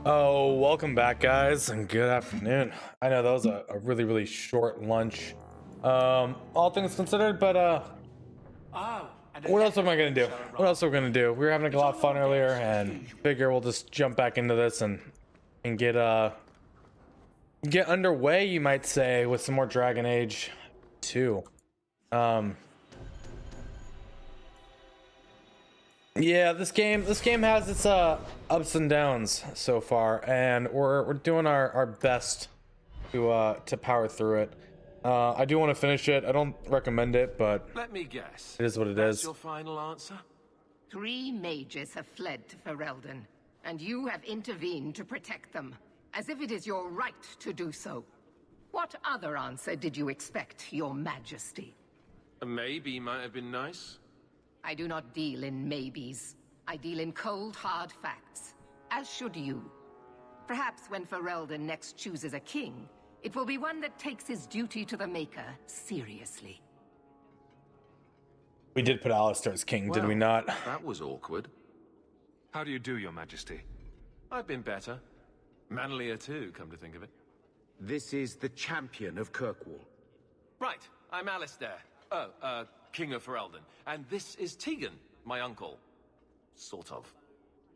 Oh, welcome back, guys, and good afternoon. I know that was a really short lunch, all things considered, but Oh, and what else am I gonna do? so What else are we gonna do? We were having a lot of fun earlier, and figure we'll just jump back into this and get underway, you might say, with some more Dragon Age 2. Um, yeah, this game has its ups and downs so far, and we're doing our best to power through it. I do want to finish it. I don't recommend it, but Let me guess. it is what it That's is. your final answer? 3 mages have fled to Ferelden, and you have intervened to protect them, as if it is your right to do so. What other answer did you expect, your majesty? A maybe might have been nice. I do not deal in maybes. I deal in cold, hard facts, as should you. Perhaps when Ferelden next chooses a king, it will be one that takes his duty to the Maker seriously. We did put Alistair as king, did we not? That was awkward. How do you do, Your Majesty? I've been better. Manlier too, come to think of it. This is the champion of Kirkwall. Right, I'm Alistair. King of Ferelden. And this is Tegan, my uncle. Sort of.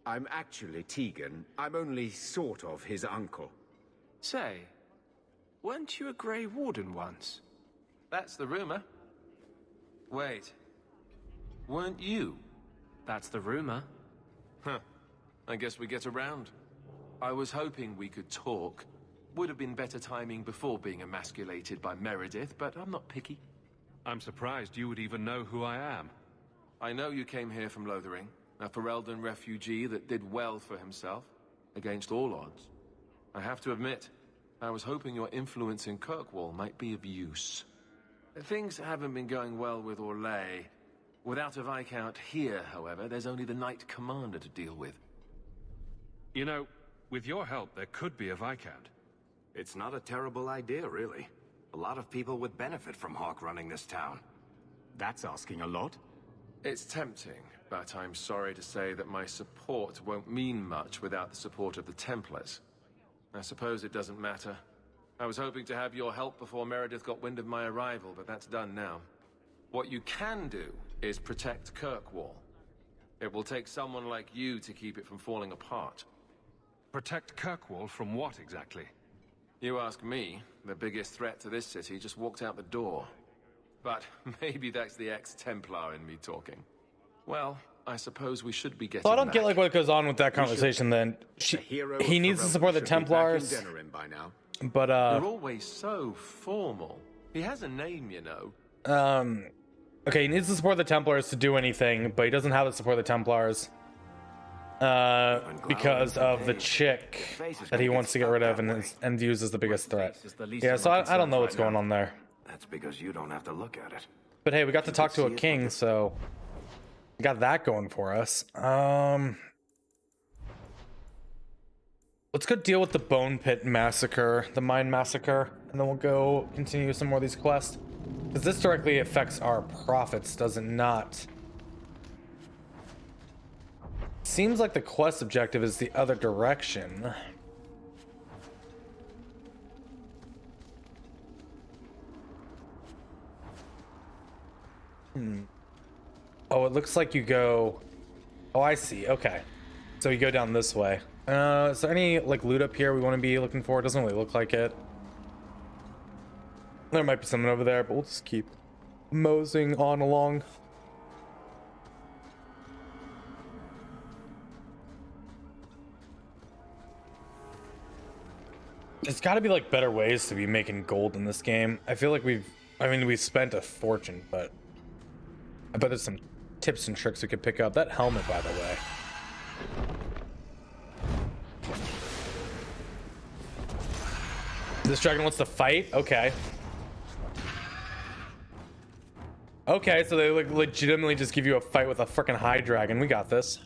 I'm actually Tegan. I'm only sort of his uncle. Say, weren't you a Grey Warden once? That's the rumor. Wait. Weren't you? That's the rumor. Huh. I guess we get around. I was hoping we could talk. Would have been better timing before being emasculated by Meredith, but I'm not picky. I'm surprised you would even know who I am. I know you came here from Lothering, a Ferelden refugee that did well for himself, against all odds. I have to admit, I was hoping your influence in Kirkwall might be of use. Things haven't been going well with Orlais. Without a Viscount here, however, there's only the Knight Commander to deal with. You know, with your help, there could be a Viscount. It's not a terrible idea, really. A lot of people would benefit from Hawk running this town. That's asking a lot. It's tempting, but I'm sorry to say that my support won't mean much without the support of the Templars. I suppose it doesn't matter. I was hoping to have your help before Meredith got wind of my arrival, but that's done now. What you can do is protect Kirkwall. It will take someone like you to keep it from falling apart. Protect Kirkwall from what exactly? You ask me, the biggest threat to this city just walked out the door. But maybe that's the ex-Templar in me talking. Well, I suppose we should be getting Well, I don't back. get like what goes on with that conversation. Then he needs to support the Templars, By now. but You're always so formal. He has a name, you know. okay, he needs to support the Templars to do anything, but he doesn't have to support the Templars because of the chick that he wants to get rid of and views as the biggest threat. Yeah, so I don't know what's going on there. That's because you don't have to look at it. But hey, we got to talk to a king, so we got that going for us. Let's go deal with the Bone Pit Massacre, the Mine Massacre, and then we'll go continue some more of these quests. Because this directly affects our profits, does it not? Seems like the quest objective is the other direction. Oh, it looks like you go... Oh, I see. Okay. So you go down this way. Is there any, like, loot up here we want to be looking for? It doesn't really look like it. There might be something over there, but we'll just keep moseying on along. There's got to be, like, better ways to be making gold in this game. I feel like we've spent a fortune, but I bet there's some tips and tricks we could pick up. That helmet, by the way. This dragon wants to fight? Okay. Okay, so they like legitimately just give you a fight with a freaking high dragon. We got this.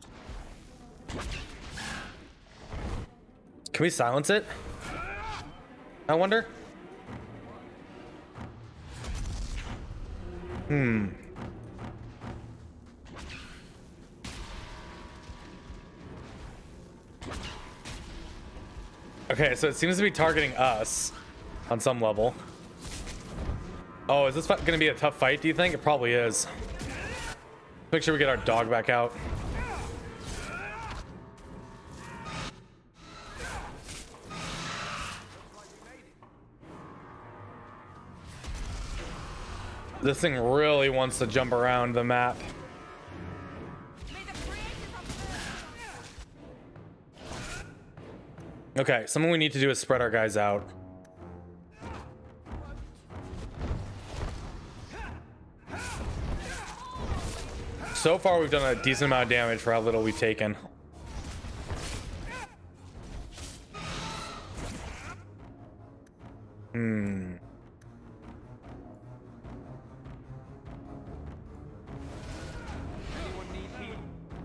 Can we silence it? I wonder. Okay, so it seems to be targeting us on some level. Oh, is this gonna be a tough fight, do you think? It probably is. Make sure we get our dog back out. This thing really wants to jump around the map. Okay, something we need to do is spread our guys out. So far, we've done a decent amount of damage for how little we've taken.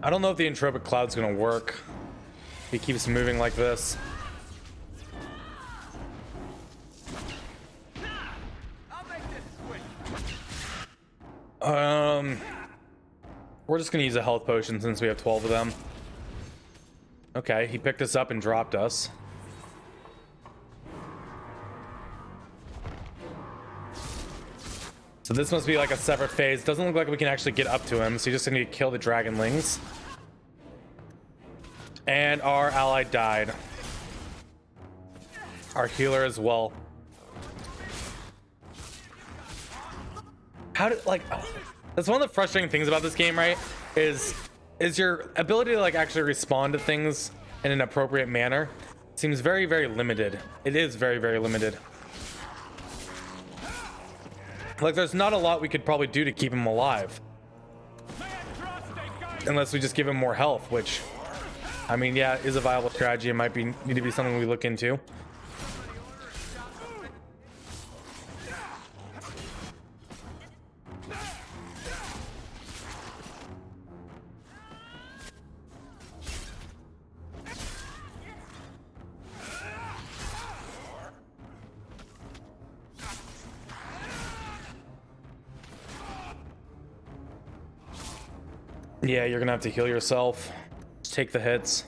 I don't know if the entropic cloud's gonna work. He keeps moving like this. We're just gonna use a health potion since we have 12 of them. Okay, he picked us up and dropped us. So this must be like a separate phase. Doesn't look like we can actually get up to him, so you just need to kill the dragonlings. And our ally died. Our healer as well. How did, like, oh, that's one of the frustrating things about this game, right? Is your ability to like actually respond to things in an appropriate manner seems very, very limited. It is very, very limited. Like, there's not a lot we could probably do to keep him alive. Unless we just give him more health, which, I mean, yeah, is a viable strategy. It might need to be something we look into. Yeah, you're gonna have to heal yourself. Just take the hits.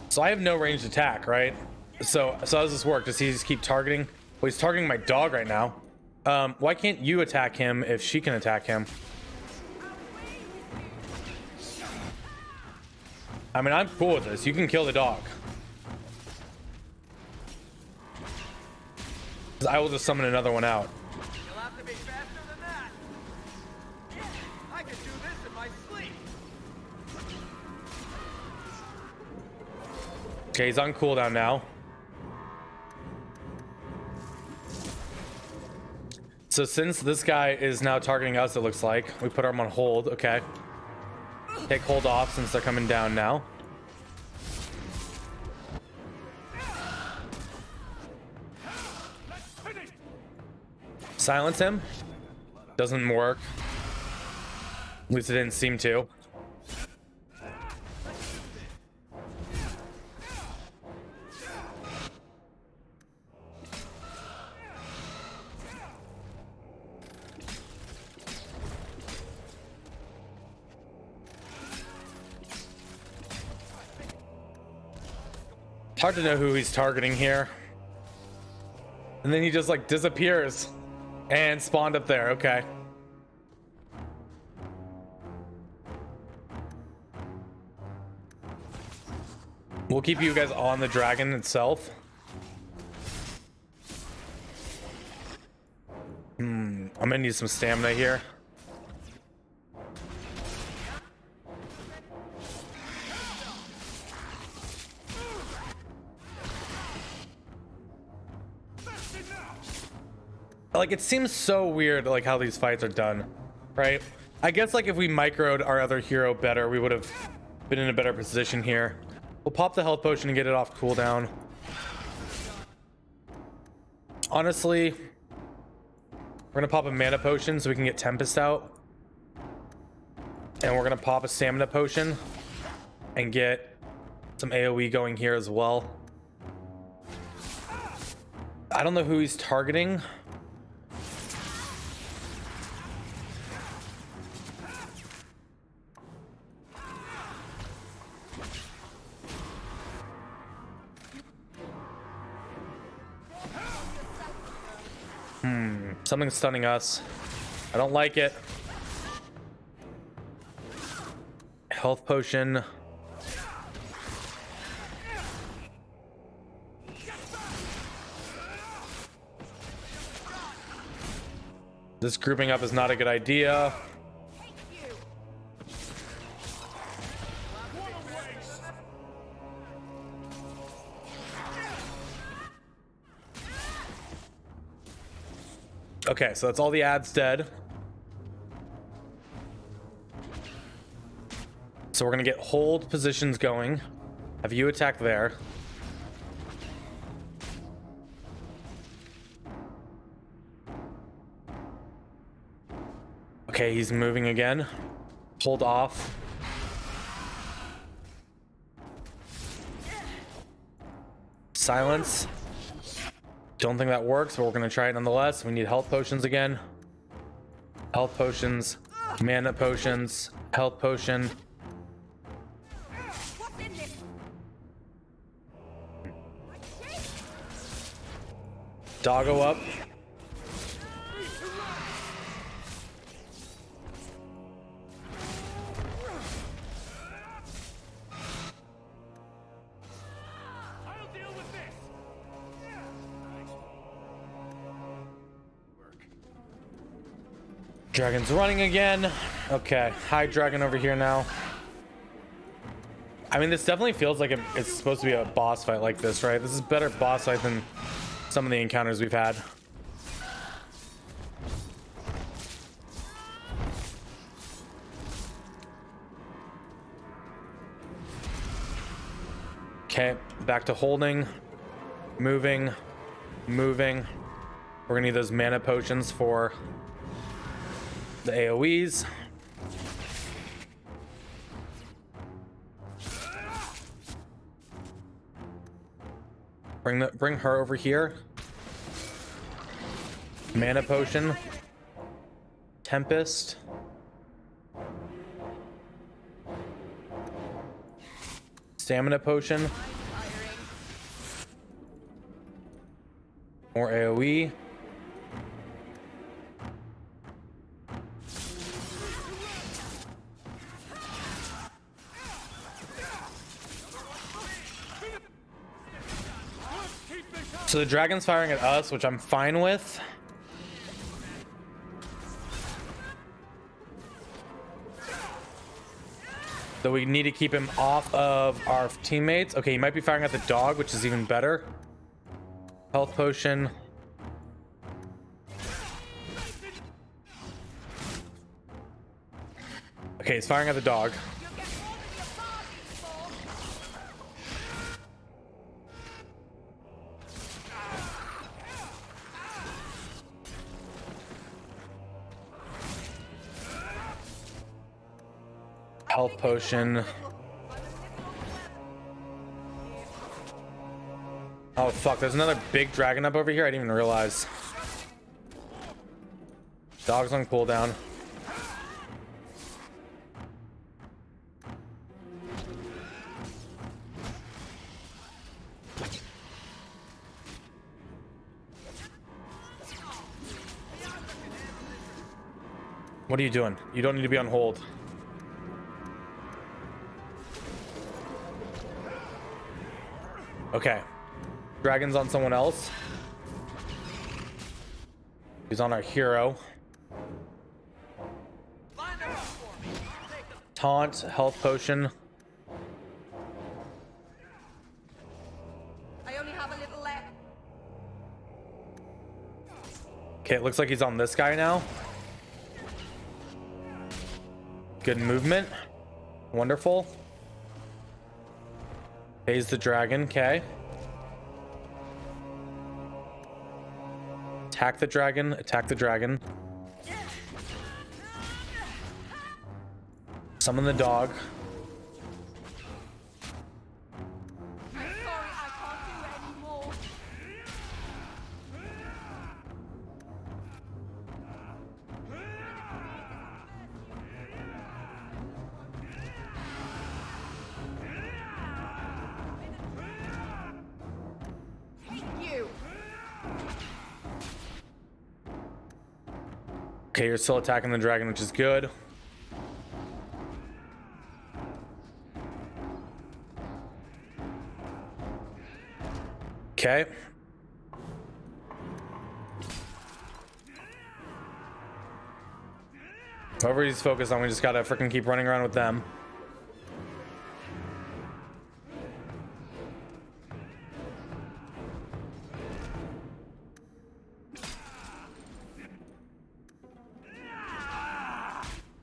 So I have no ranged attack, right? So how does this work? Does he just keep targeting? Well, he's targeting my dog right now. Why can't you attack him if she can attack him? I mean, I'm cool with this. You can kill the dog. I will just summon another one out. You'll have to be faster than that. I can do this in my sleep. Okay, he's on cooldown now. So since this guy is now targeting us, it looks like we put him on hold. Okay, take hold off since they're coming down now. Silence him. Doesn't work. At least it didn't seem to. Hard to know who he's targeting here. And then he just like disappears. And spawned up there, okay. We'll keep you guys on the dragon itself. I'm gonna need some stamina here. Like, it seems so weird, like, how these fights are done, right? I guess, like, if we microed our other hero better, we would have been in a better position here. We'll pop the health potion and get it off cooldown. Honestly, we're gonna pop a mana potion so we can get Tempest out. And we're gonna pop a stamina potion and get some AoE going here as well. I don't know who he's targeting. Something's stunning us. I don't like it. Health potion. This grouping up is not a good idea. Okay, so that's all the ads dead. So we're gonna get hold positions going. Have you attack there. Okay, he's moving again. Hold off. Silence. Don't think that works, but we're gonna try it nonetheless. We need health potions again. Health potions, mana potions, health potion. Doggo up. Dragon's running again. Okay, high dragon over here now. I mean, this definitely feels like it's supposed to be a boss fight like this, right? This is better boss fight than some of the encounters we've had. Okay, back to holding, moving. We're gonna need those mana potions for the AoEs. Bring her over here. Mana potion. Tempest. Stamina potion. More AoE. So the dragon's firing at us, which I'm fine with. So we need to keep him off of our teammates. Okay, he might be firing at the dog, which is even better. Health potion. Okay, he's firing at the dog. Health potion. Oh fuck, there's another big dragon up over here. I didn't even realize. Dog's on cooldown. What are you doing? You don't need to be on hold. Okay. Dragon's on someone else. He's on our hero. Taunt, health potion. I only have a little left. Okay, it looks like he's on this guy now. Good movement. Wonderful. Phase the dragon, okay. Attack the dragon, attack the dragon. Summon the dog. I'm sorry, I can't do anymore. Okay, you're still attacking the dragon, which is good. Okay. Whoever he's focused on, we just gotta freaking keep running around with them.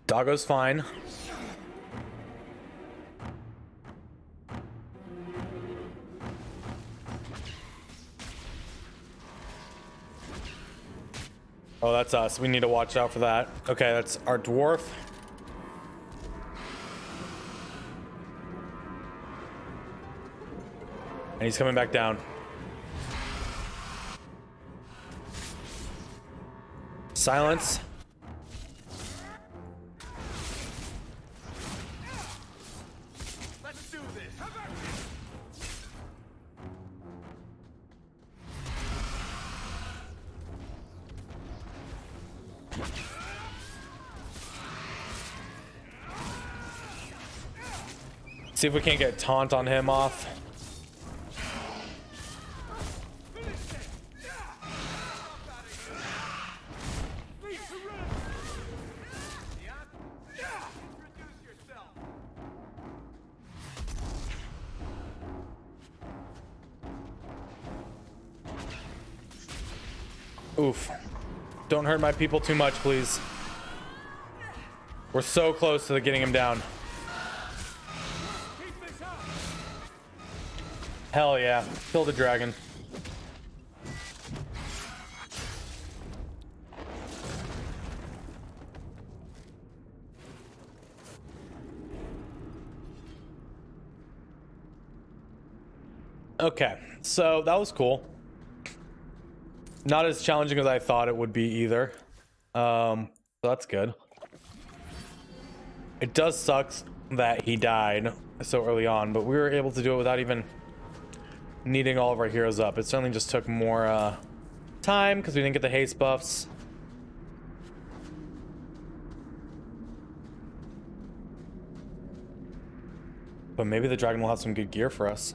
Doggo's fine. Oh, that's us. We need to watch out for that. Okay, that's our dwarf. And he's coming back down. Silence. Let's do this. See if we can't get taunt on him off. Oof. Don't hurt my people too much, please. We're so close to getting him down. Hell yeah. Kill the dragon. Okay, so that was cool. Not as challenging as I thought it would be either. So that's good. It does suck that he died so early on, but we were able to do it without even needing all of our heroes up. It certainly just took more time because we didn't get the haste buffs. But maybe the dragon will have some good gear for us.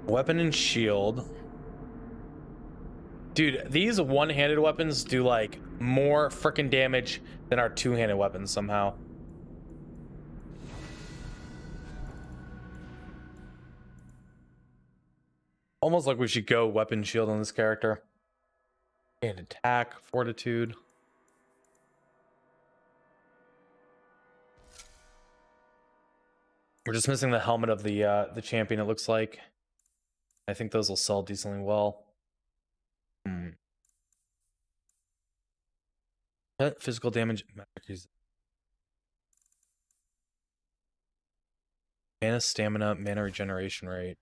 Weapon and shield. Dude, these one-handed weapons do like more freaking damage than our two-handed weapons somehow. Almost like we should go weapon shield on this character. And attack, fortitude. We're just missing the helmet of the champion, it looks like. I think those will sell decently well. Physical damage. Mana stamina, mana regeneration rate.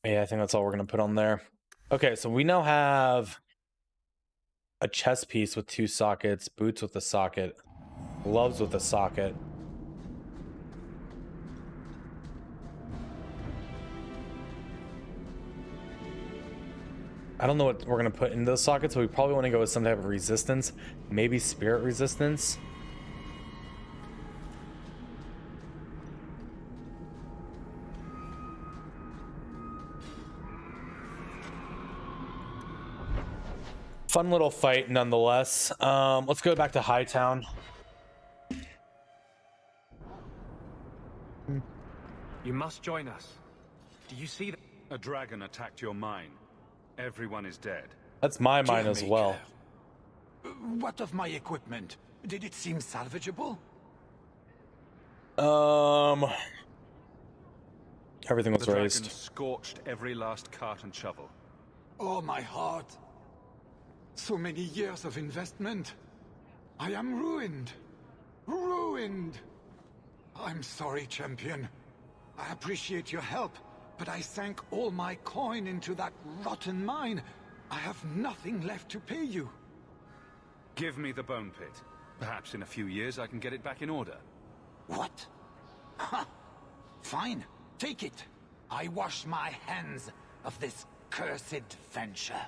Yeah, I think that's all we're going to put on there. Okay, so we now have a chest piece with 2 sockets, boots with a socket, gloves with a socket. I don't know what we're going to put in those sockets, but we probably want to go with some type of resistance, maybe spirit resistance. Fun little fight nonetheless. Let's go back to Hightown. You must join us. Do you see that? A dragon attacked your mine. Everyone is dead. That's my mine as well. What of my equipment? Did it seem salvageable? Everything was The dragon raised. scorched every last cart and shovel. Oh, my heart. So many years of investment. I am ruined. Ruined. I'm sorry, champion. I appreciate your help, but I sank all my coin into that rotten mine. I have nothing left to pay you. Give me the bone pit. Perhaps in a few years I can get it back in order. What? Ha! Fine, take it. I wash my hands of this cursed venture.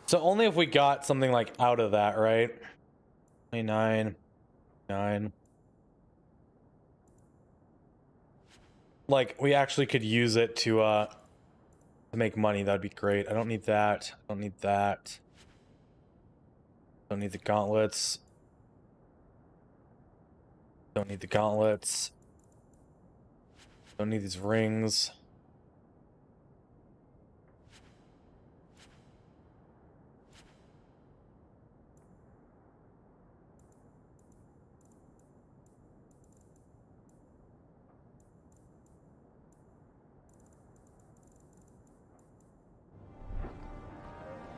So only if we got something like out of that, right? 29, 9. Like we actually could use it to make money. That'd be great. I don't need that. I don't need that. Don't need the gauntlets. Don't need the gauntlets. Don't need these rings.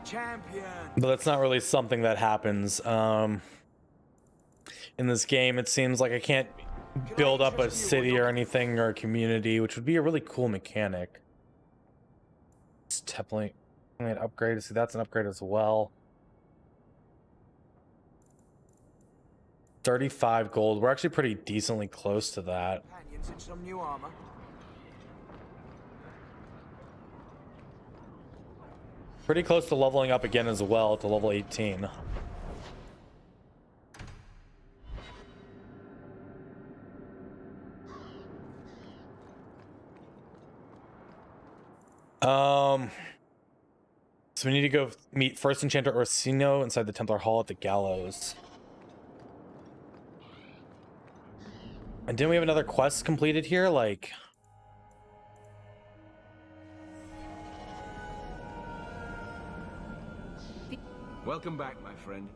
Champion. But that's not really something that happens. In this game, it seems like I can't build up a city or anything or a community, which would be a really cool mechanic. It's definitely an upgrade. See, that's an upgrade as well. 35 gold. We're actually pretty decently close to that. Companions in some new armor. Pretty close to leveling up again as well to level 18. So we need to go meet First Enchanter Orsino inside the Templar Hall at the Gallows. And didn't we have another quest completed here? Like... Welcome back, my friend.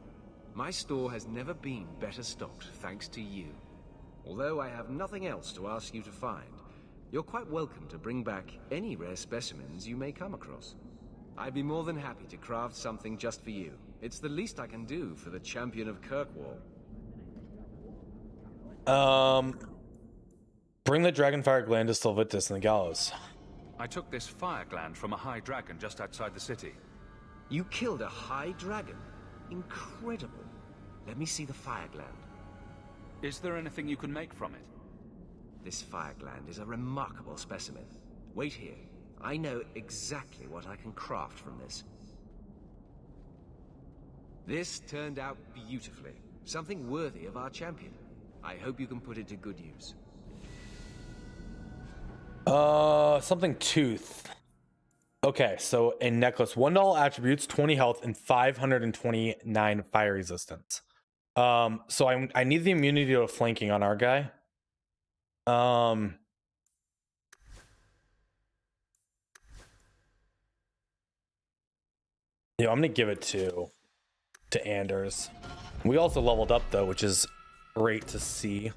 My store has never been better stocked, thanks to you. Although I have nothing else to ask you to find, you're quite welcome to bring back any rare specimens you may come across. I'd be more than happy to craft something just for you. It's the least I can do for the champion of Kirkwall. Bring the Dragonfire Gland to Sylvitus and the Gallows. I took this fire gland from a high dragon just outside the city. You killed a high dragon? Incredible. Let me see the fire gland. Is there anything you can make from it? This fire gland is a remarkable specimen. Wait here. I know exactly what I can craft from this. This turned out beautifully. Something worthy of our champion. I hope you can put it to good use. Something tooth. Okay, so a necklace, $1 attributes, 20 health, and 529 fire resistance. So I need the immunity to flanking on our guy. Yeah, I'm gonna give it to Anders. We also leveled up though, which is great to see.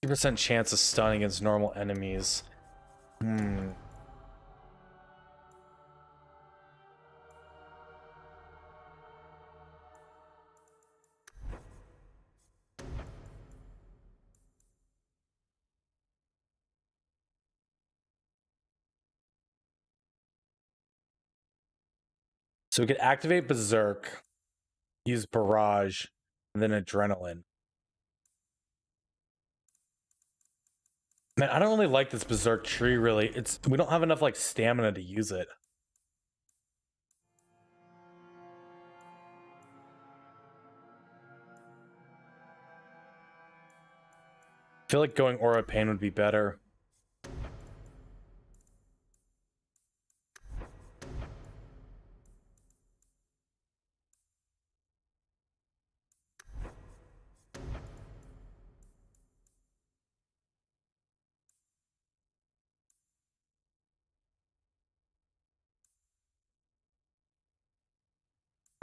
%, chance of stun against normal enemies. So we could activate Berserk, use Barrage, and then Adrenaline. Man, I don't really like this Berserk tree, really. We don't have enough, like, stamina to use it. I feel like going Aura of Pain would be better.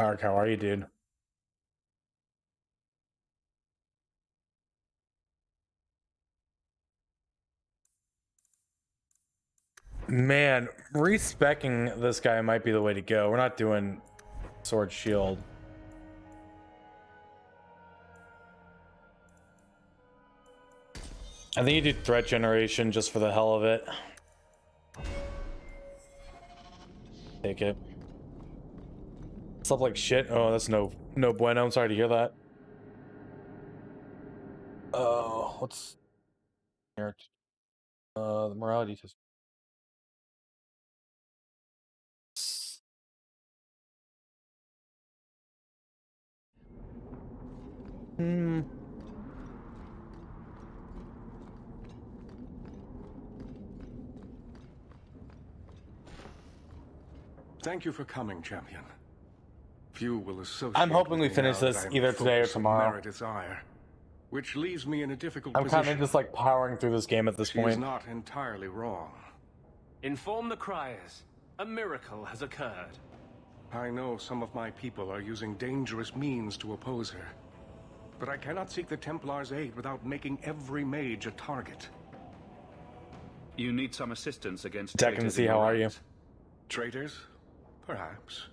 Ark, how are you, dude? Man, respecking this guy might be the way to go. We're not doing sword shield. I think you do threat generation just for the hell of it. Take it. Stuff like shit. Oh, that's no bueno. I'm sorry to hear that. Oh, what's here? The morality test. Hmm. Thank you for coming, champion. Few will associate. I'm hoping we with me finish now this that I am either today or focused on tomorrow. Meredith's ire, which leaves me in a difficult I'm position. kind of just like powering through this game at this She is point. not entirely wrong. Inform the criers. A miracle has occurred. I know some of my people are using dangerous means to oppose her. But I cannot seek the Templars' aid without making every mage a target. You need some assistance against Tekken, traitors see in how your are you? ranks. Traitors? Perhaps.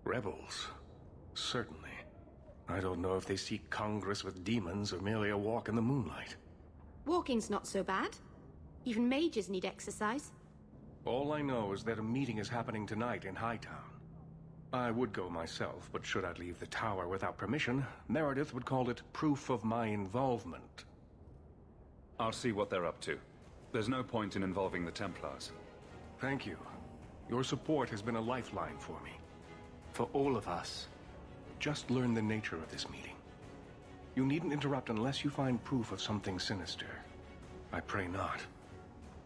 Rebels? Certainly. I don't know if they seek congress with demons or merely a walk in the moonlight. Walking's not so bad. Even mages need exercise. All I know is that a meeting is happening tonight in Hightown. I would go myself, but should I leave the tower without permission, Meredith would call it proof of my involvement. I'll see what they're up to. There's no point in involving the Templars. Thank you. Your support has been a lifeline for me. For all of us. Just learn the nature of this meeting. You needn't interrupt unless you find proof of something sinister. I pray not.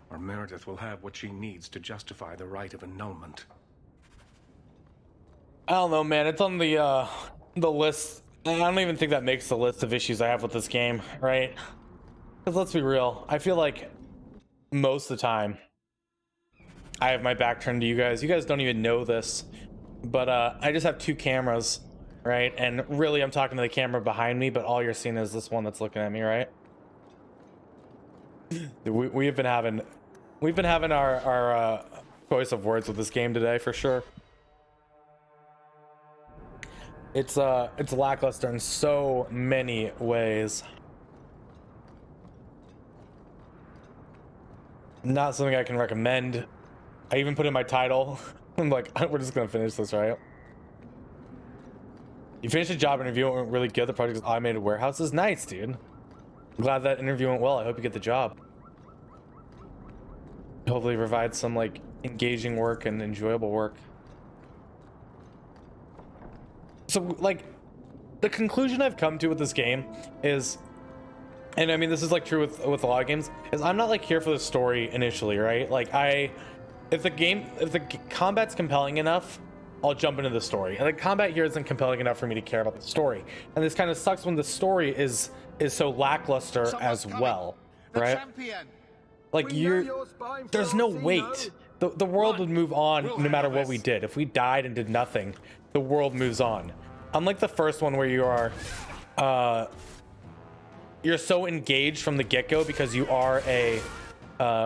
Or Meredith will have what she needs to justify the right of annulment. I don't know, man. It's on the list. I don't even think that makes the list of issues I have with this game, right? Because let's be real. I feel like most of the time I have my back turned to you guys. You guys don't even know this, but I just have two cameras, right? And really, I'm talking to the camera behind me, but all you're seeing is this one that's looking at me, right? We've been having our choice of words with this game today for sure. It's lackluster in so many ways. Not something I can recommend. I even put in my title. I'm like, we're just gonna finish this, right? You finished a job interview, it went really good. The project is automated warehouses. Nice, dude. I'm glad that interview went well. I hope you get the job. Hopefully provide some like engaging work and enjoyable work. So like the conclusion I've come to with this game is, and I mean this is like true with a lot of games, is I'm not like here for the story initially, right? Like if the combat's compelling enough, I'll jump into the story. And the combat here isn't compelling enough for me to care about the story. And this kind of sucks when the story is so lackluster as well, right? Like there's no weight. The world would move on no matter what we did. If we died and did nothing, the world moves on. Unlike the first one where you are you're so engaged from the get-go because you are a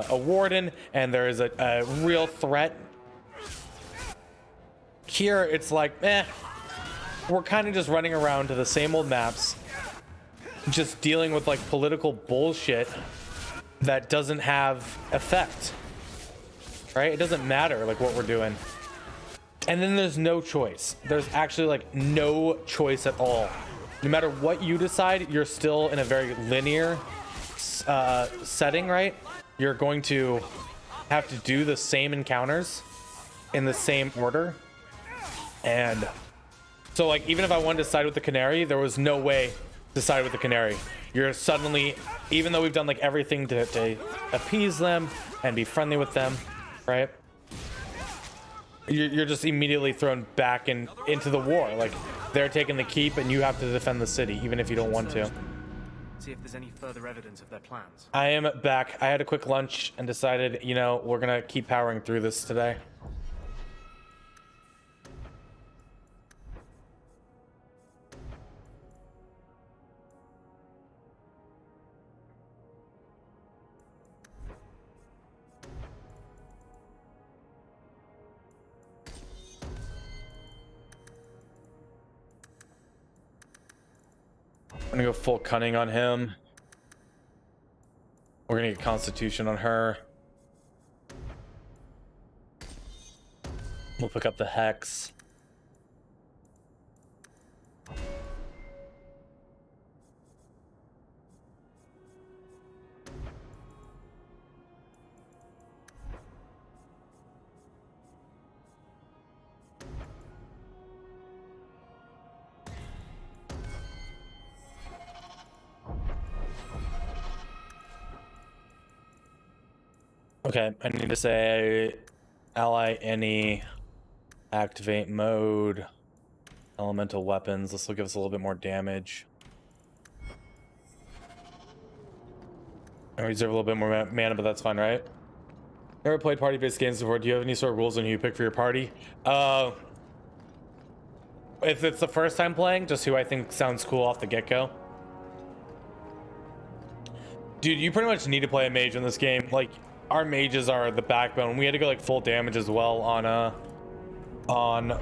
warden and there is a real threat. Here it's like, we're kind of just running around to the same old maps, just dealing with like political bullshit that doesn't have effect, right? It doesn't matter like what we're doing. And then there's no choice. There's actually like no choice at all. No matter what you decide, you're still in a very linear setting, right? You're going to have to do the same encounters in the same order. And so like even if I wanted to side with the Canary, there was no way to side with the Canary. You're suddenly, even though we've done like everything to appease them and be friendly with them, right? You're just immediately thrown back into the war. Like they're taking the keep and you have to defend the city even if you don't want to. See if there's any further evidence of their plans. I am back. I had a quick lunch and decided, you know, we're gonna keep powering through this today. I'm gonna go full cunning on him. We're gonna get Constitution on her. We'll pick up the Hex. Okay, I need to say ally any, activate mode, elemental weapons. This will give us a little bit more damage. I reserve a little bit more mana, but that's fine, right? Never played party-based games before. Do you have any sort of rules on who you pick for your party? If it's the first time playing, just who I think sounds cool off the get-go. Dude, you pretty much need to play a mage in this game. Like, our mages are the backbone. We had to go like full damage as well on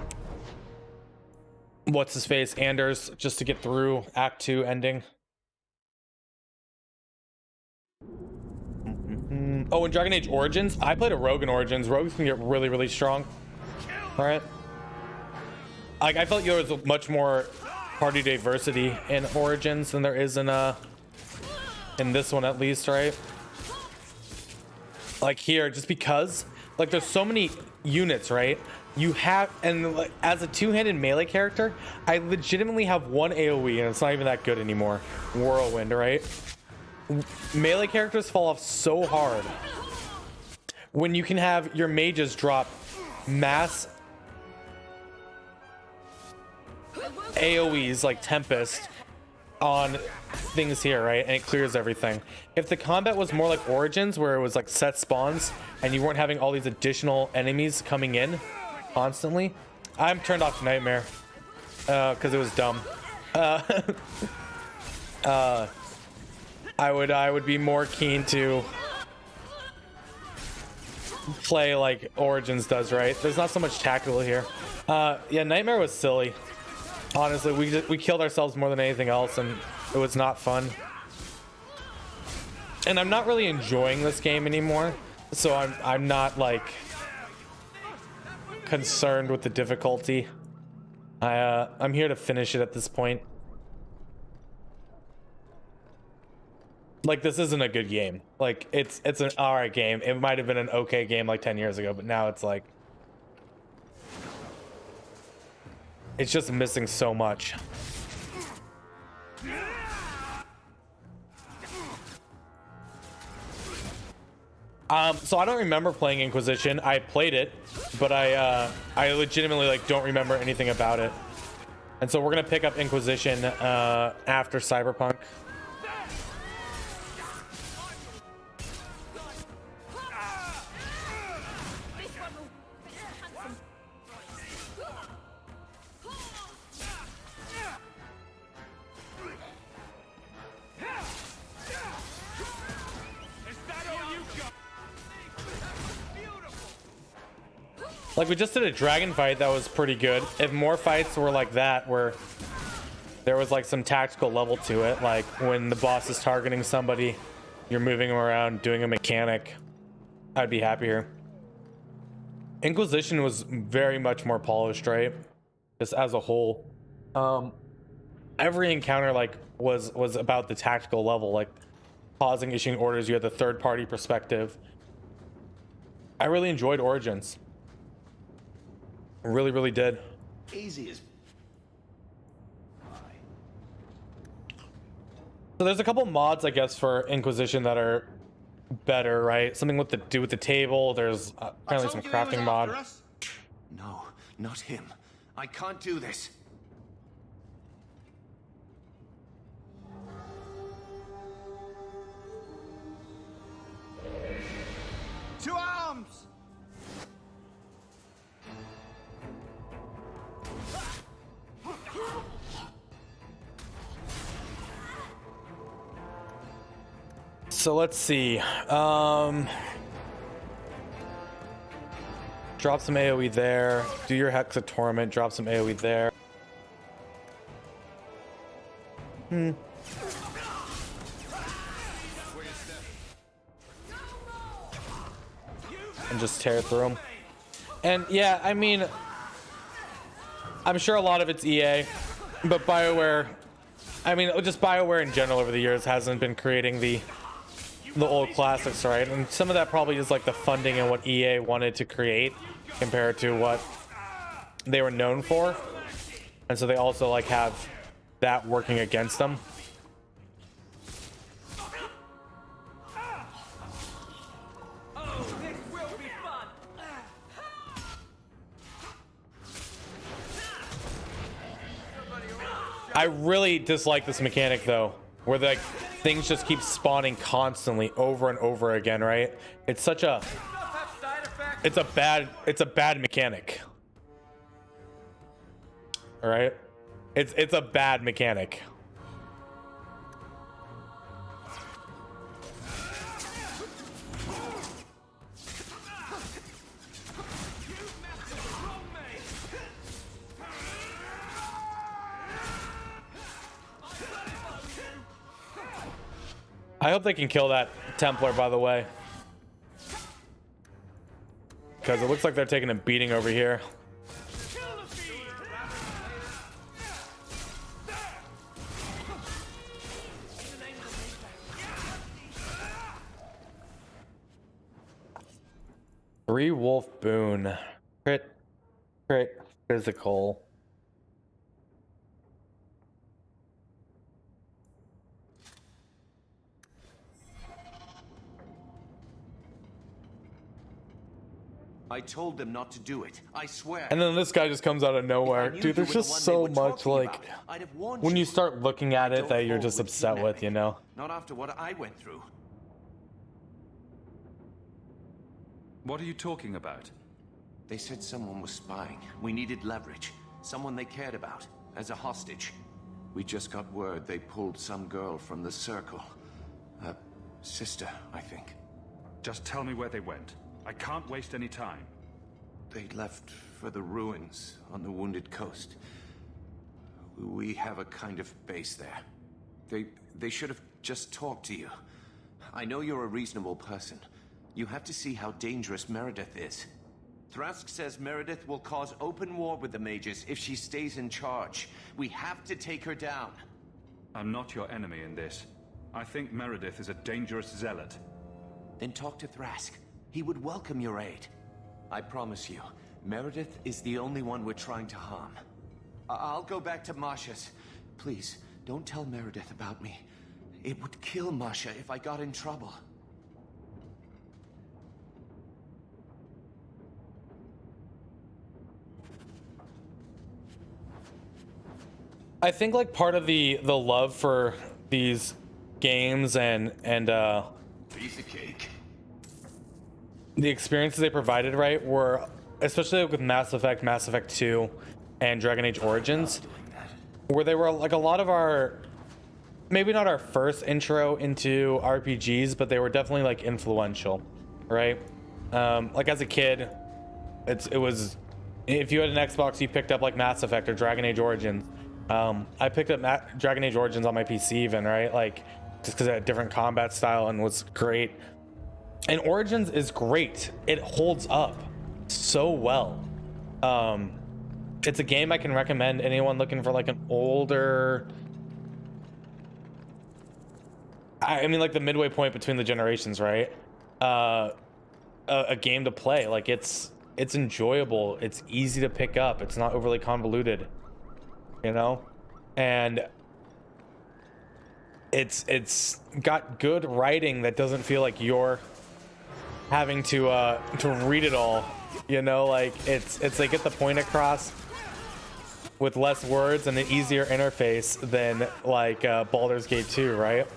what's his face, Anders, just to get through Act 2 ending. Oh, in Dragon Age Origins, I played a rogue in Origins. Rogues can get really, really strong. All right. Like, I felt there was much more party diversity in Origins than there is in this one, at least, right? Like here, just because like there's so many units, right? You have, and like, as a two-handed melee character, I legitimately have one AoE, and it's not even that good anymore. Whirlwind, right? Melee characters fall off so hard when you can have your mages drop mass AoEs like Tempest on things here, right? And it clears everything. If the combat was more like Origins, where it was like set spawns and you weren't having all these additional enemies coming in constantly, I'm turned off Nightmare because it was dumb. I would be more keen to play like Origins does, right? There's not so much tactical here. Yeah, Nightmare was silly. Honestly, we killed ourselves more than anything else, and it was not fun. And I'm not really enjoying this game anymore, so I'm not like concerned with the difficulty. I'm here to finish it at this point. Like, this isn't a good game. Like, it's an alright game. It might have been an okay game like 10 years ago, but now it's like it's just missing so much. So I don't remember playing Inquisition. I played it, but I legitimately like don't remember anything about it. And so we're gonna pick up Inquisition after Cyberpunk. Like, we just did a dragon fight that was pretty good. If more fights were like that, where there was like some tactical level to it, like when the boss is targeting somebody, you're moving them around, doing a mechanic, I'd be happier. Inquisition was very much more polished, right? Just as a whole. Every encounter like was about the tactical level, like pausing, issuing orders. You had the third party perspective. I really enjoyed Origins. Really, really did. Easy as. So there's a couple mods, I guess, for Inquisition that are better, right? Something with do with the table. There's apparently some crafting mod. No, not him. I can't do this. To arms! So let's see. Drop some AoE there. Do your Hex of Torment. Drop some AoE there. And just tear through them. And yeah, I mean, I'm sure a lot of it's EA, but BioWare, I mean, just BioWare in general over the years hasn't been creating the old classics, right? And some of that probably is like the funding and what EA wanted to create compared to what they were known for. And so they also like have that working against them. I really dislike this mechanic though, where like things just keep spawning constantly over and over again, right? It's such a it's a bad mechanic. All right? It's a bad mechanic. I hope they can kill that Templar, by the way. Because it looks like they're taking a beating over here. Three Wolf Boon. Crit physical. I told them not to do it. I swear. And then this guy just comes out of nowhere. Dude, there's just so much like when you start looking at it that you're just upset with, you know? Not after what I went through. What are you talking about? They said someone was spying. We needed leverage. Someone they cared about. As a hostage. We just got word they pulled some girl from the circle. A sister, I think. Just tell me where they went. I can't waste any time. They left for the ruins on the Wounded Coast. We have a kind of base there. They should have just talked to you. I know you're a reasonable person. You have to see how dangerous Meredith is. Thrask says Meredith will cause open war with the mages if she stays in charge. We have to take her down. I'm not your enemy in this. I think Meredith is a dangerous zealot. Then talk to Thrask. He would welcome your aid. I promise you, Meredith is the only one we're trying to harm. I'll go back to Masha's. Please, don't tell Meredith about me. It would kill Masha if I got in trouble. I think like part of the love for these games and piece of cake. The experiences they provided, right, were especially with Mass Effect 2 and Dragon Age Origins, where they were like a lot of our, maybe not our first intro into RPGs, but they were definitely like influential, right? Like as a kid, it was, if you had an Xbox, you picked up like Mass Effect or Dragon Age Origins. I picked up Dragon Age Origins on my PC even, right? Like just because it had a different combat style and was great. And Origins is great. It holds up so well. It's a game I can recommend anyone looking for like an older, I mean like the midway point between the generations, right? A game to play. Like it's enjoyable. It's easy to pick up. It's not overly convoluted, you know? And it's got good writing that doesn't feel like you're having to read it all, you know? Like it's they get the point across with less words and an easier interface than like Baldur's Gate 2, right?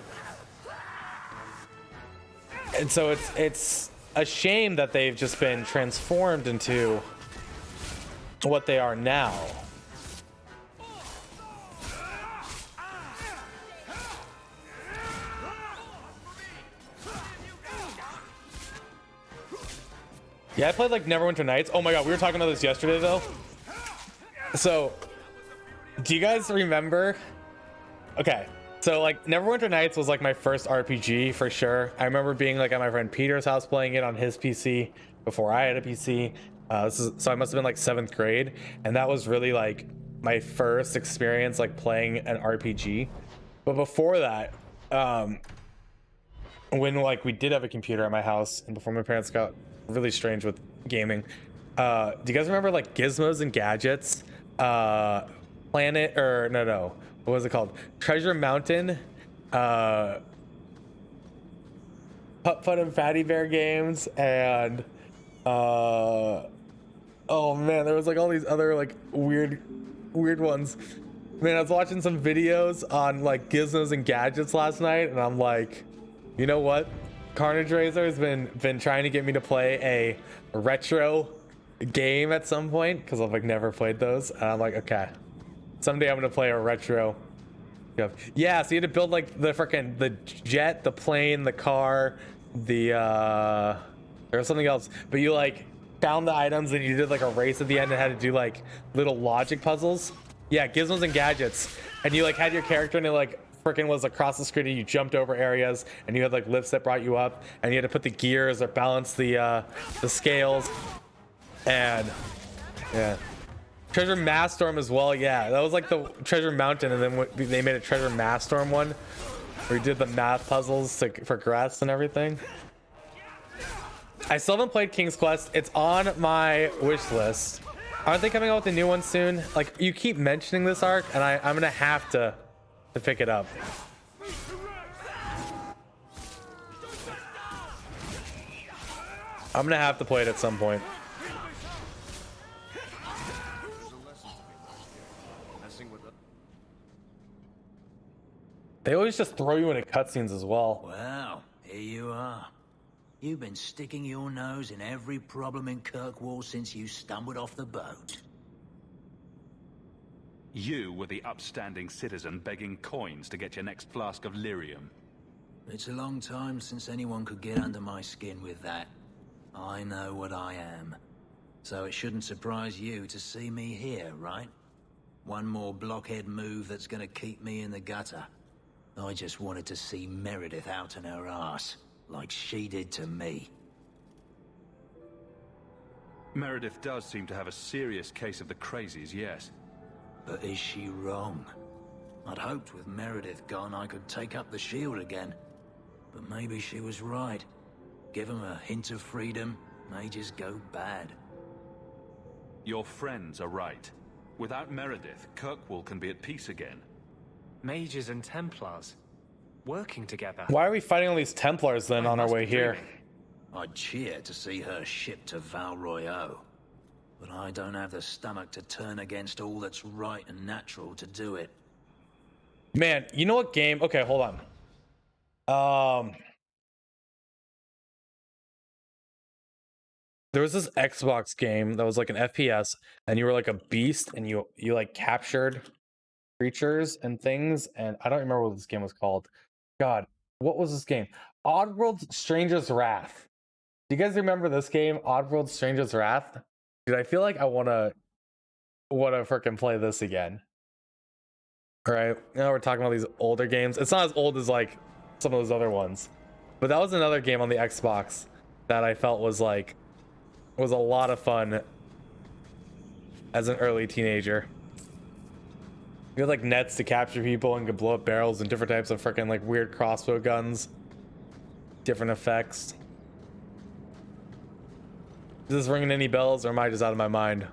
And so it's a shame that they've just been transformed into what they are now. Yeah, I played like Neverwinter Nights. Oh my god, we were talking about this yesterday though. So, do you guys remember? Okay, So like Neverwinter Nights was like my first RPG for sure. I remember being like at my friend Peter's house playing it on his PC before I had a PC. So I must have been like 7th grade, and that was really like my first experience like playing an RPG. But before that, when like we did have a computer at my house, and before my parents got really strange with gaming, do you guys remember like Gizmos and Gadgets? Planet, or no, what was it called? Treasure Mountain, Putt Putt and Fatty Bear games, and oh man, there was like all these other like weird ones. Man, I was watching some videos on like Gizmos and Gadgets last night, and I'm like, you know what? Carnage Razor has been trying to get me to play a retro game at some point, because I've like never played those, and I'm like, okay, someday I'm gonna play a retro. Yeah, so you had to build like the jet, the plane, the car, there was something else, but you like found the items and you did like a race at the end and had to do like little logic puzzles. Yeah, Gizmos and Gadgets, and you like had your character and it like freaking was across the screen and you jumped over areas and you had like lifts that brought you up and you had to put the gears or balance the scales. And yeah, Treasure Maststorm as well. Yeah, that was like the Treasure Mountain, and then they made a Treasure Maststorm one where you did the math puzzles to progress and everything. I still haven't played King's Quest. It's on my wish list. Aren't they coming out with a new one soon? Like, you keep mentioning this arc, and I'm gonna have to pick it up. I'm gonna have to play it at some point. They always just throw you into cutscenes as well. Well, here you are. You've been sticking your nose in every problem in Kirkwall since you stumbled off the boat. You were the upstanding citizen begging coins to get your next flask of lyrium. It's a long time since anyone could get under my skin with that. I know what I am. So it shouldn't surprise you to see me here, right? One more blockhead move that's gonna keep me in the gutter. I just wanted to see Meredith out in her ass, like she did to me. Meredith does seem to have a serious case of the crazies, yes. But is she wrong? I'd hoped with Meredith gone I could take up the shield again. But maybe she was right. Give them a hint of freedom, mages go bad. Your friends are right. Without Meredith, Kirkwall can be at peace again. Mages and Templars working together. Why are we fighting all these Templars then on our way here? I'd cheer to see her shipped to Val Royeaux. But I don't have the stomach to turn against all that's right and natural to do it. Man, you know what game? Okay, hold on. There was this Xbox game that was like an FPS, and you were like a beast, and you like captured creatures and things, and I don't remember what this game was called. God, what was this game? Oddworld Stranger's Wrath. Do you guys remember this game, Oddworld Stranger's Wrath? Dude, I feel like I wanna freaking play this again. All right, now we're talking about these older games. It's not as old as like some of those other ones, but that was another game on the Xbox that I felt was a lot of fun as an early teenager. You had like nets to capture people and could blow up barrels and different types of freaking like weird crossbow guns, different effects. Is this ringing any bells, or am I just out of my mind?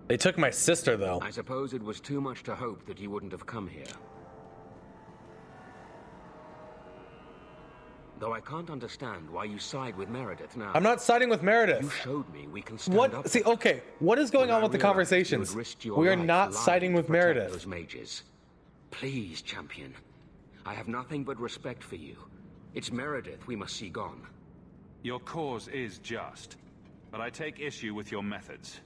They took my sister, though. I suppose it was too much to hope that you wouldn't have come here. Though I can't understand why you side with Meredith now. I'm not siding with Meredith. You showed me we can stand up. See, okay, what is going on with the conversations? We are not siding with Meredith. Those mages. Please, champion. I have nothing but respect for you. It's Meredith we must see gone. Your cause is just, but I take issue with your methods.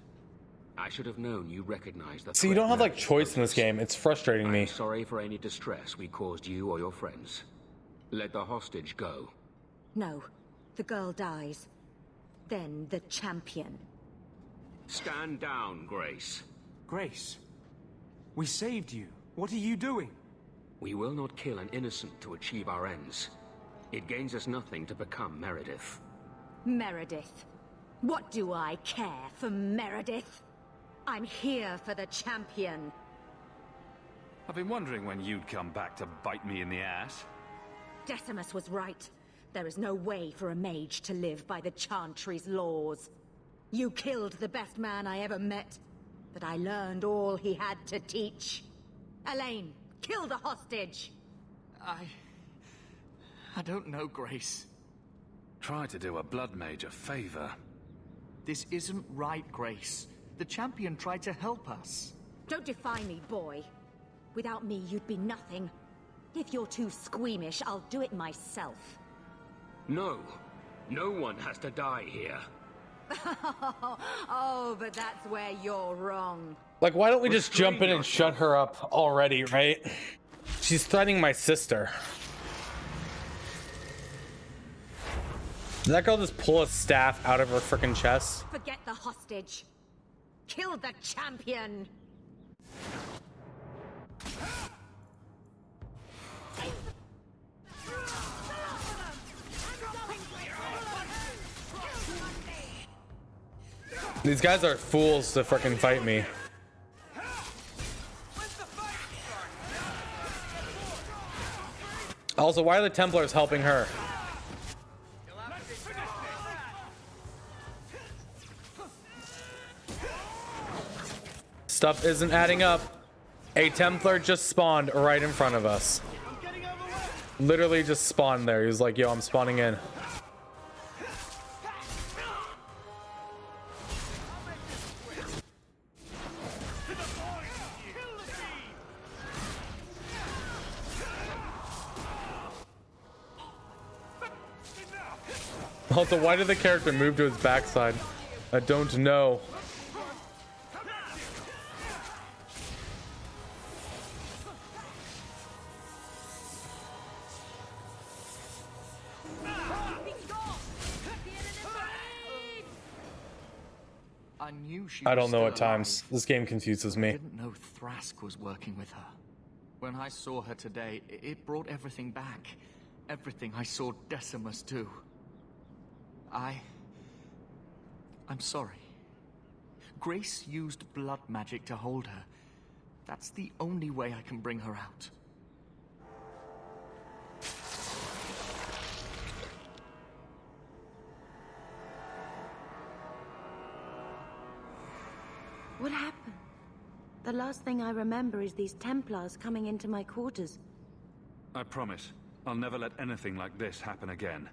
I should have known you recognized the See, you threat don't have like Meredith choice in this poses. game. It's frustrating me. I'm sorry for any distress we caused you or your friends. Let the hostage go. No. The girl dies. Then the champion. Stand down, Grace. Grace, we saved you. What are you doing? We will not kill an innocent to achieve our ends. It gains us nothing to become Meredith. Meredith. What do I care for Meredith? I'm here for the champion. I've been wondering when you'd come back to bite me in the ass. Decimus was right. There is no way for a mage to live by the Chantry's laws. You killed the best man I ever met, but I learned all he had to teach. Elaine, kill the hostage! I don't know, Grace. Try to do a blood mage a favor. This isn't right, Grace. The champion tried to help us. Don't defy me, boy. Without me, you'd be nothing. If you're too squeamish, I'll do it myself. No. No one has to die here. Oh, but that's where you're wrong. Like, why don't we just jump in and shut her up already, right? She's threatening my sister. Did that girl just pull a staff out of her freaking chest? Forget the hostage. Kill the champion. These guys are fools to freaking fight me. Also, why are the Templars helping her? Stuff isn't adding up. A Templar just spawned right in front of us. Literally just spawned there. He was like, yo, I'm spawning in. Also, why did the character move to his backside? I don't know. I knew she I was don't know still at times. alive. This game confuses me. I didn't know Thrask was working with her. When I saw her today, it brought everything back. Everything I saw Decimus do. I'm sorry. Grace used blood magic to hold her. That's the only way I can bring her out. What happened? The last thing I remember is these Templars coming into my quarters. I promise, I'll never let anything like this happen again.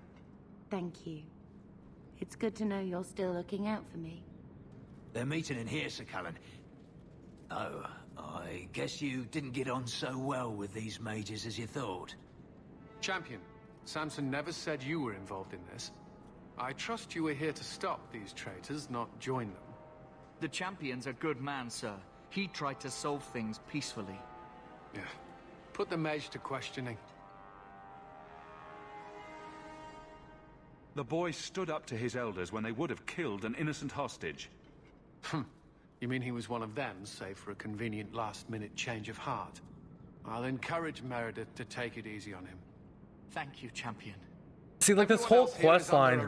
Thank you. It's good to know you're still looking out for me. They're meeting in here, Sir Callan. Oh, I guess you didn't get on so well with these mages as you thought. Champion, Samson never said you were involved in this. I trust you were here to stop these traitors, not join them. The champion's a good man, sir. He tried to solve things peacefully. Yeah. Put the mage to questioning. The boy stood up to his elders when they would have killed an innocent hostage. You mean he was one of them, save for a convenient last-minute change of heart? I'll encourage Meredith to take it easy on him. Thank you, champion. See, like, this whole quest line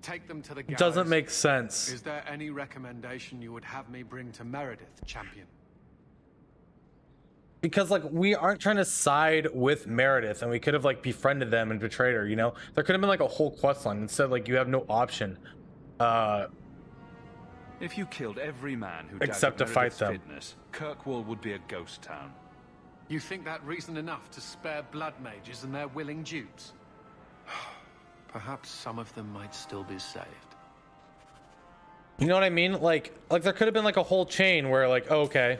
Take them to the gallows. doesn't make sense. Is there any recommendation you would have me bring to Meredith, champion? Because, like, we aren't trying to side with Meredith, and we could have, like, befriended them and betrayed her, you know? There could have been, like, a whole quest line. Instead, like, you have no option. If you killed every man who Except doubted to fight Meredith's them. fitness, Kirkwall would be a ghost town. You think that reason enough to spare blood mages and their willing dupes? Perhaps some of them might still be saved. You know what I mean? Like there could have been, like, a whole chain where, like, oh, okay,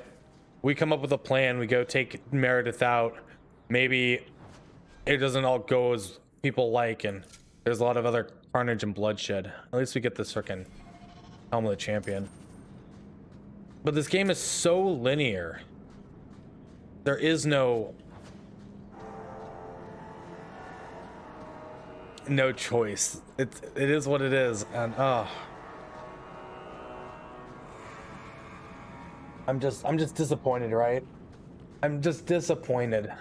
we come up with a plan, we go take Meredith out. Maybe it doesn't all go as people like, and there's a lot of other carnage and bloodshed. At least we get this frickin' Helm of the Champion. But this game is so linear. There is no choice. It is what it is, and I'm just disappointed, right? I'm just disappointed.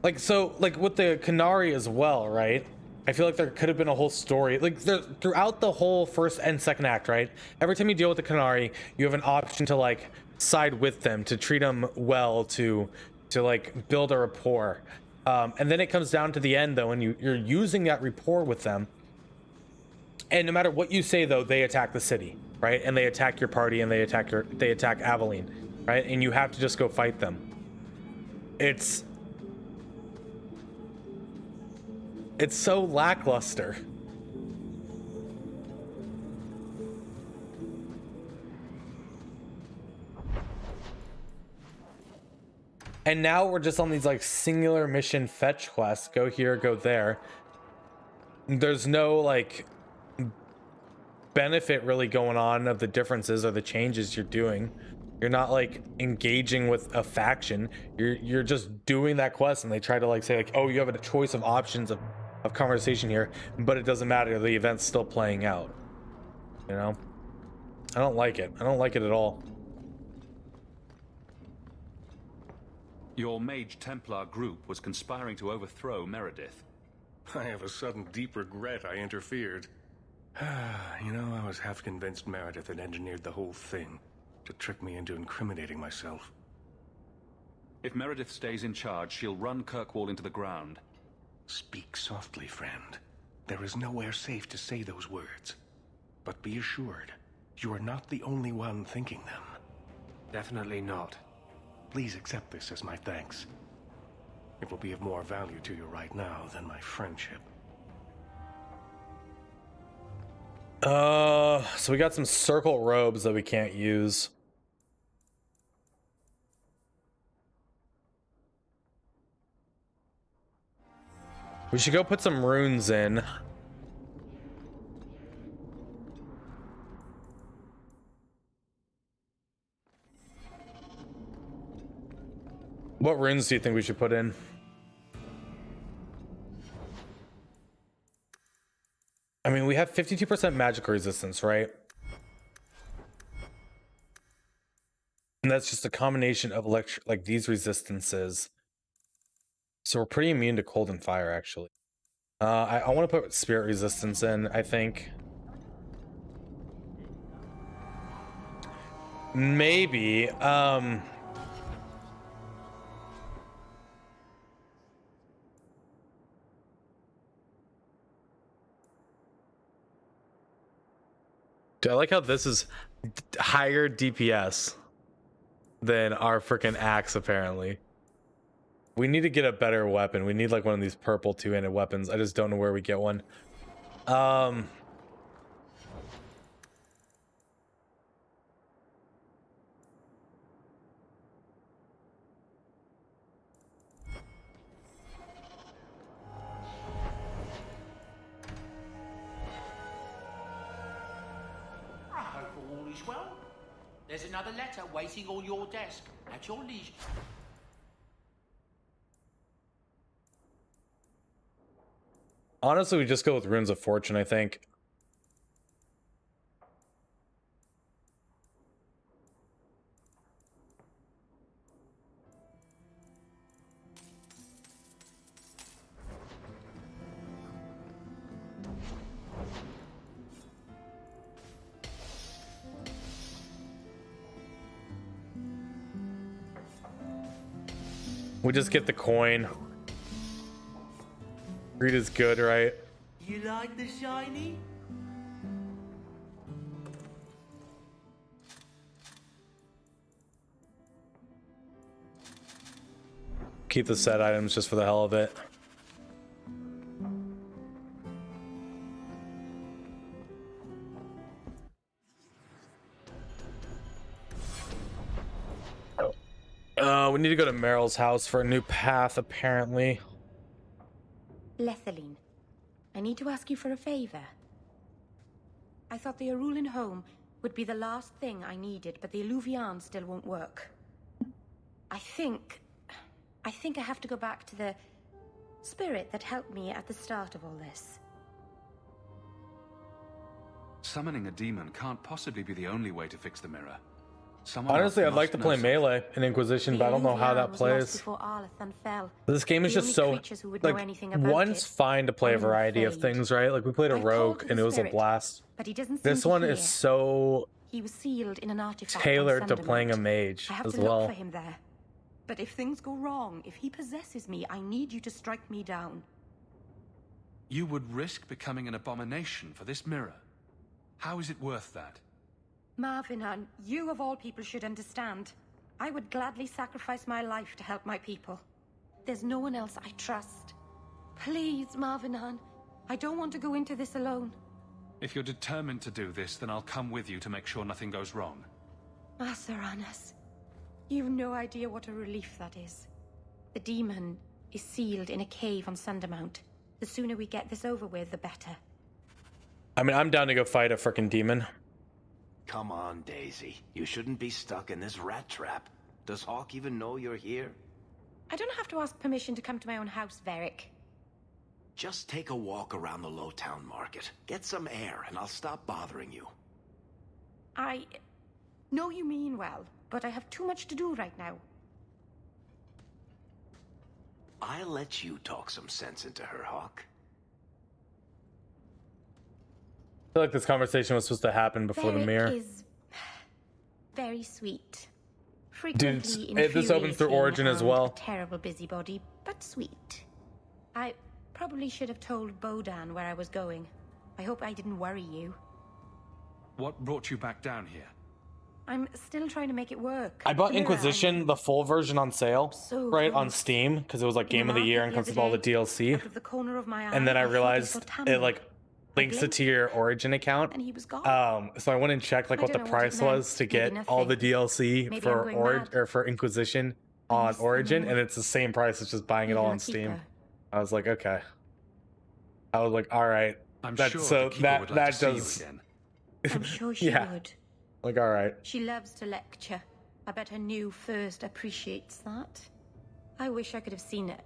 Like, so, like with the Qunari as well, right? I feel like there could have been a whole story, like throughout the whole first and second act, right? Every time you deal with the Qunari, you have an option to like side with them, to treat them well, to like build a rapport. And then it comes down to the end though, and you're using that rapport with them. And no matter what you say though, they attack the city, right? And they attack your party, and they attack Aveline, right? And you have to just go fight them. It's so lackluster. And now we're just on these like singular mission fetch quests. Go here, go there. There's no like benefit really going on of the differences or the changes you're doing. You're not like engaging with a faction. You're just doing that quest, and they try to like say like, oh, you have a choice of options of conversation here, but it doesn't matter. The event's still playing out. You know? I don't like it. I don't like it at all. Your Mage Templar group was conspiring to overthrow Meredith. I have a sudden deep regret I interfered. You know, I was half convinced Meredith had engineered the whole thing to trick me into incriminating myself. If Meredith stays in charge, she'll run Kirkwall into the ground. Speak softly, friend. There is nowhere safe to say those words. But be assured, you are not the only one thinking them. Definitely not. Please accept this as my thanks. It will be of more value to you right now than my friendship. So we got some circle robes that we can't use. We should go put some runes in. What runes do you think we should put in? I mean, we have 52% magic resistance, right? And that's just a combination of like these resistances. So we're pretty immune to cold and fire, actually. I want to put spirit resistance in, I think. Maybe. Dude, I like how this is higher DPS than our freaking axe, apparently. We need to get a better weapon. We need like one of these purple two-handed weapons. I just don't know where we get one. Well, there's another letter waiting on your desk at your leisure. Honestly, we just go with Runes of Fortune, I think. We just get the coin. Greed is good, right? You like the shiny? Keep the set items just for the hell of it. We need to go to Meryl's house for a new path, apparently. Lethaline, I need to ask you for a favor. I thought the Arulin home would be the last thing I needed, but the Illuvian still won't work. I think I have to go back to the spirit that helped me at the start of all this. Summoning a demon can't possibly be the only way to fix the mirror. Someone Honestly, else I'd like must to play know Melee in Inquisition, but I don't know how that plays. Before Arlathan fell. This game is The just only so creatures who would know like anything about one's it fine to play a are in the variety of Fade. things, right? Like we played a I called rogue to and the it was a spirit, blast. but he doesn't seem This to one hear. is so He was sealed in an artifact on tailored to Sandamount. playing a mage I have as to look well. for him there. But if things go wrong, if he possesses me, I need you to strike me down. You would risk becoming an abomination for this mirror. How is it worth that? Marvinan, you of all people should understand. I would gladly sacrifice my life to help my people. There's no one else I trust. Please, Marvinan, I don't want to go into this alone. If you're determined to do this, then I'll come with you to make sure nothing goes wrong. Masaranas, you've no idea what a relief that is. The demon is sealed in a cave on Sandamount. The sooner we get this over with, the better. I mean, I'm down to go fight a frickin' demon. Come on, Daisy. You shouldn't be stuck in this rat trap. Does Hawk even know you're here? I don't have to ask permission to come to my own house, Varric. Just take a walk around the Lowtown Market. Get some air, and I'll stop bothering you. I know you mean well, but I have too much to do right now. I'll let you talk some sense into her, Hawk. I feel like this conversation was supposed to happen before the Varric mirror. is very sweet. Dude, Frequently this opens through Origin as and well. a terrible busybody, but sweet. I probably should have told Bodan where I was going. I hope I didn't worry you. What brought you back down here? I'm still trying to make it work. I bought Mira, Inquisition, the full version on sale, So right, on close. Steam, because it was like In the Game of the Year and market comes the with all the other DLC. Out of the corner of my eye, And then I thought realized saw it Tamlin. like links it to your Origin account. And he was gone. So I went and checked like I what the don't know what it price meant. was to Maybe get all the nothing. DLC Maybe for I'm going mad. or for Inquisition on just Origin, know. and it's the same price as just buying it Maybe all I'll on keep Steam. her. I was like, okay. I was like, all right. I'm That's sure so the Keeper that would like to see you does again. I'm sure she yeah. would. Like, all right. She loves to lecture. I bet her new first appreciates that. I wish I could have seen it.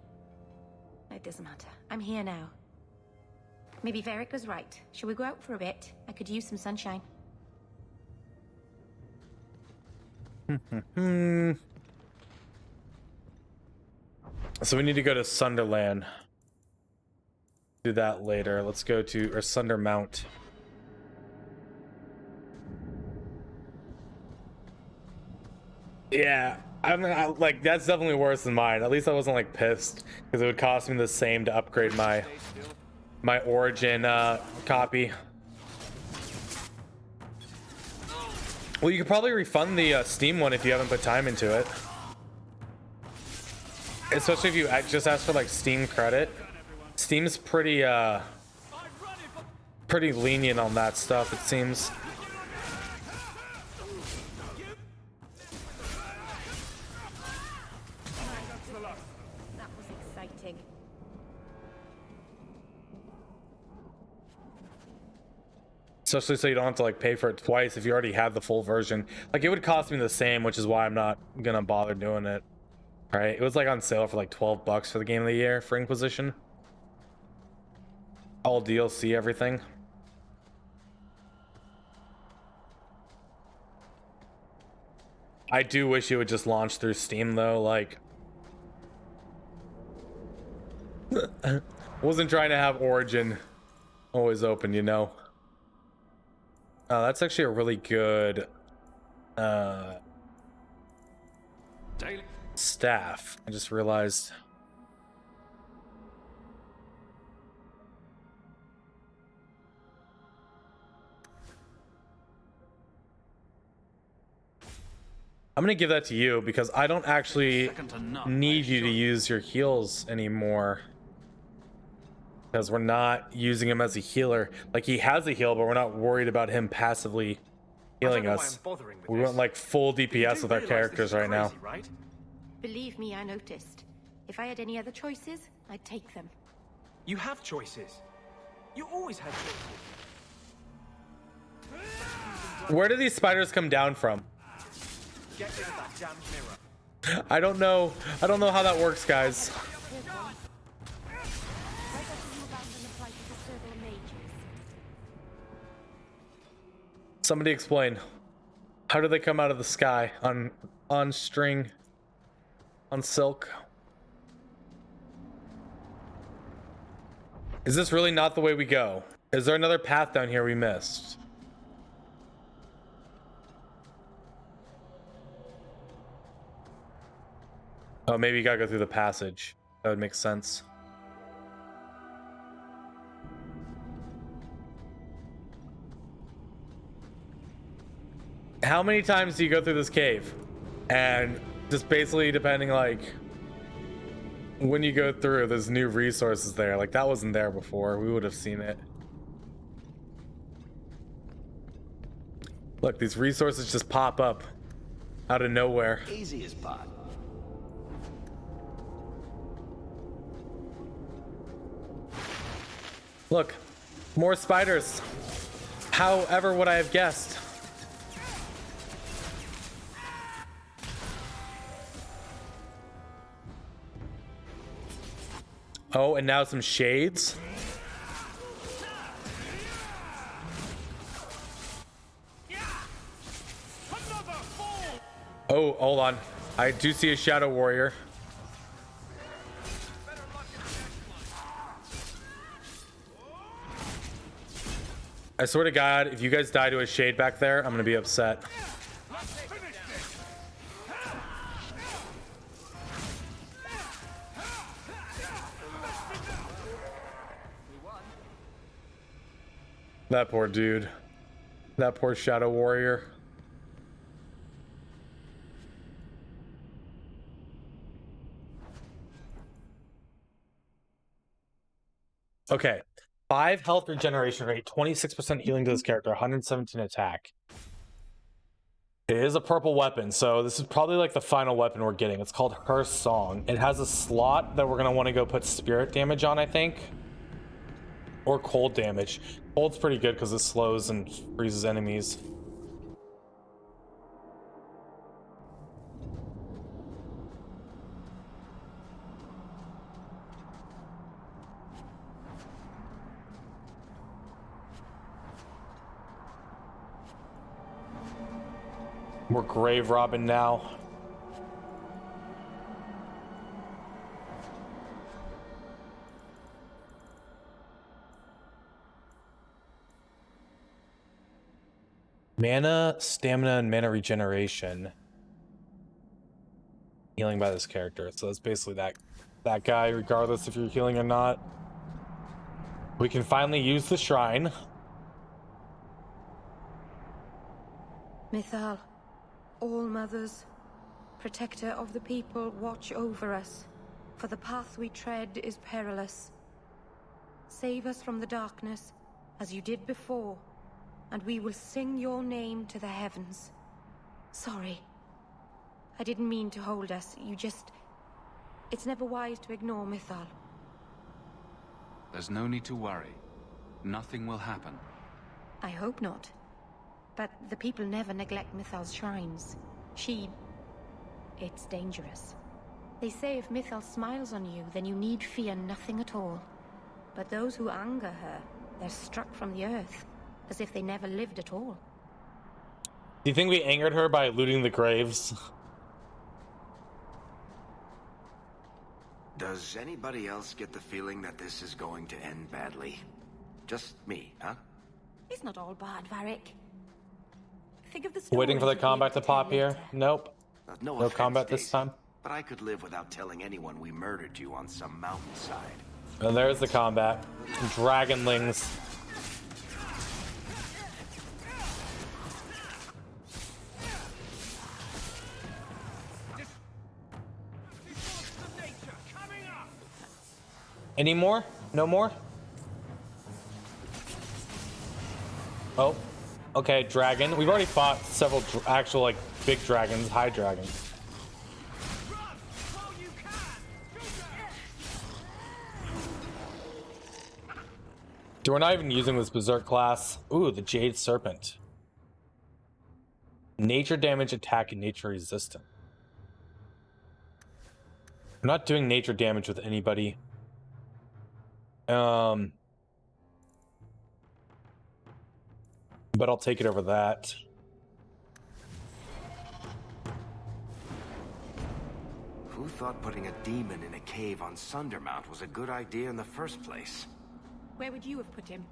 It doesn't matter. I'm here now. Maybe Varric was right. Shall we go out for a bit? I could use some sunshine. So we need to go to Sunderland. Do that later. Let's go to or Sundermount. Yeah, like that's definitely worse than mine. At least I wasn't like pissed because it would cost me the same to upgrade my Origin copy. Well, you could probably refund the Steam one if you haven't put time into it. Especially if you just ask for like Steam credit. Steam's pretty lenient on that stuff, it seems. That was exciting. Especially so you don't have to like pay for it twice if you already have the full version. Like it would cost me the same, which is why I'm not gonna bother doing it. Right? It was like on sale for like $12 for the Game of the Year for Inquisition. All DLC, everything. I do wish it would just launch through Steam though, like wasn't trying to have Origin always open, you know. That's actually a really good staff. I just realized. I'm gonna give that to you because I don't actually need you to use your heals anymore. Because we're not using him as a healer. Like he has a heal, but we're not worried about him passively healing us. We want like full DPS with our characters right now. Believe me, I noticed. If I had any other choices, I'd take them. You have choices. You always had choices. Where do these spiders come down from? Get rid of that damn mirror. I don't know how that works, guys. Somebody explain. How do they come out of the sky on string, on silk? Is this really not the way we go? Is there another path down here we missed? Oh, maybe you gotta go through the passage. That would make sense. How many times do you go through this cave? And just basically depending, like, when you go through, there's new resources there. Like, that wasn't there before. We would have seen it. Look, these resources just pop up out of nowhere. Easy as pot. Look, more spiders. However would I have guessed? Oh, and now some shades. Oh, hold on. I do see a Shadow Warrior. I swear to God, if you guys die to a shade back there, I'm gonna be upset. That poor dude. That poor Shadow Warrior. Okay. 5 health regeneration rate, 26% healing to this character, 117 attack. It is a purple weapon, so this is probably like the final weapon we're getting. It's called Her Song. It has a slot that we're gonna want to go put spirit damage on, I think. Or cold damage. Cold's pretty good because it slows and freezes enemies. We're grave robbing now. Mana, stamina, and mana regeneration. Healing by this character. So that's basically that guy, regardless if you're healing or not. We can finally use the shrine. Mythal, All-Mothers, protector of the people, watch over us, for the path we tread is perilous. Save us from the darkness, as you did before, and we will sing your name to the heavens. Sorry. I didn't mean to hold us, it's never wise to ignore Mythal. There's no need to worry. Nothing will happen. I hope not. But the people never neglect Mythal's shrines. It's dangerous. They say if Mythal smiles on you, then you need fear nothing at all. But those who anger her, they're struck from the earth, as if they never lived at all. Do you think we angered her by looting the graves? Does anybody else get the feeling that this is going to end badly? Just me, huh? It's not all bad, Varric. Think of the Waiting for the stories combat to you'll pop tell here. later. Nope. No No offense, combat this Daisy, time. but I could live without telling anyone we murdered you on some mountainside. And there's the combat. Dragonlings. Any more? No more? Oh. Okay, dragon. We've already fought several actual, like, big dragons, high dragons. Dude, we're not even using this Berserk class. Ooh, the Jade Serpent. Nature damage, attack, and nature resistant. I'm not doing nature damage with anybody. But I'll take it over that. Who thought putting a demon in a cave on Sundermount was a good idea in the first place? Where would you have put him?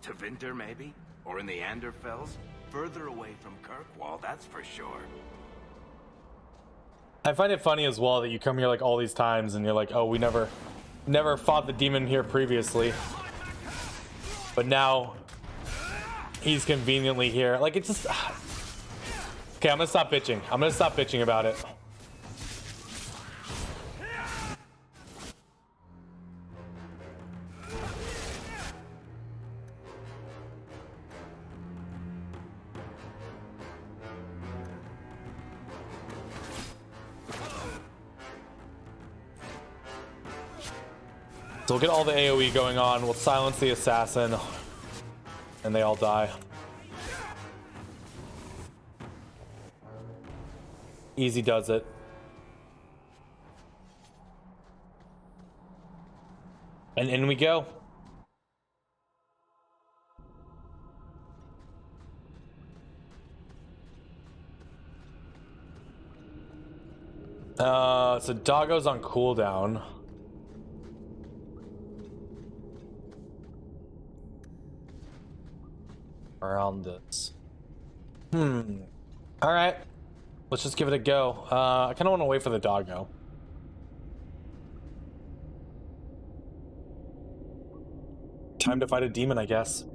To Winter, maybe? Or in the Anderfells? Further away from Kirkwall, that's for sure. I find it funny as well that you come here like all these times and you're like, oh, we never fought the demon here previously. But now he's conveniently here. Like, it's just... Okay, I'm gonna stop bitching. I'm gonna stop bitching about it. So we'll get all the AoE going on, we'll silence the assassin, and they all die. Easy does it. And in we go. So Doggo's on cooldown. Around this. Alright. Let's just give it a go. I kind of want to wait for the Doggo. Time to fight a demon, I guess.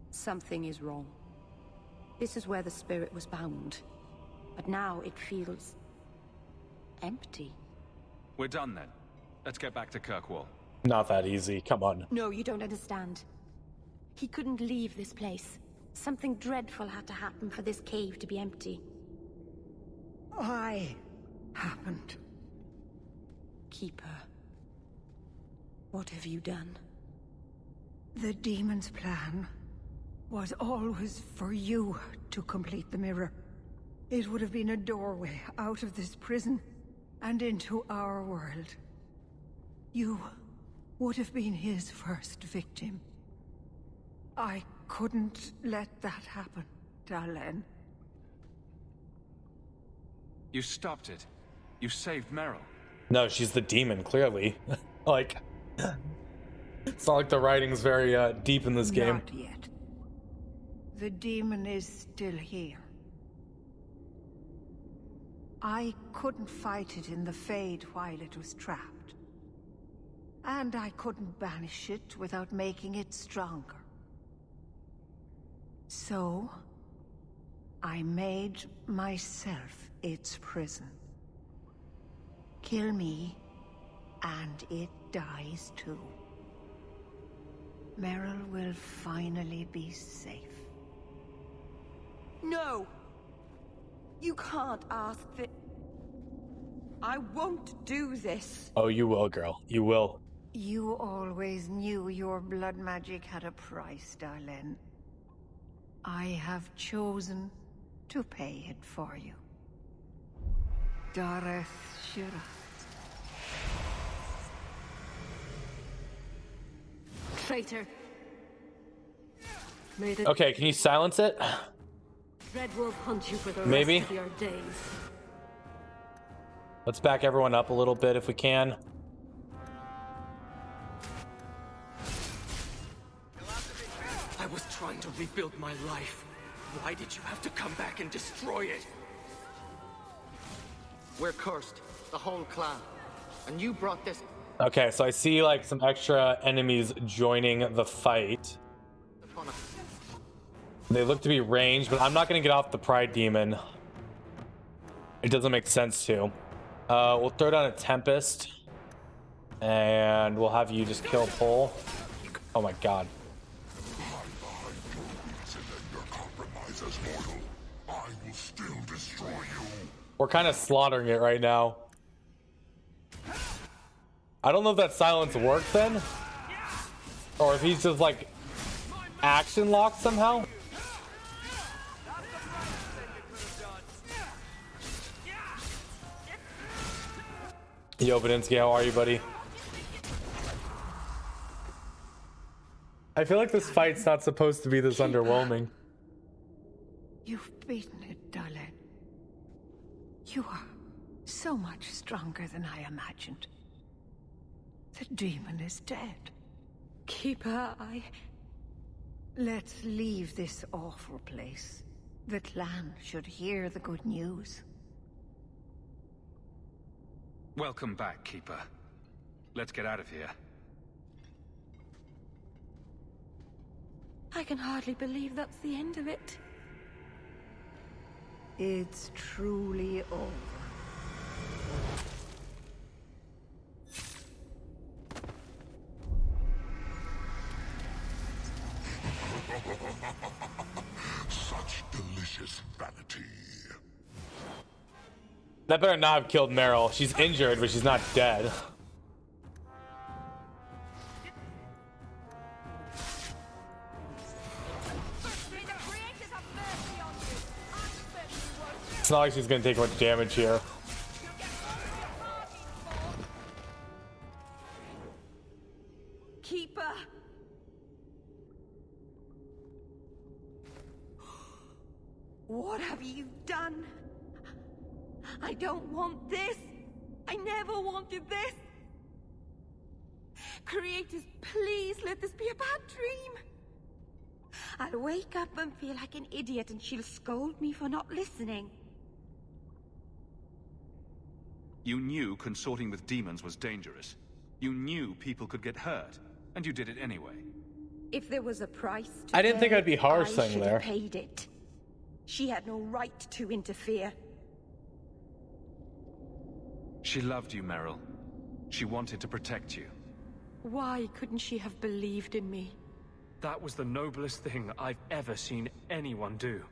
Something is wrong. This is where the spirit was bound. But now it feels... empty. We're done then. Let's get back to Kirkwall. Not that easy, come on. No, you don't understand. He couldn't leave this place. Something dreadful had to happen for this cave to be empty. Why happened? Keeper. What have you done? The demon's plan was always for you to complete the mirror. It would have been a doorway out of this prison and into our world. You would have been his first victim. I couldn't let that happen, Dalen. You stopped it. You saved Meryl. No, she's the demon, clearly. Like, it's not like the writing's very deep in this game. Not yet. The demon is still here. I couldn't fight it in the Fade while it was trapped. And I couldn't banish it without making it stronger. So, I made myself its prison. Kill me, and it dies too. Meryl will finally be safe. No! You can't ask that. I won't do this. Oh, you will, girl. You will. You always knew your blood magic had a price, Dalen. I have chosen to pay it for you. Dareth Shiraz. Traitor. Okay, can you silence it? Red will hunt you for the Maybe. rest of your days. Let's back everyone up a little bit if we can. I was trying to rebuild my life. Why did you have to come back and destroy it? We're cursed, the whole clan. And you brought this... Okay, so I see like some extra enemies joining the fight. upon us. They look to be ranged, but I'm not gonna get off the Pride Demon. It doesn't make sense to. We'll throw down a Tempest. And we'll have you just kill Pole. Oh my god. We're kind of slaughtering it right now. I don't know if that silence worked then, or if he's just like action locked somehow. Yo, Badinsky, how are you, buddy? I feel like this fight's not supposed to be this underwhelming. You've beaten it, Darlene. You are so much stronger than I imagined. The demon is dead. Keeper, Let's leave this awful place. The clan should hear the good news. Welcome back, Keeper. Let's get out of here. I can hardly believe that's the end of it. It's truly over. Such delicious vanity. That better not have killed Meryl. She's injured, but she's not dead. It's not like she's gonna take much damage here. Keeper! What have you done? I don't want this. I never wanted this. Creators, please let this be a bad dream. I'll wake up and feel like an idiot and she'll scold me for not listening. You knew consorting with demons was dangerous. You knew people could get hurt, and you did it anyway. If there was a price to I didn't think pay, I'd be harsh I saying should there. have paid it. She had no right to interfere. She loved you, Meryl. She wanted to protect you. Why couldn't she have believed in me? That was the noblest thing I've ever seen anyone do.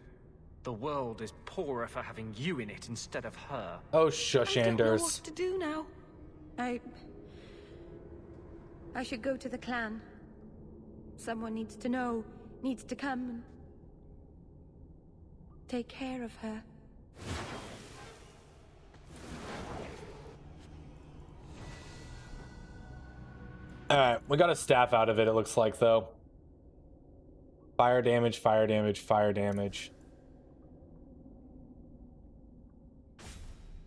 The world is poorer for having you in it instead of her. Oh, shush, I don't know Anders. what to do now. I should go to the clan. Someone needs to know, needs to come and take care of her. Alright, we got a staff out of it, it looks like, though. Fire damage, fire damage, fire damage.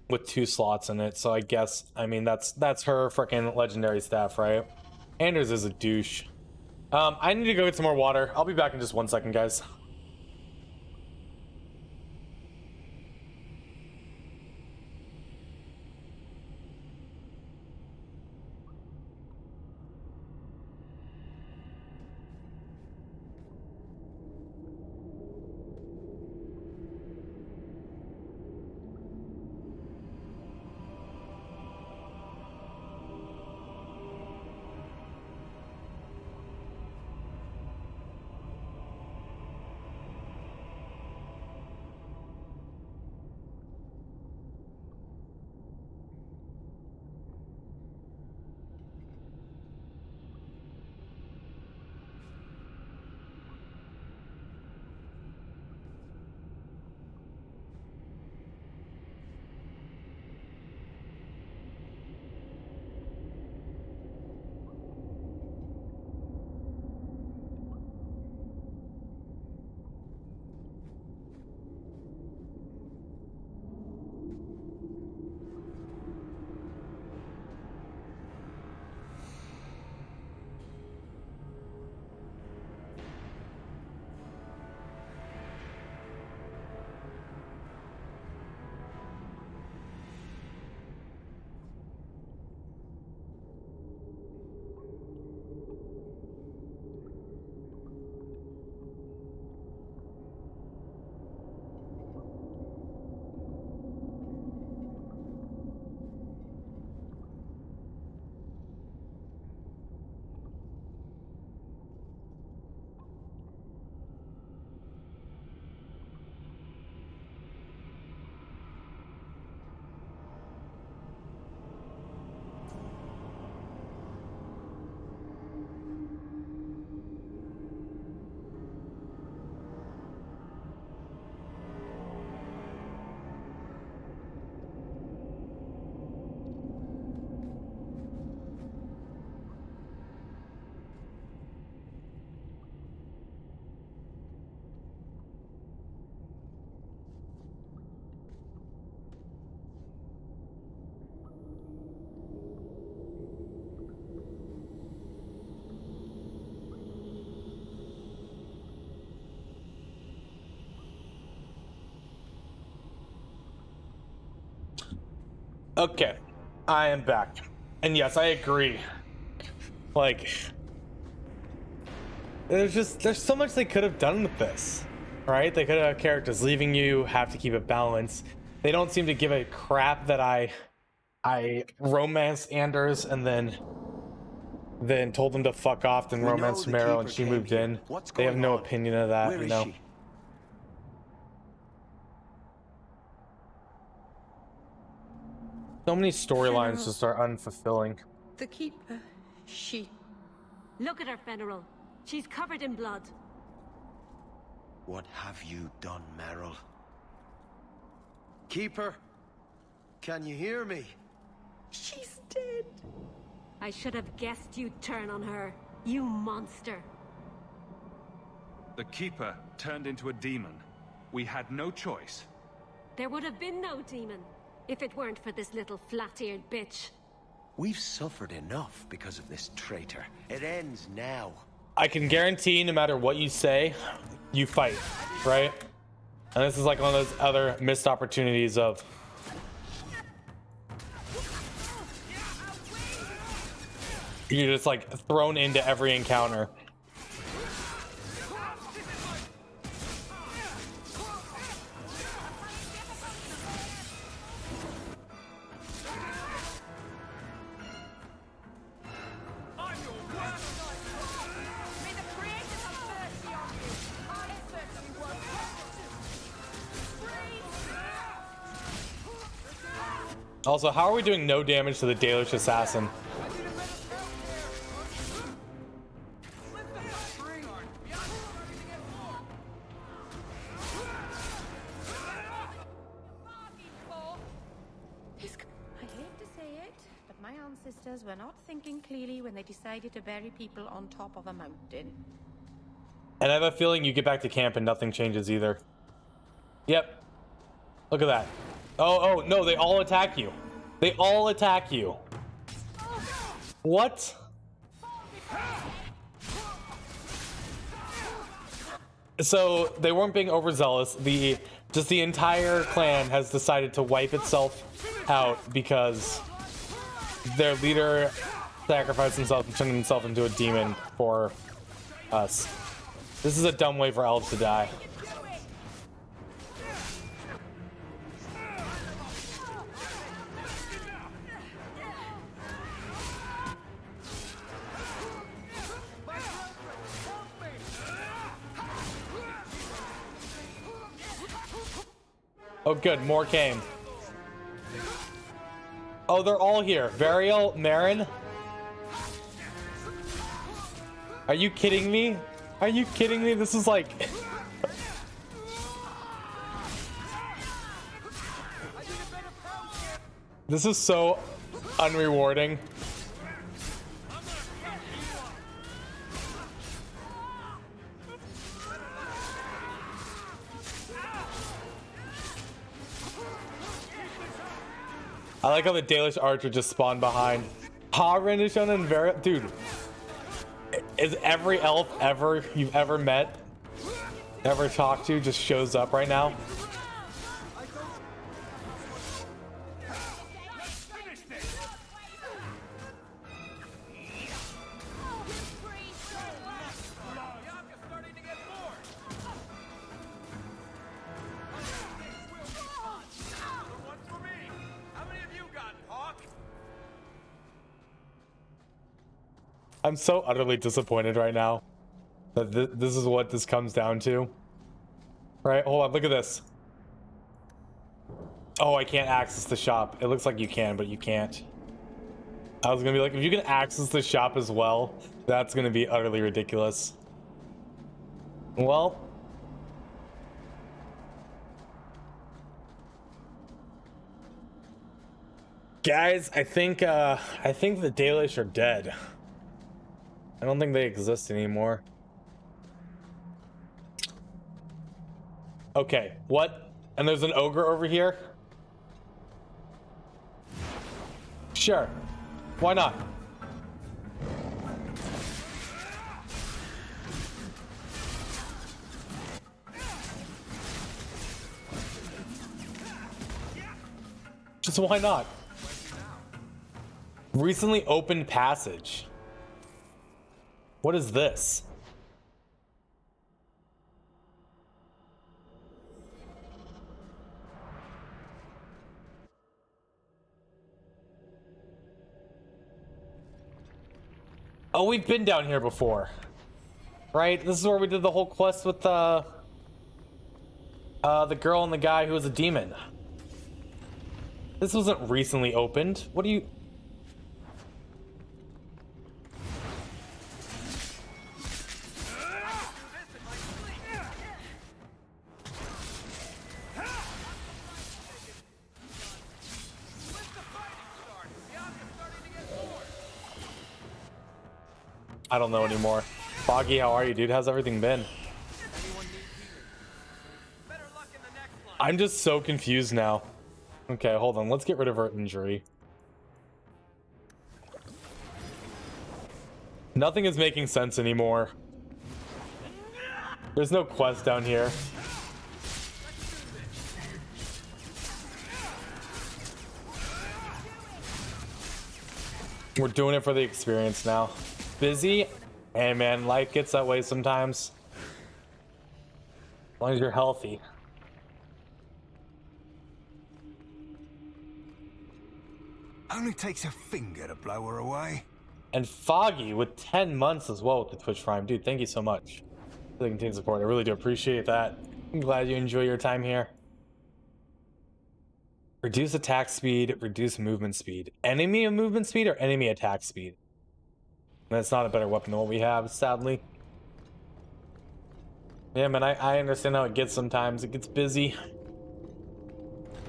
With 2 slots in it, so I guess, I mean, that's her freaking legendary staff, right? Anders is a douche. I need to go get some more water. I'll be back in just 1 second, guys. Okay, I am back. And yes, I agree. Like, there's so much they could have done with this, right? They could have characters leaving you, have to keep it balanced. They don't seem to give a crap that I romanced Anders and then told them to fuck off, then romanced Meryl and she moved in. They have no opinion of that, you know. So many storylines just are unfulfilling. The Keeper, she... Look at her, Fenrir. She's covered in blood. What have you done, Meryl? Keeper, can you hear me? She's dead. I should have guessed you'd turn on her, you monster. The Keeper turned into a demon. We had no choice. There would have been no demon if it weren't for this little flat-eared bitch. We've suffered enough because of this traitor. It ends now. I can guarantee no matter what you say, you fight, right? And this is like one of those other missed opportunities of... You're just like thrown into every encounter. Also, how are we doing no damage to the Dalish assassin? Were not thinking clearly when they decided to bury people on top of a mountain. And I have a feeling you get back to camp and nothing changes either. Yep. Look at that. Oh, no, they all attack you. They all attack you. What? So they weren't being overzealous. The entire clan has decided to wipe itself out because their leader sacrificed himself and turned himself into a demon for us. This is a dumb way for elves to die. Oh good, more came. Oh, they're all here. Variel, Marin. Are you kidding me? Are you kidding me? This is like... This is so unrewarding. I like how the Dalish archer just spawned behind. Ha Rendishon and Vera, dude. Is every elf you've ever met, ever talked to, just shows up right now? I'm so utterly disappointed right now that this is what this comes down to. Right, hold on, look at this. Oh, I can't access the shop. It looks like you can, but you can't. I was gonna be like, if you can access the shop as well, that's gonna be utterly ridiculous. Well. Guys, I think the Dalish are dead. I don't think they exist anymore. Okay, what? And there's an ogre over here? Sure. Why not? Just why not? Recently opened passage. What is this? Oh, we've been down here before. Right? This is where we did the whole quest with the girl and the guy who was a demon. This wasn't recently opened. What do you... I don't know anymore. Foggy, how are you, dude? How's everything been? I'm just so confused now. Okay, hold on. Let's get rid of her injury. Nothing is making sense anymore. There's no quest down here. We're doing it for the experience now. Busy? Hey man, life gets that way sometimes. As long as you're healthy. Only takes a finger to blow her away. And Foggy with 10 months as well with the Twitch Prime. Dude, thank you so much for the continued support. I really do appreciate that. I'm glad you enjoy your time here. Reduce attack speed, reduce movement speed. Enemy movement speed or enemy attack speed? That's not a better weapon than what we have, sadly. Yeah, man, I understand how it gets sometimes. It gets busy.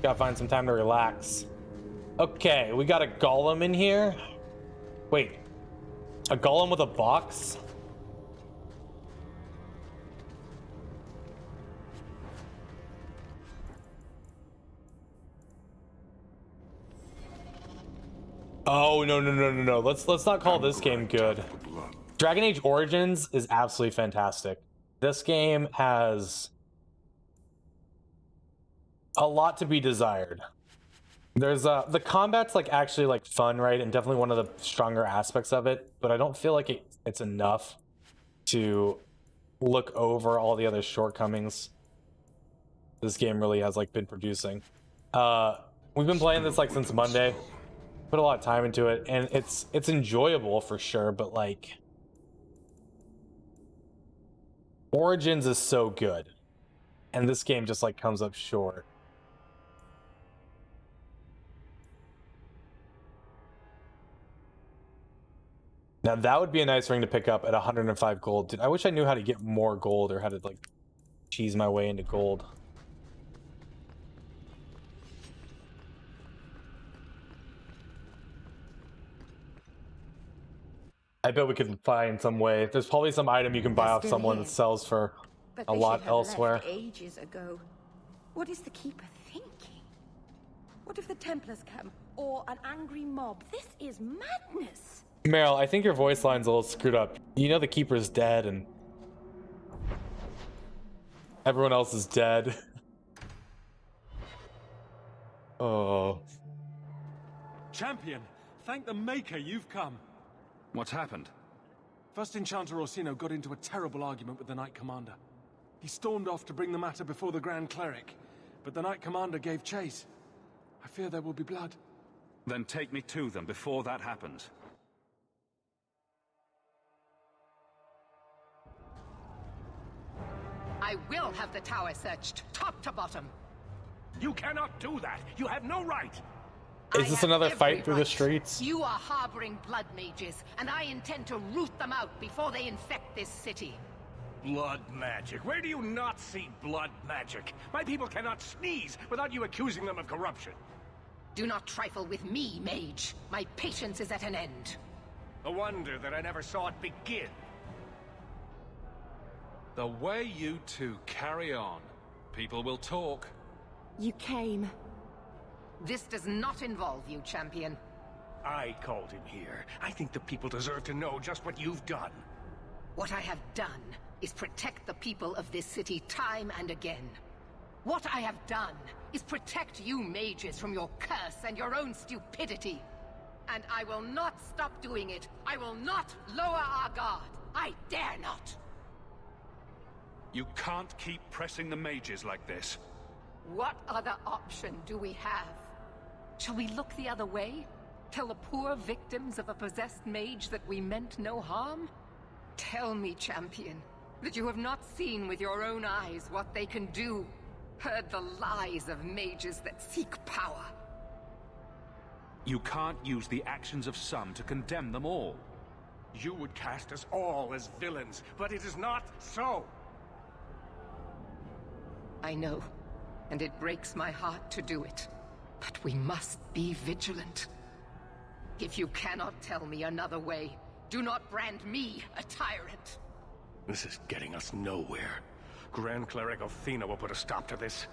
Gotta find some time to relax. Okay, we got a golem in here. Wait, a golem with a box? Oh, no. Let's not call this game good. Dragon Age Origins is absolutely fantastic. This game has a lot to be desired. There's the combat's like actually like fun, right? And definitely one of the stronger aspects of it, but I don't feel like it's enough to look over all the other shortcomings this game really has like been producing. We've been playing this like since Monday. Put a lot of time into it, and it's enjoyable for sure, but like Origins is so good, and this game just like comes up short. Now that would be a nice ring to pick up at 105 gold. Dude, I wish I knew how to get more gold or how to like cheese my way into gold. I bet we could find some way. There's probably some item you can buy off someone that sells for a lot elsewhere. Ages ago. What is the Keeper thinking? What if the Templars come, or an angry mob? This is madness. Meryl, I think your voice line's a little screwed up. You know the Keeper's dead, and everyone else is dead. Oh. Champion, thank the Maker you've come. What's happened? First Enchanter Orsino got into a terrible argument with the Knight Commander. He stormed off to bring the matter before the Grand Cleric, but the Knight Commander gave chase. I fear there will be blood. Then take me to them before that happens. I will have the tower searched, top to bottom. You cannot do that. You have no right. Is this another fight through the streets? You are harboring blood mages, and I intend to root them out before they infect this city. Blood magic? Where do you not see blood magic? My people cannot sneeze without you accusing them of corruption. Do not trifle with me, mage. My patience is at an end. A wonder that I never saw it begin. The way you two carry on, people will talk. You came. This does not involve you, champion. I called him here. I think the people deserve to know just what you've done. What I have done is protect the people of this city time and again. What I have done is protect you mages from your curse and your own stupidity. And I will not stop doing it. I will not lower our guard. I dare not. You can't keep pressing the mages like this. What other option do we have? Shall we look the other way? Tell the poor victims of a possessed mage that we meant no harm? Tell me, champion, that you have not seen with your own eyes what they can do. Heard the lies of mages that seek power. You can't use the actions of some to condemn them all. You would cast us all as villains, but it is not so. I know, and it breaks my heart to do it. But we must be vigilant. If you cannot tell me another way, do not brand me a tyrant. This is getting us nowhere. Grand Cleric Othina will put a stop to this.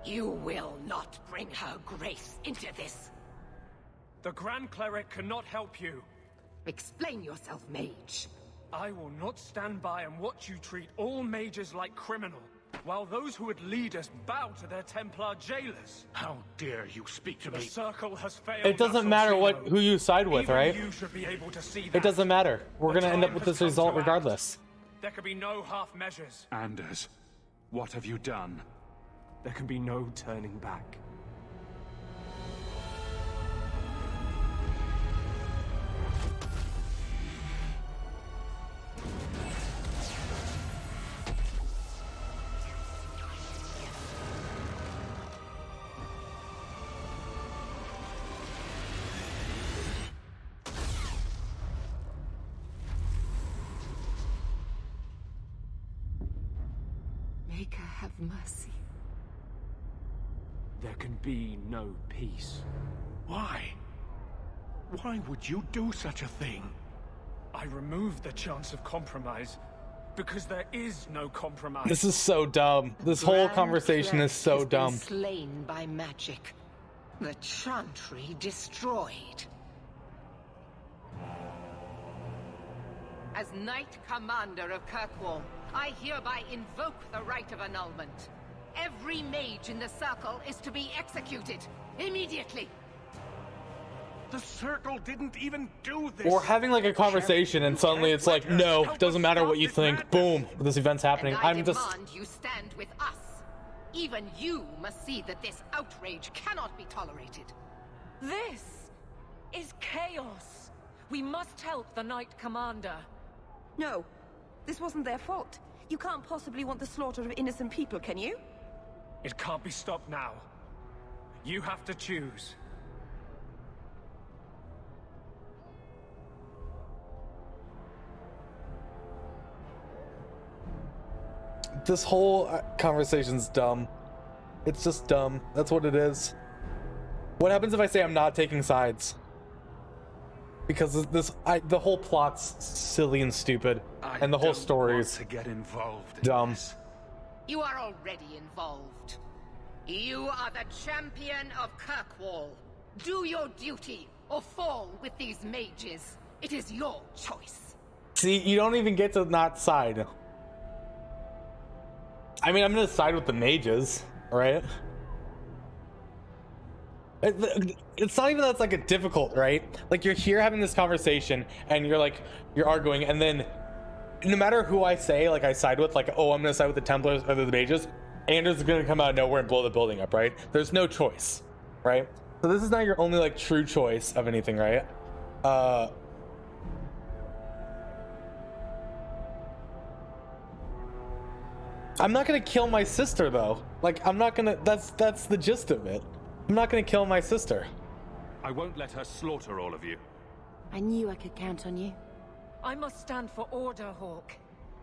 You will not bring her grace into this. The Grand Cleric cannot help you. Explain yourself, mage. I will not stand by and watch you treat all mages like criminal, while those who would lead us bow to their Templar jailers. How dare you speak to me? The Circle has failed. It doesn't matter who you side with, Even right? You should be able to see that. It doesn't matter. We're gonna end up with this time has come result to act. regardless. There can be no half measures. Anders, what have you done? There can be no turning back. Maker, have mercy. There can be no peace. Why? Why would you do such a thing? I removed the chance of compromise because there is no compromise. This is so dumb. This whole conversation is so has dumb. been slain by magic. The Chantry destroyed. As Knight Commander of Kirkwall, I hereby invoke the right of annulment. Every mage in the Circle is to be executed immediately. The Circle didn't even do this. We're having like a conversation and suddenly it's like, no, doesn't matter what you think. Boom, this event's happening. And I I'm just... demand you stand with us. Even you must see that this outrage cannot be tolerated. This is chaos. We must help the Knight Commander. No, this wasn't their fault. You can't possibly want the slaughter of innocent people, can you? It can't be stopped now. You have to choose. This whole conversation's dumb. It's just dumb. That's what it is. What happens if I say I'm not taking sides? Because the whole plot's silly and stupid, and the whole story's to get involved in dumb. this. You are already involved. You are the champion of Kirkwall. Do your duty, or fall with these mages. It is your choice. See, you don't even get to not side. I mean, I'm gonna side with the mages, right? It's not even that it's like a difficult, right? Like you're here having this conversation and you're arguing, and then no matter who I say, like I side with, like, oh, I'm gonna side with the Templars or the mages, Anders is gonna come out of nowhere and blow the building up, right? There's no choice, right? So this is not your only like true choice of anything, right? I'm not gonna kill my sister though. Like I'm not gonna. That's the gist of it. I'm not gonna kill my sister. I won't let her slaughter all of you. I knew I could count on you. I must stand for order, Hawke.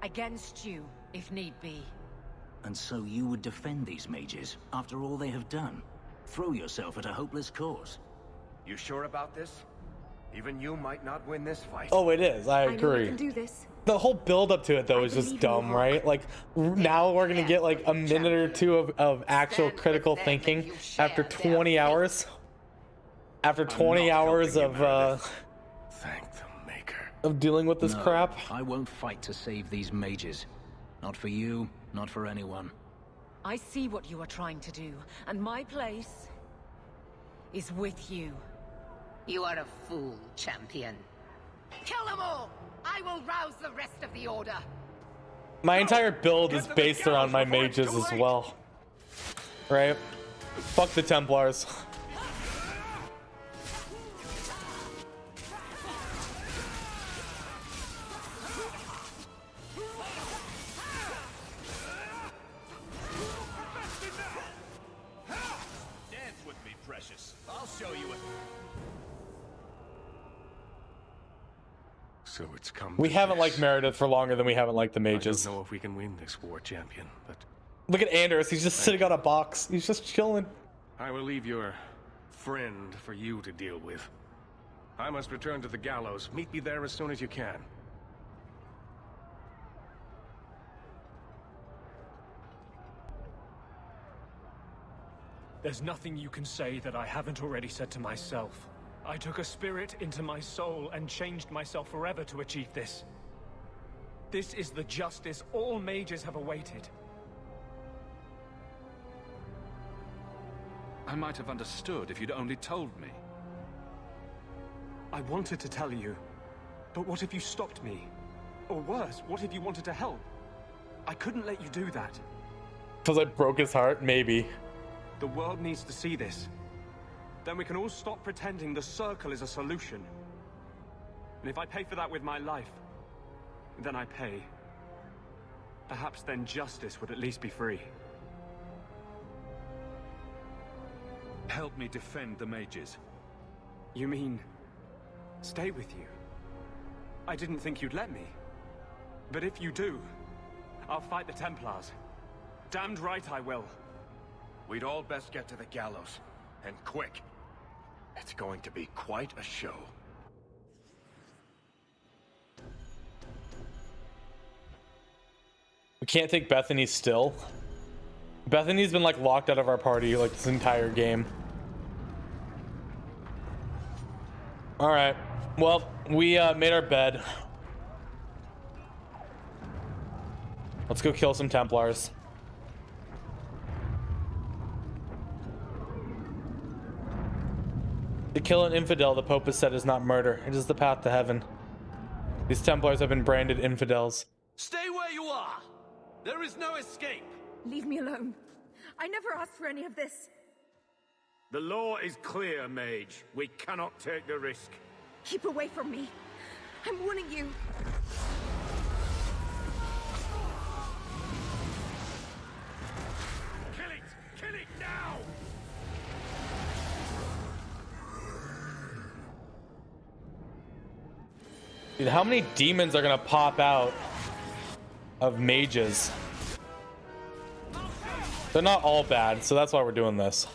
Against you, if need be. And so you would defend these mages, after all they have done? Throw yourself at a hopeless cause? You sure about this? Even you might not win this fight. Oh, it is. I I know we agree. can do this. The whole build up to it though is just dumb, right? Like now we're gonna get like a minute or two of actual critical thinking after 20 hours. After 20 hours of Thank the Maker. of dealing with this No, crap. I won't fight to save these mages. Not for you, not for anyone. I see what you are trying to do, and my place is with you. You are a fool, champion. Kill them all! I will rouse the rest of the Order. My entire build is based around my mages as well. Right? Fuck the Templars. Dance with me, precious. I'll show you it. So it's come. We to haven't this. liked Meredith for longer than we haven't liked the mages. I don't know if we can win this war, champion, but Look at Anders. He's just sitting on a box. He's just chilling. I will leave your friend for you to deal with. I must return to the gallows. Meet me there as soon as you can. There's nothing you can say that I haven't already said to myself. I took a spirit into my soul and changed myself forever to achieve this. This is the justice all mages have awaited. I might have understood if you'd only told me. I wanted to tell you, but what if you stopped me? Or worse, what if you wanted to help? I couldn't let you do that. Because I broke his heart? Maybe. The world needs to see this. Then we can all stop pretending the Circle is a solution. And if I pay for that with my life, then I pay. Perhaps then justice would at least be free. Help me defend the mages. You mean, stay with you? I didn't think you'd let me. But if you do, I'll fight the Templars. Damned right I will. We'd all best get to the gallows. And quick. It's going to be quite a show. We can't take Bethany still. Bethany's been like locked out of our party like this entire game. All right. Well, we made our bed. Let's go kill some Templars. To kill an infidel, the Pope has said, is not murder. It is the path to heaven. These Templars have been branded infidels. Stay where you are! There is no escape! Leave me alone. I never asked for any of this. The law is clear, mage. We cannot take the risk. Keep away from me. I'm warning you. Kill it! Kill it now! Dude, how many demons are gonna pop out of mages? They're not all bad, so that's why we're doing this.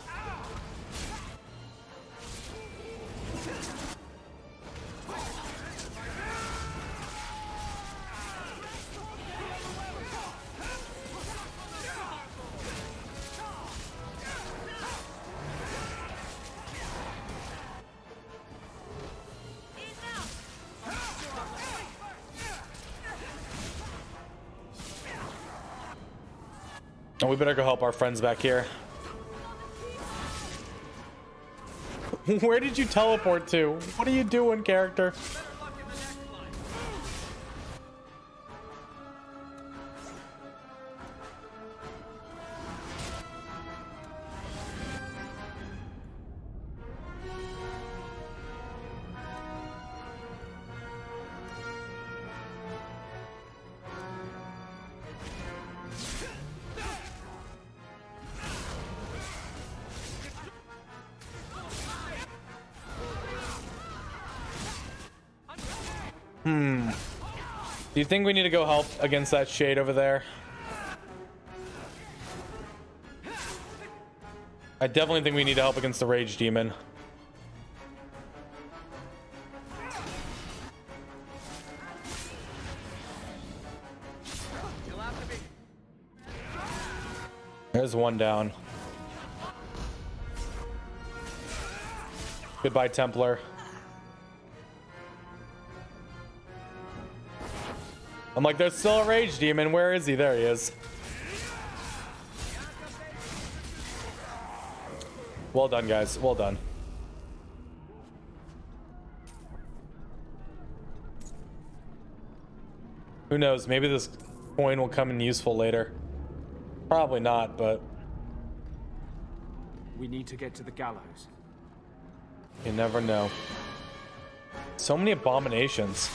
And we better go help our friends back here. Where did you teleport to? What are you doing, character? Do you think we need to go help against that shade over there? I definitely think we need to help against the rage demon. There's one down. Goodbye, Templar. I'm like, there's still a rage demon. Where is he? There he is. Well done, guys. Well done. Who knows? Maybe this coin will come in useful later. Probably not, but We need to get to the gallows. you never know. So many abominations.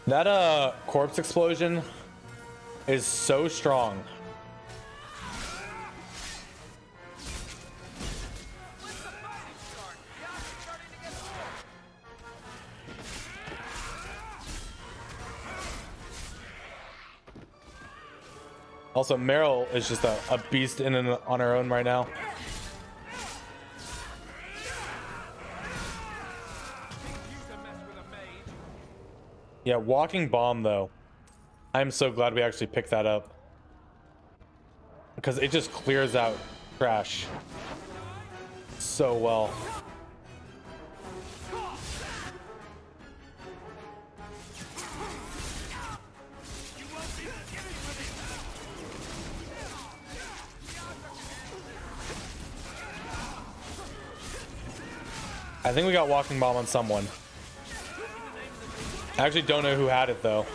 That corpse explosion is so strong. Also, Meryl is just a beast in and on her own right now. Yeah, walking bomb though. I'm so glad we actually picked that up. Because it just clears out trash so well. I think we got walking bomb on someone. I actually don't know who had it though.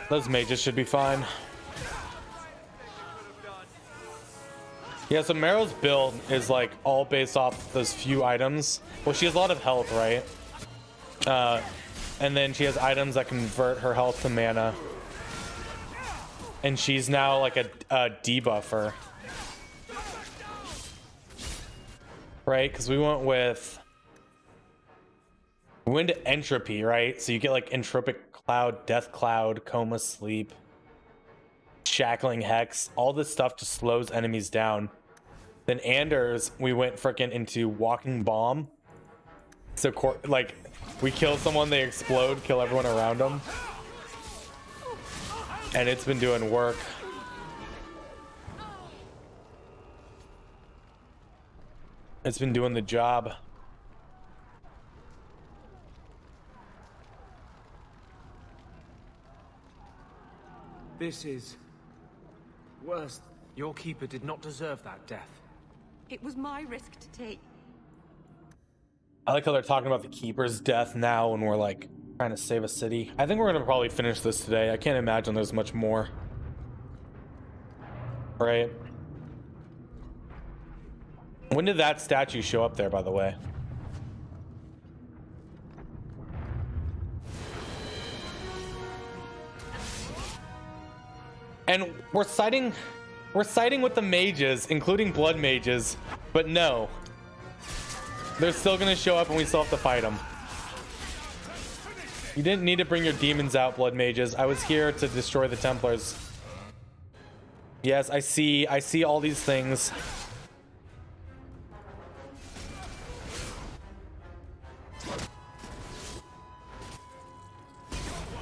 Those mages should be fine. Yeah, so Meryl's build is like all based off those few items. Well, she has a lot of health, right? And then she has items that convert her health to mana. And she's now like a debuffer. Right? Because we went to entropy, right? So you get like entropic cloud, death cloud, coma sleep, shackling hex. All this stuff just slows enemies down. Then Anders, we went frickin' into walking bomb. So like we kill someone, they explode, kill everyone around them. And it's been doing work. It's been doing the job. This is worse. Your keeper did not deserve that death. It was my risk to take. I like how they're talking about the keeper's death now when we're like trying to save a city. I think we're gonna probably finish this today. I can't imagine there's much more. Right? When did that statue show up there, by the way? And we're siding with the mages, including blood mages, but no. They're still gonna show up and we still have to fight them. You didn't need to bring your demons out, blood mages. I was here to destroy the Templars. Yes, I see all these things.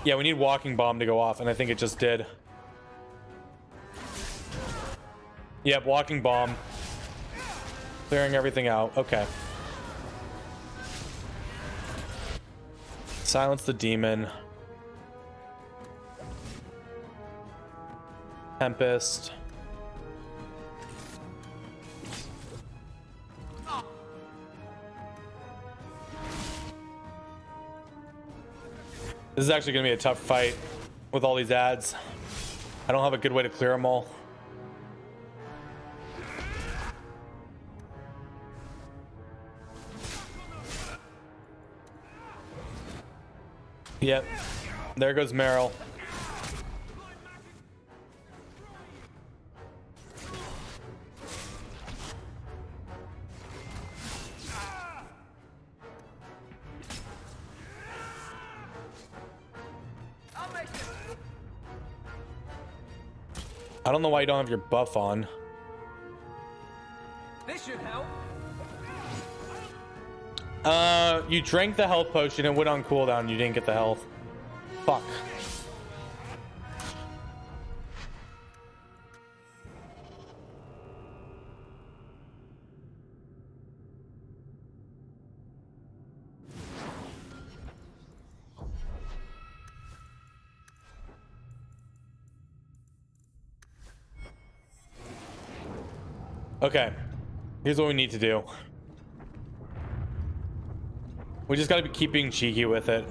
Yeah, we need walking bomb to go off, and I think it just did. Yep, walking bomb. Clearing everything out. Okay. Silence the demon. Tempest. This is actually going to be a tough fight with all these ads. I don't have a good way to clear them all. Yep. There goes Meryl. I don't know why you don't have your buff on. This should help. You drank the health potion, it went on cooldown, you didn't get the health. Fuck. Okay, here's what we need to do. We just gotta be keeping cheeky with it.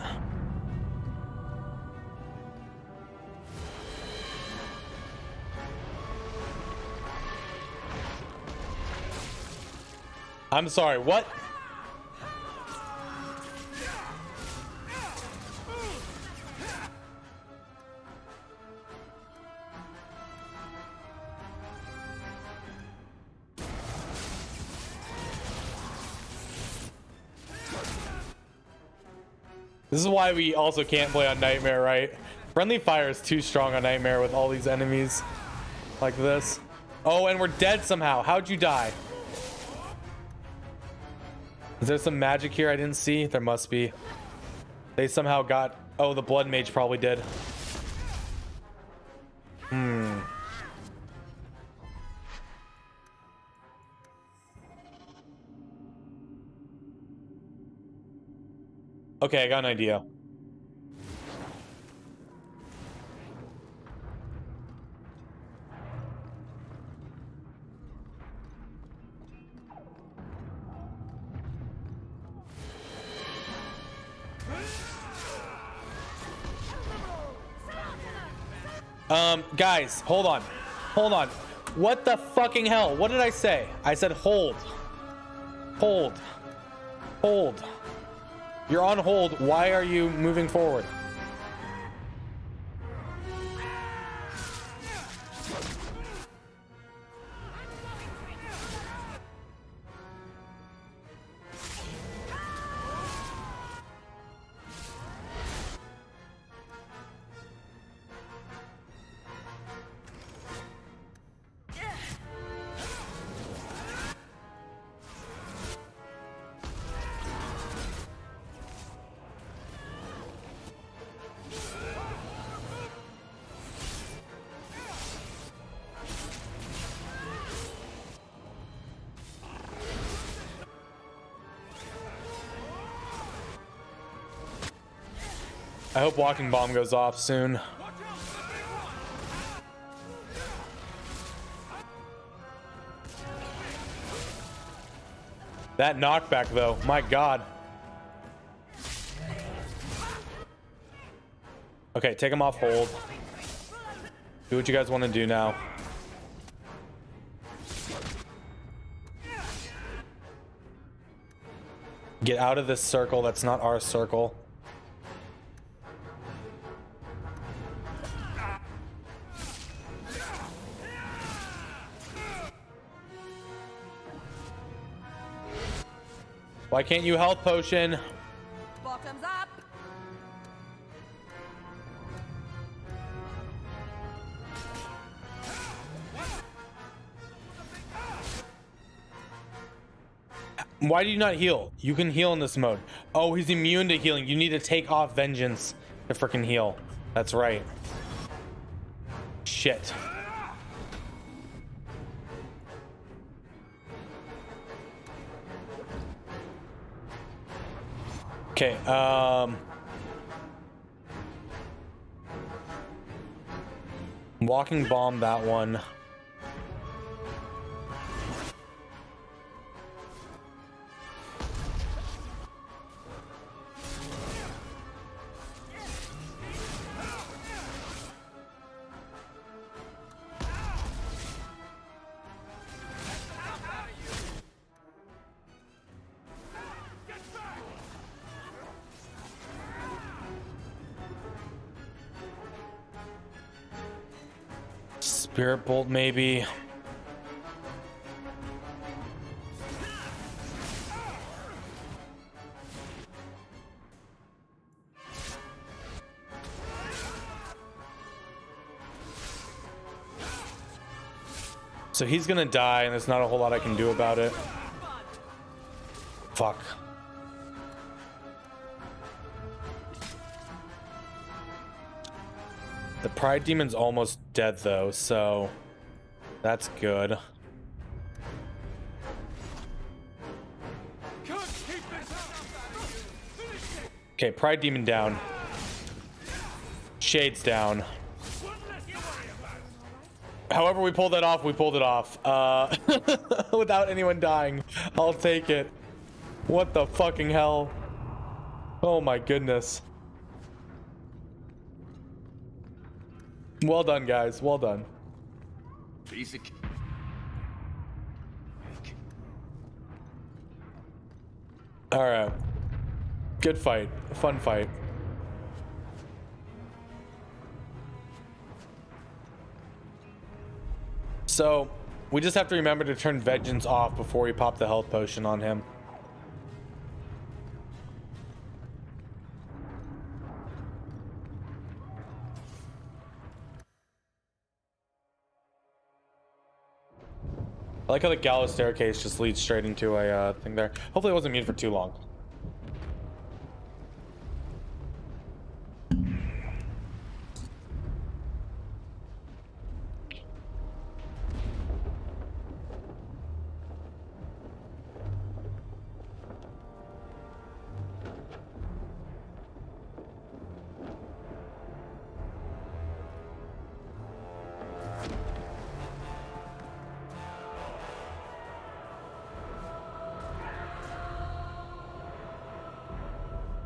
I'm sorry, what? This is why we also can't play on Nightmare, right? Friendly fire is too strong on Nightmare with all these enemies like this. Oh, and we're dead somehow. How'd you die? Is there some magic here I didn't see? There must be. They somehow got... Oh, the Blood Mage probably did. Okay, I got an idea. Guys, hold on. Hold on. What the fucking hell? What did I say? I said hold. Hold. Hold. You're on hold. Why are you moving forward? I hope Walking Bomb goes off soon. That knockback though, my god. Okay, take him off hold. Do what you guys want to do now. Get out of this circle, that's not our circle. Why can't you health potion? Bottoms up. Why do you not heal? You can heal in this mode. Oh, he's immune to healing. You need to take off Vengeance to freaking heal. That's right. Shit. Okay, Walking Bomb that one. Spirit Bolt, maybe. So he's gonna die, and there's not a whole lot I can do about it. Fuck. The Pride Demon's almost dead though, so that's good. Okay, Pride Demon down. Shades down. However we pulled that off, we pulled it off. Without anyone dying. I'll take it. What the fucking hell? Oh my goodness. Well done, guys. Well done. Basic. Alright. Good fight. Fun fight. So, we just have to remember to turn Vengeance off before we pop the health potion on him. I like how the gallows staircase just leads straight into a thing there. Hopefully it wasn't muted for too long.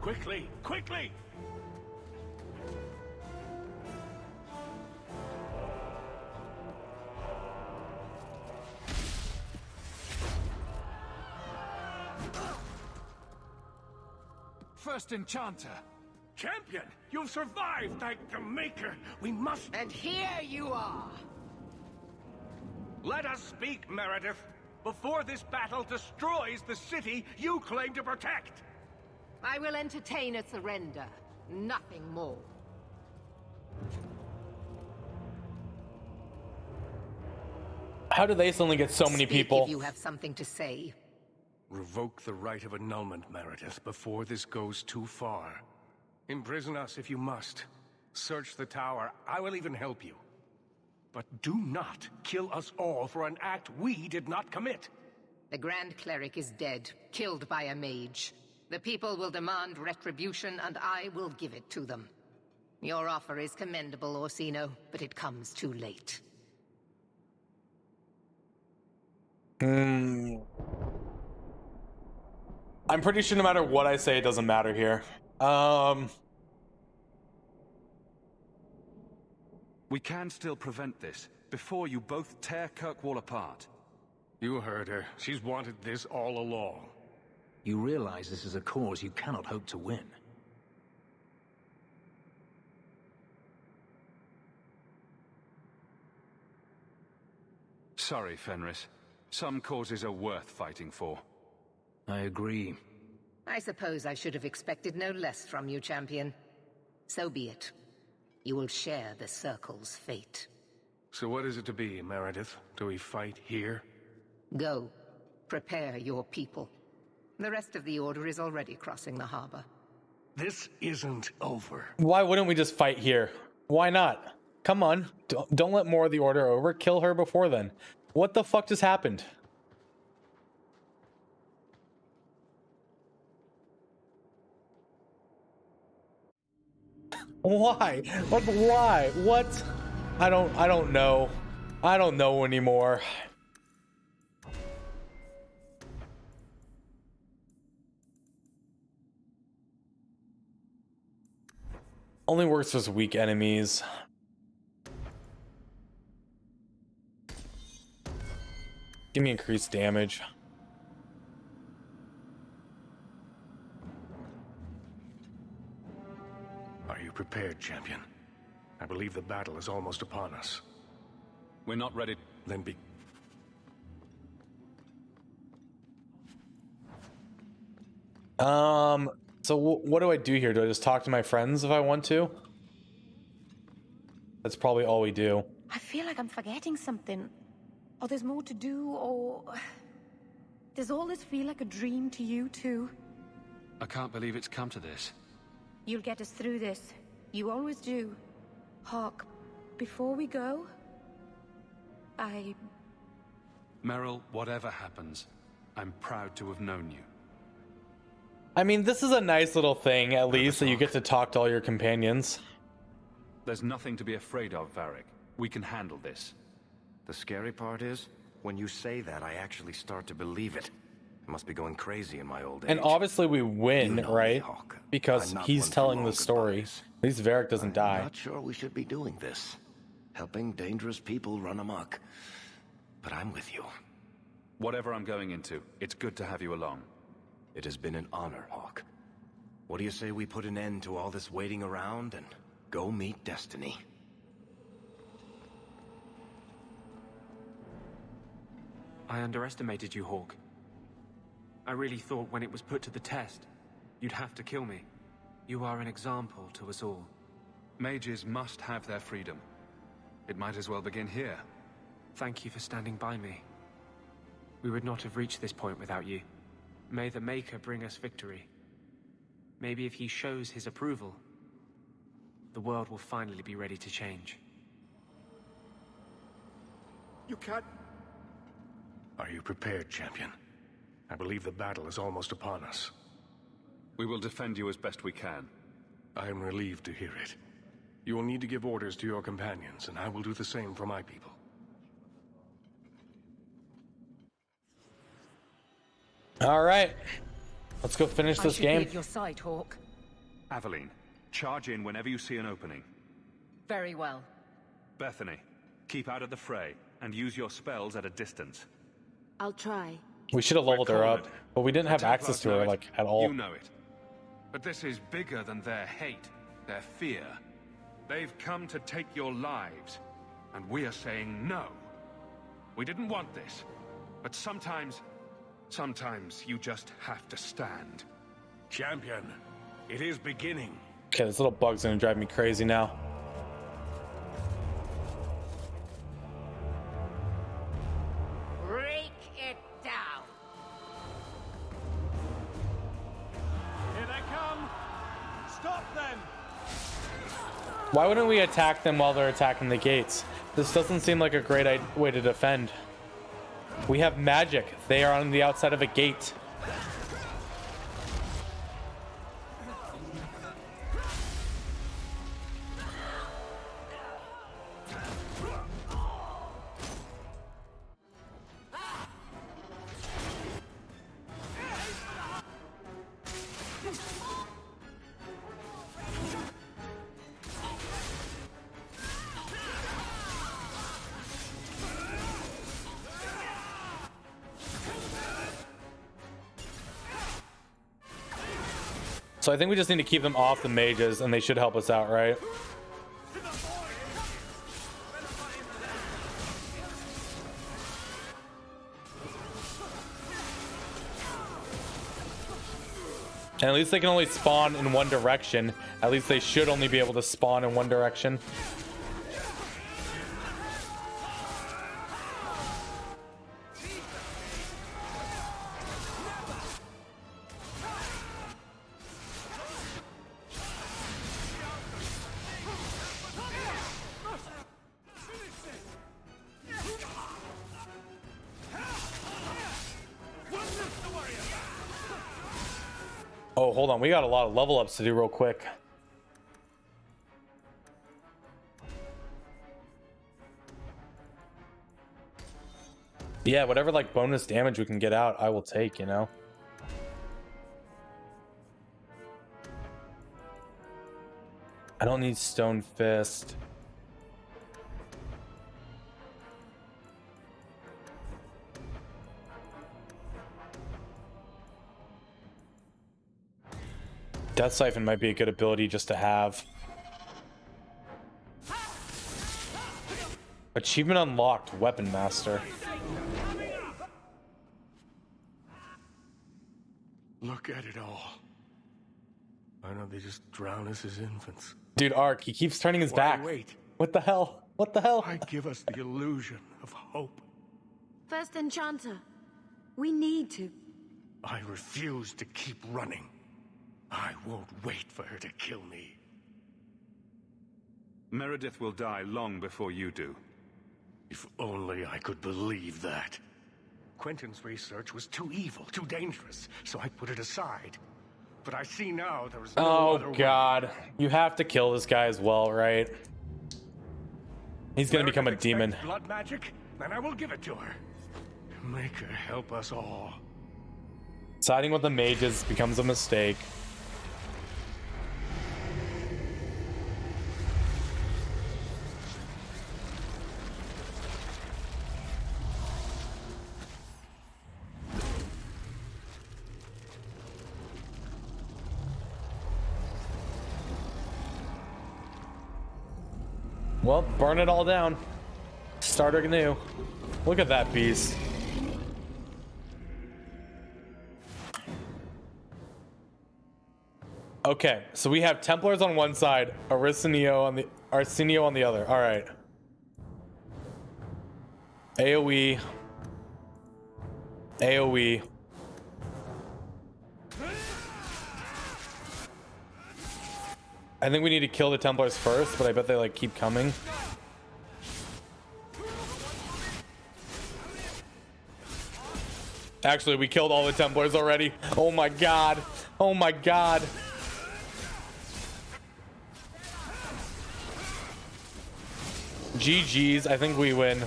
Quickly, quickly! First Enchanter. Champion, you've survived, thank the Maker. We must... And here you are. Let us speak, Meredith, before this battle destroys the city you claim to protect. I will entertain a surrender. Nothing more. How do they suddenly get so many Speak people? if you have something to say. Revoke the right of annulment, Meredith, before this goes too far. Imprison us if you must. Search the tower. I will even help you. But do not kill us all for an act we did not commit. The Grand Cleric is dead, killed by a mage. The people will demand retribution, and I will give it to them. Your offer is commendable, Orsino, but it comes too late. I'm pretty sure no matter what I say, it doesn't matter here. We can still prevent this, before you both tear Kirkwall apart. You heard her. She's wanted this all along. You realize this is a cause you cannot hope to win. Sorry, Fenris. Some causes are worth fighting for. I agree. I suppose I should have expected no less from you, champion. So be it. You will share the Circle's fate. So what is it to be, Meredith? Do we fight here? Go. Prepare your people. The rest of the Order is already crossing the harbor. This isn't over. Why wouldn't we just fight here? Why not? Come on. Don't let more of the Order over. Kill her before then. What the fuck just happened? Why? Like, why? What? I don't know. I don't know anymore. Only works with weak enemies. Give me increased damage. Are you prepared, champion? I believe the battle is almost upon us. We're not ready. Then be... So what do I do here? Do I just talk to my friends if I want to? That's probably all we do. I feel like I'm forgetting something. Or there's more to do, or... Does all this feel like a dream to you, too? I can't believe it's come to this. You'll get us through this. You always do. Hawk, before we go... Meryl, whatever happens, I'm proud to have known you. I mean, this is a nice little thing, at least, that you get to talk to all your companions. There's nothing to be afraid of, Varric. We can handle this. The scary part is, when you say that, I actually start to believe it. I must be going crazy in my old age. And obviously we win, You know me, right? Hawk. Because I'm not he's one for telling long the story. goodbyes. At least Varric doesn't die. I'm not sure we should be doing this. Helping dangerous people run amok. But I'm with you. Whatever I'm going into, it's good to have you along. It has been an honor, Hawk. What do you say we put an end to all this waiting around and go meet Destiny? I underestimated you, Hawk. I really thought when it was put to the test, you'd have to kill me. You are an example to us all. Mages must have their freedom. It might as well begin here. Thank you for standing by me. We would not have reached this point without you. May the Maker bring us victory. Maybe if he shows his approval, the world will finally be ready to change. You can't... Are you prepared, champion? I believe the battle is almost upon us. We will defend you as best we can. I am relieved to hear it. You will need to give orders to your companions, and I will do the same for my people. All right. Let's go finish this game. Be at your side, Hawk. Aveline, charge in whenever you see an opening. Very well. Bethany, keep out of the fray and use your spells at a distance. I'll try. We should have leveled her up, but we didn't have access to her, like, at all. You know it. But this is bigger than their hate, their fear. They've come to take your lives, and we are saying no. We didn't want this, but sometimes you just have to stand. Champion, it is beginning. Okay, this little bug's gonna drive me crazy now. Break it down. Here they come. Stop them. Why wouldn't we attack them while they're attacking the gates? This doesn't seem like a great way to defend. We have magic. They are on the outside of a gate. So I think we just need to keep them off the mages, and they should help us out, right? And at least they can only spawn in one direction. At least they should only be able to spawn in one direction. Oh, hold on. We got a lot of level ups to do real quick. Yeah, whatever like bonus damage we can get out, I will take, you know. I don't need Stone Fist. Death Siphon might be a good ability just to have. Achievement unlocked, Weapon Master. Look at it all. Why don't they just drown us as infants? Dude, Ark, he keeps turning his back. Wait. What the hell? What the hell? Why give us the illusion of hope? First Enchanter, we need to... I refuse to keep running. I won't wait for her to kill me. Meredith will die long before you do. If only I could believe that. Quentin's research was too evil, too dangerous, so I put it aside. But I see now there is no other Oh way. god. You have to kill this guy as well, right? He's gonna become a demon. Blood magic? Then I will give it to her. Make her help us all. Siding with the mages becomes a mistake. Well, burn it all down. Start anew. Look at that beast. Okay, so we have Templars on one side, Arsenio on the other. All right. AoE. AoE. I think we need to kill the Templars first, but I bet they like keep coming. Actually, we killed all the Templars already. Oh my god. Oh my god. GG's. I think we win.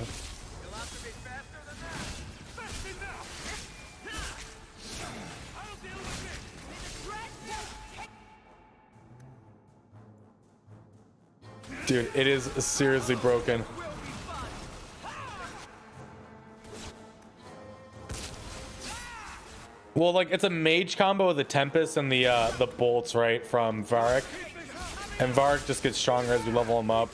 Dude, it is seriously broken. Well, like, it's a mage combo with the Tempest and the bolts, right, from Varric. And Varric just gets stronger as we level him up.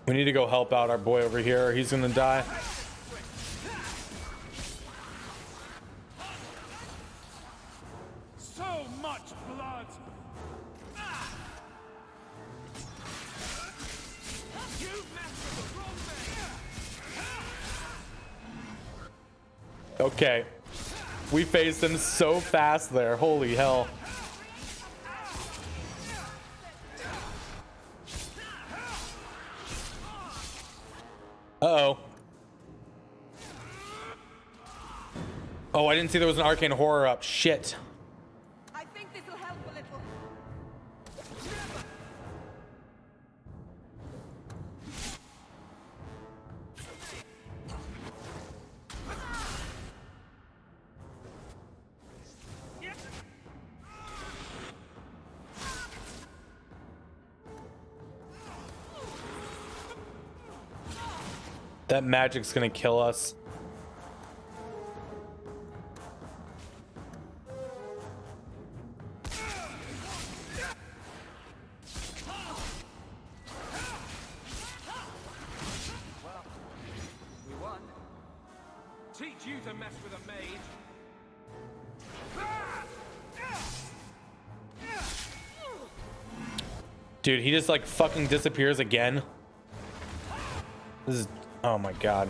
We need to go help out our boy over here, or he's gonna die. So much blood! Okay. We faced him so fast there. Holy hell. Uh-oh. Oh, I didn't see there was an arcane horror up. Shit. I think this will help a little. That magic's gonna kill us. We won. Teach you to mess with a mage. Dude, he just like fucking disappears again. This is, oh my god.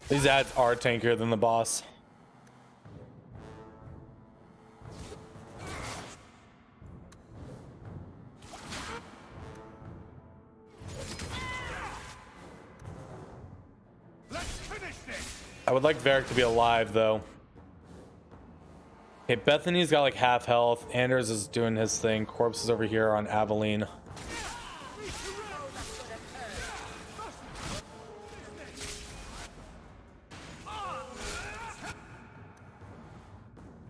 These ads are tankier than the boss. I would like Varric to be alive though. Okay, Bethany's got like half health. Anders is doing his thing. Corpse is over here on Aveline.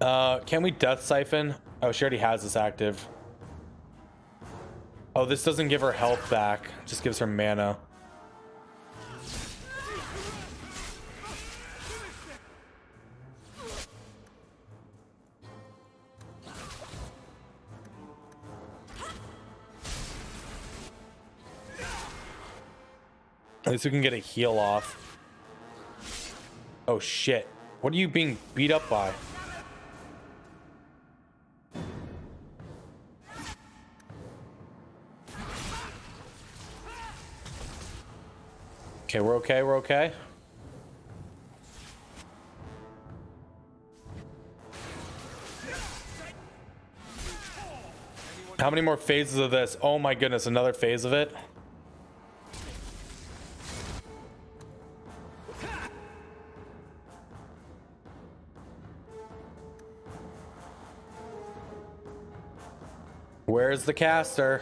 Can we Death Siphon? Oh, she already has this active. Oh, this doesn't give her health back. Just gives her mana. At least we can get a heal off. Oh shit. What are you being beat up by? Okay, we're okay, we're okay. How many more phases of this? Oh my goodness, another phase of it. Where's the caster?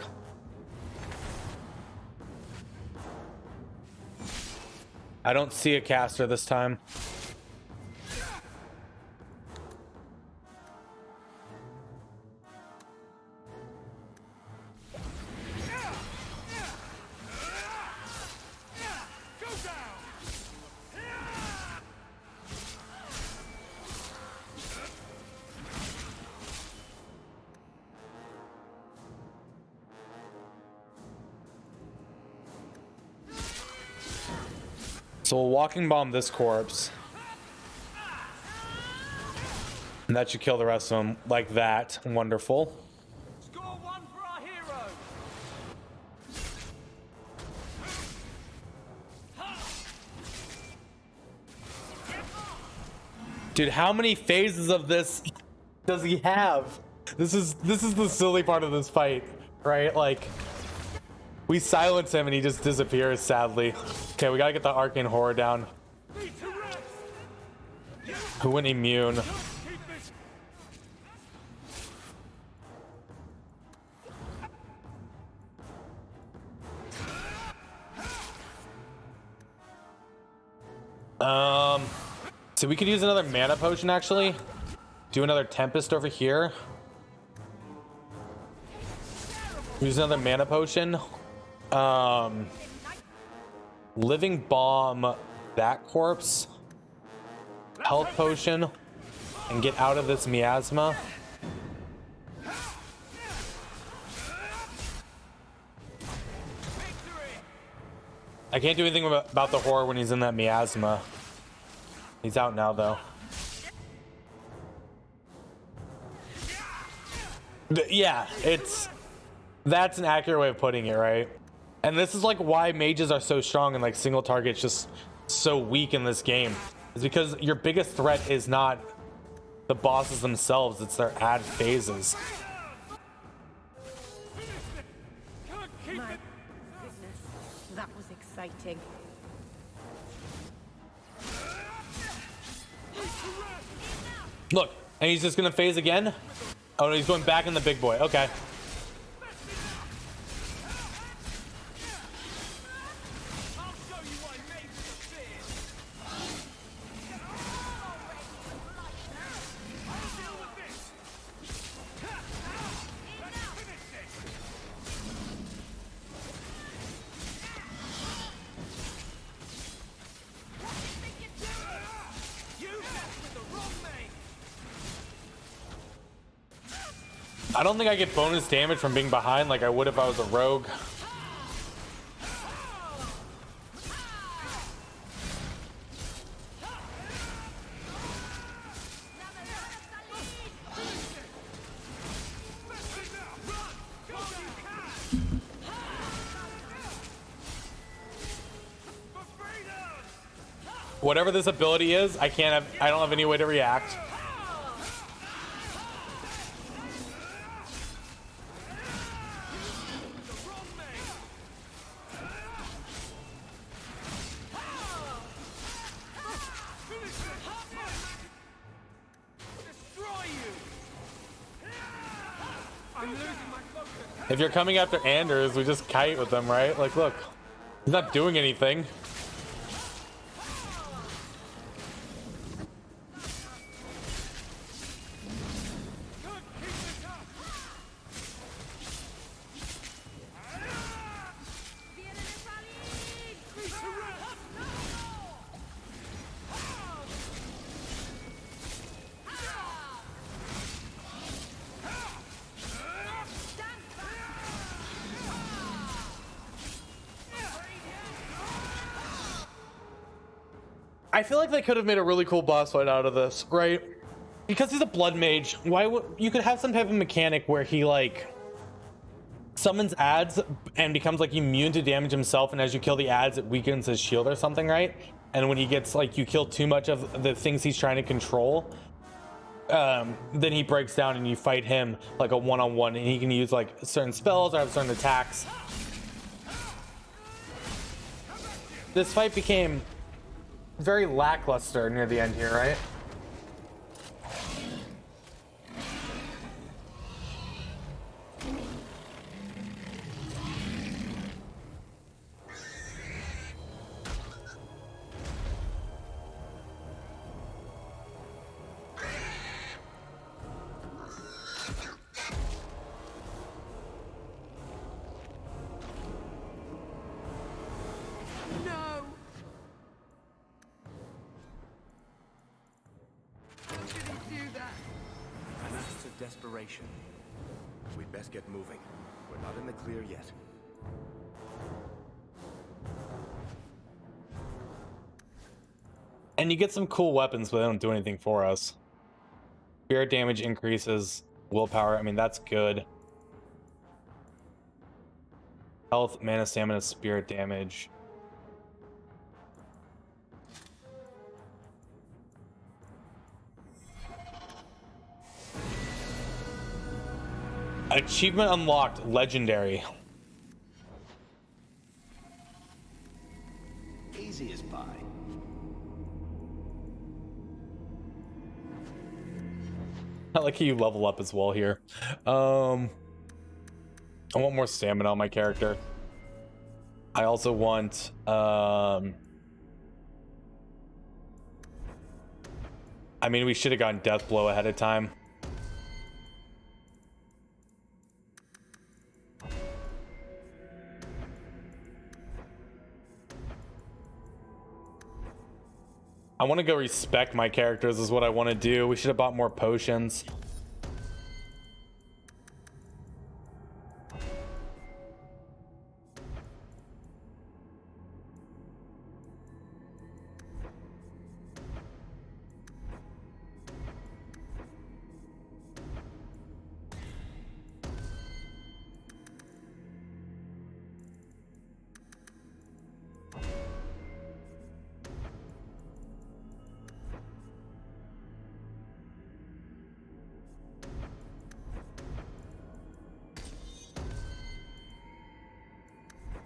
I don't see a caster this time. So we'll walking bomb this corpse. And that should kill the rest of them like that. Wonderful. Score one for our hero. Dude, how many phases of this does he have? This is the silly part of this fight, right? Like, we silence him and he just disappears, sadly. Okay, we gotta get the Arcane Horror down. Who went immune? So we could use another mana potion, actually. Do another Tempest over here. Use another mana potion. Living bomb that corpse. Health potion. And get out of this miasma. I can't do anything about the horror when he's in that miasma. He's out now, though. Yeah, that's an accurate way of putting it, right? And this is like why mages are so strong and like single target's just so weak in this game. Is because your biggest threat is not the bosses themselves, it's their ad phases. My goodness, that was exciting. Look, and he's just gonna phase again? Oh no, he's going back in the big boy. Okay. I don't think I get bonus damage from being behind like I would if I was a rogue. Whatever this ability is, I don't have any way to react. If you're coming after Anders, we just kite with them, right? Like, look, he's not doing anything. I feel like they could have made a really cool boss fight out of this, right? Because he's a blood mage, why would you could have some type of mechanic where he like summons ads and becomes like immune to damage himself, and as you kill the ads it weakens his shield or something, right? And when he gets like, you kill too much of the things he's trying to control, then he breaks down and you fight him like a one-on-one, and he can use like certain spells or have certain attacks. This fight became very lackluster near the end here, right? Desperation. We'd best get moving. We're not in the clear yet. And you get some cool weapons, but they don't do anything for us. Spirit damage increases willpower. I mean, that's good. Health, mana, stamina, spirit damage. Achievement unlocked, legendary. Easy as pie. I like how you level up as well here. I want more stamina on my character. I also want I mean, we should have gotten Death Blow ahead of time. I want to go respec my characters is what I want to do. We should have bought more potions.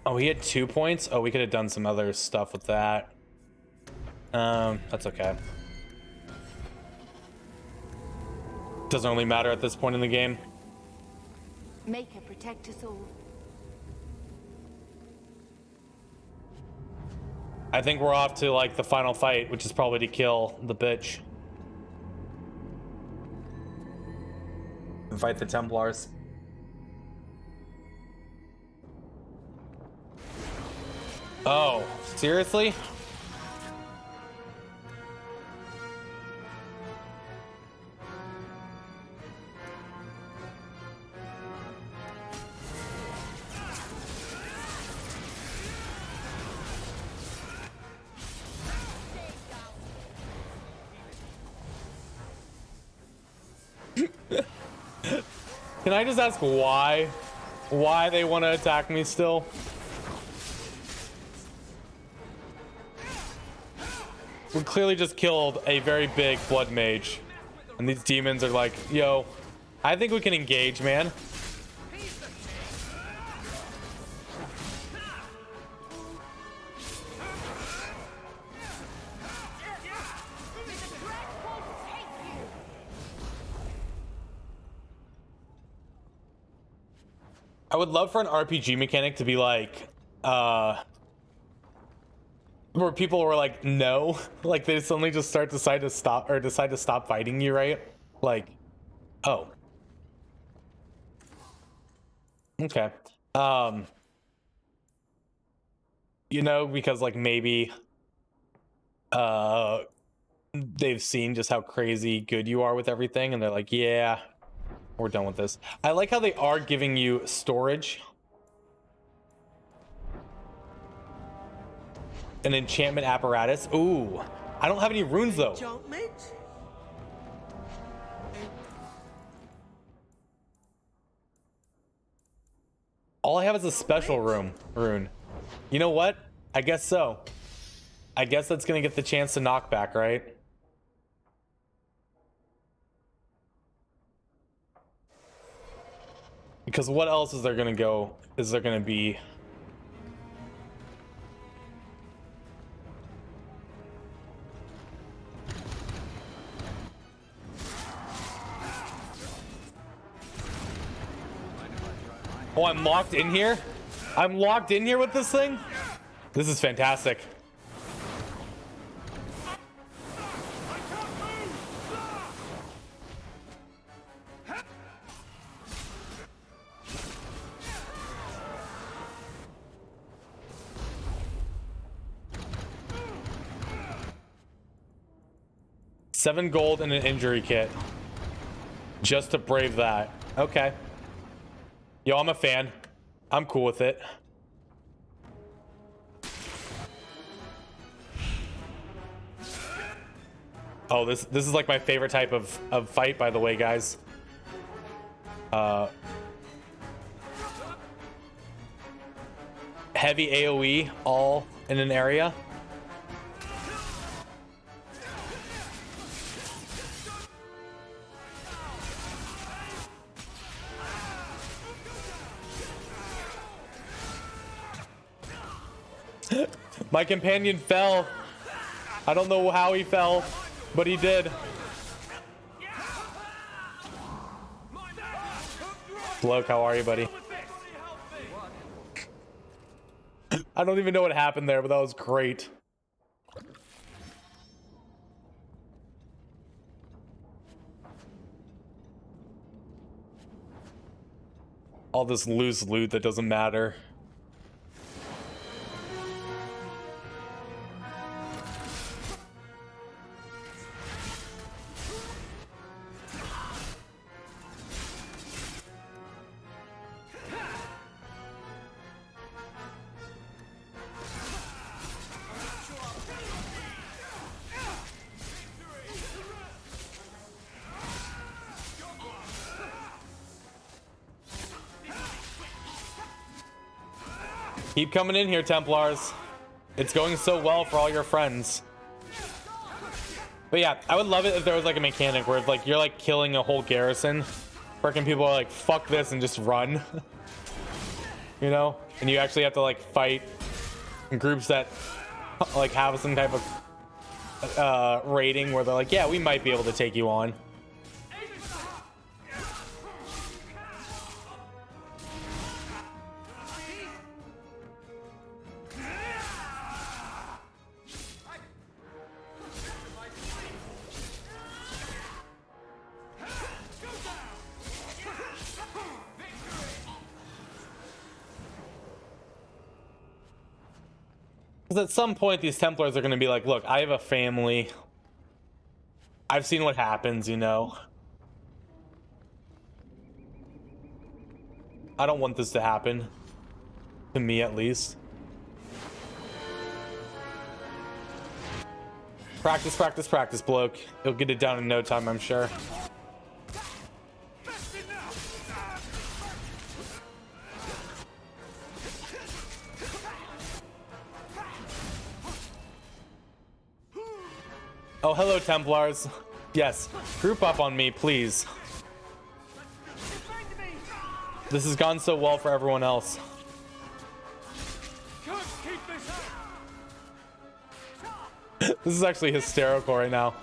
Oh, he had 2 points? Oh, we could have done some other stuff with that. That's okay. Doesn't really matter at this point in the game. Maker protect us all. I think we're off to like the final fight, which is probably to kill the bitch. And fight the Templars. Oh, seriously? Can I just ask why? Why they want to attack me still? We clearly just killed a very big blood mage. And these demons are like, yo, I think we can engage, man. I would love for an RPG mechanic to be like, where people were like, no, like they suddenly just decide to stop fighting you, right? Like, oh, okay. You know, because like maybe they've seen just how crazy good you are with everything, and they're like, yeah, we're done with this. I like how they are giving you storage. An enchantment apparatus. Ooh, I don't have any runes though. All I have is a special rune. You know what? I guess so. I guess that's gonna get the chance to knock back, right? Because what else is there gonna go? Is there gonna be? Oh, I'm locked in here? I'm locked in here with this thing? This is fantastic. $7 gold and an injury kit. Just to brave that. Okay. Yo, I'm a fan. I'm cool with it. Oh, this is like my favorite type of fight, by the way, guys. Heavy AoE all in an area. My companion fell. I don't know how he fell, but he did. Bloke, how are you, buddy? I don't even know what happened there, but that was great. All this loose loot that doesn't matter. Keep coming in here, Templars. It's going so well for all your friends. But yeah, I would love it if there was like a mechanic where if like you're like killing a whole garrison, freaking people are like, fuck this and just run. You know? And you actually have to like fight groups that like have some type of rating where they're like, yeah, we might be able to take you on. Because at some point these Templars are going to be like, look, I have a family. I've seen what happens, you know. I don't want this to happen. To me, at least. Practice, practice, practice, bloke. You'll get it down in no time, I'm sure. Oh, hello, Templars. Yes, group up on me, please. This has gone so well for everyone else. This is actually hysterical right now.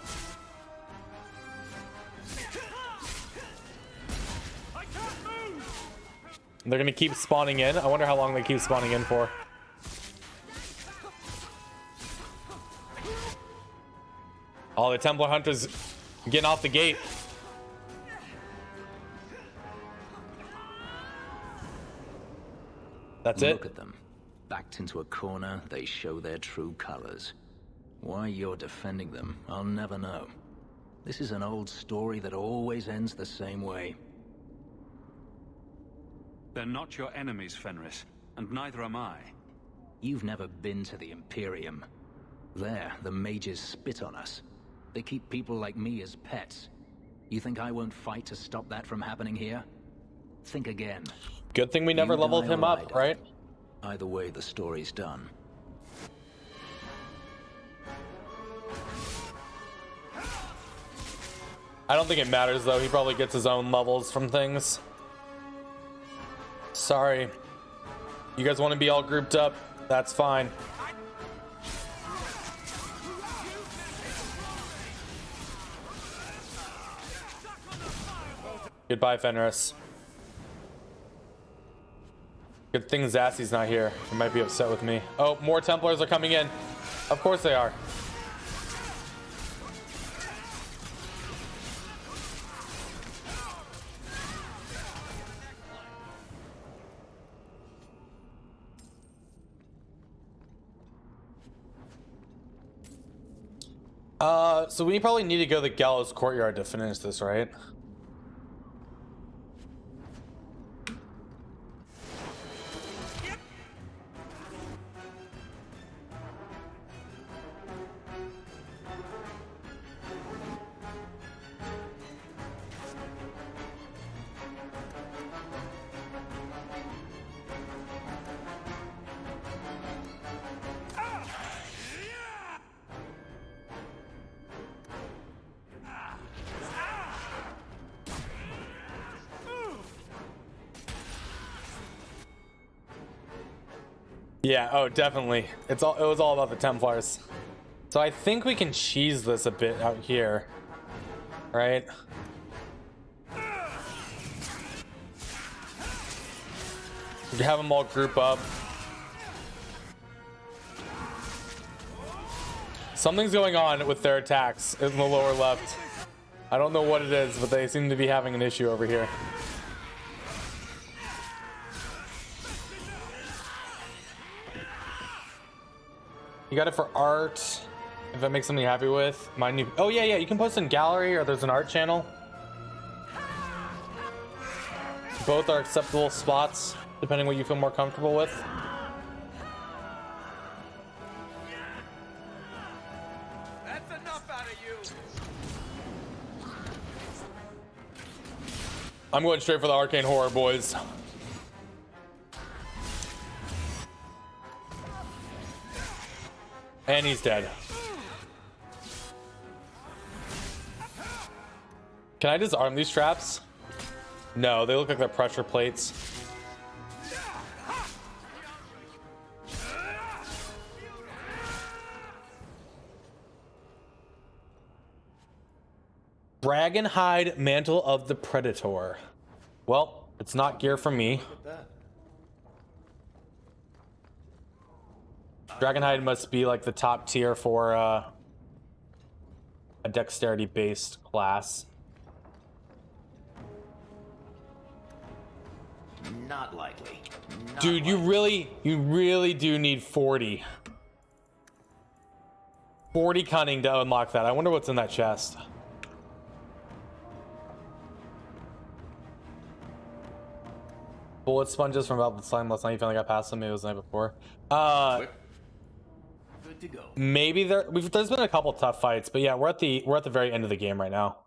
They're gonna keep spawning in. I wonder how long they keep spawning in for. All the Templar Hunters getting off the gate. That's it. Look at them. Backed into a corner, they show their true colors. Why you're defending them, I'll never know. This is an old story that always ends the same way. They're not your enemies, Fenris, and neither am I. You've never been to the Imperium. there, the mages spit on us. They keep people like me as pets. You think I won't fight to stop that from happening here? Think again. Good thing we never You leveled die him or up, I die. right? Either way, the story's done. I don't think it matters though. He probably gets his own levels from things. Sorry. You guys want to be all grouped up? That's fine. Goodbye, Fenris. Good thing Zassy's not here. He might be upset with me. Oh, more Templars are coming in. Of course they are. So we probably need to go to the Gallows Courtyard to finish this, right? Yeah, oh, definitely. It was all about the Templars. So I think we can cheese this a bit out here. Right? We can have them all group up. Something's going on with their attacks in the lower left. I don't know what it is, but they seem to be having an issue over here. You got it for art, if that makes something you're happy with. My new, oh yeah, you can post in gallery or there's an art channel. Both are acceptable spots, depending what you feel more comfortable with. That's enough out of you. I'm going straight for the arcane horror, boys. And he's dead. Can I disarm these traps? No, they look like they're pressure plates. Dragonhide Mantle of the Predator. Well, it's not gear for me. Dragonhide must be like the top tier for a dexterity based class. Not likely. Dude, you really do need 40. 40 cunning to unlock that. I wonder what's in that chest. Bullet sponges from Velvet Slime last night. You finally got past them. Maybe it was the night before. Good to go. Maybe there's been a couple tough fights, but yeah, we're at the very end of the game right now.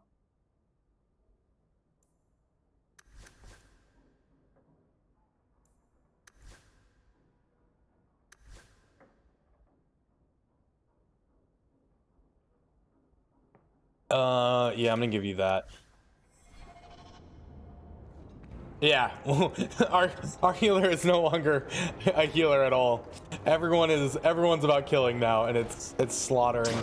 Yeah, I'm gonna give you that. Yeah, our healer is no longer a healer at all. Everyone's about killing now, and it's slaughtering.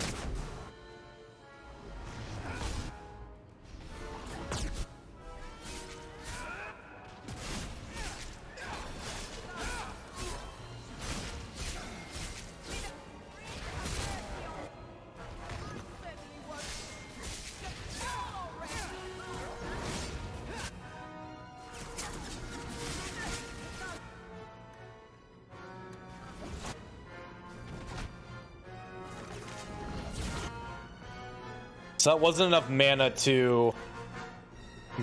So that wasn't enough mana to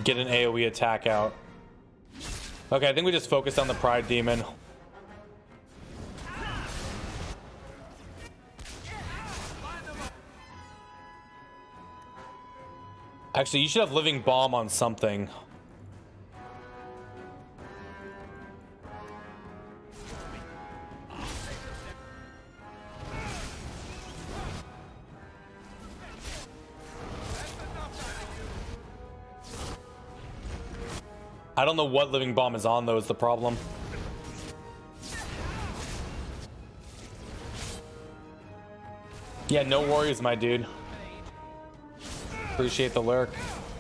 get an AoE attack out. Okay, I think we just focused on the Pride Demon. Actually, you should have living bomb on something. I don't know what living bomb is on though, is the problem. Yeah, no worries, my dude. Appreciate the lurk.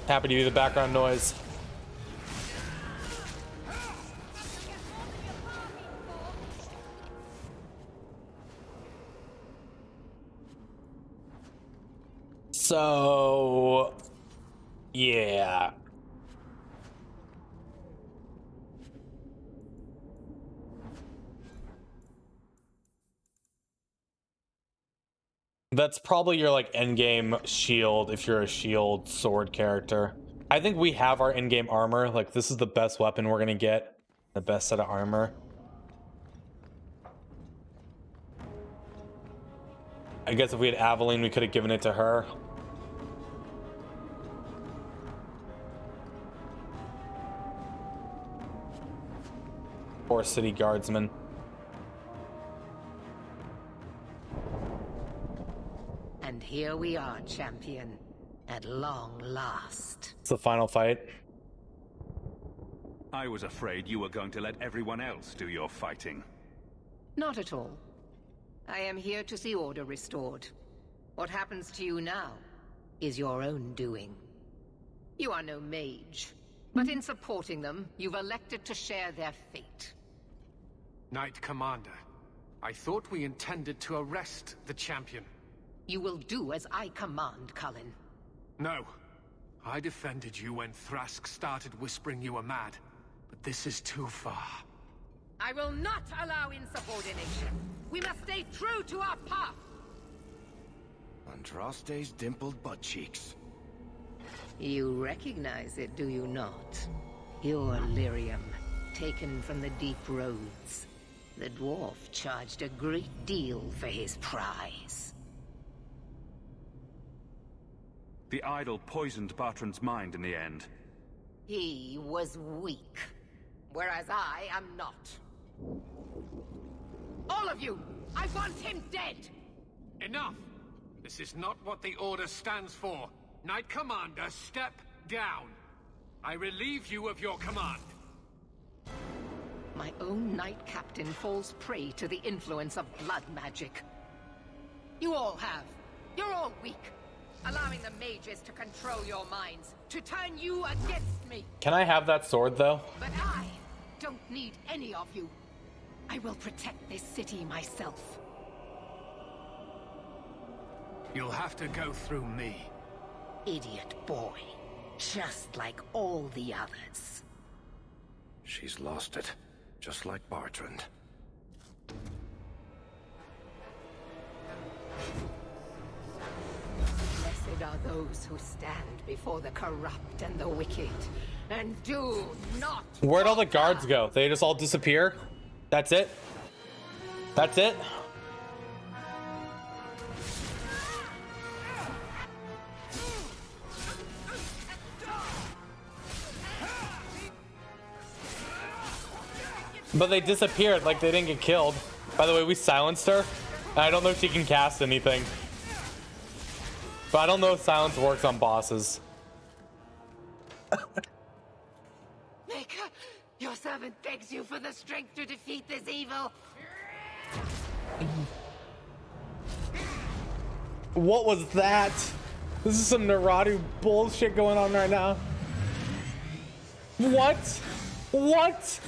Happy to do the background noise. So, yeah. That's probably your like endgame shield if you're a shield sword character. I think we have our in-game armor. Like this is the best weapon we're gonna get. The best set of armor. I guess if we had Aveline, we could have given it to her. Or City Guardsman. And here we are, champion. At long last. It's the final fight. I was afraid you were going to let everyone else do your fighting. Not at all. I am here to see order restored. What happens to you now is your own doing. You are no mage, but in supporting them, you've elected to share their fate. Knight Commander, I thought we intended to arrest the champion. You will do as I command, Cullen. No. I defended you when Thrask started whispering you were mad, but this is too far. I will not allow insubordination. We must stay true to our path. Andraste's dimpled butt cheeks. You recognize it, do you not? Your lyrium, taken from the deep roads. The dwarf charged a great deal for his prize. The idol poisoned Bartrand's mind in the end. He was weak, whereas I am not. All of you! I want him dead! Enough! This is not what the Order stands for. Knight Commander, step down. I relieve you of your command. My own Knight Captain falls prey to the influence of blood magic. You all have. You're all weak. Allowing the mages to control your minds, to turn you against me. Can I have that sword though? But I don't need any of you. I will protect this city myself. You'll have to go through me. Idiot boy. Just like all the others. She's lost it, just like Bartrand. Blessed are those who stand before the corrupt and the wicked, and do not. Where'd all the guards go? They just all disappear? That's it? That's it? But they disappeared, like they didn't get killed. By the way, we silenced her. I don't know if she can cast anything. But I don't know if silence works on bosses. Maker, your servant begs you for the strength to defeat this evil. What was that? This is some Naradu bullshit going on right now. What? What?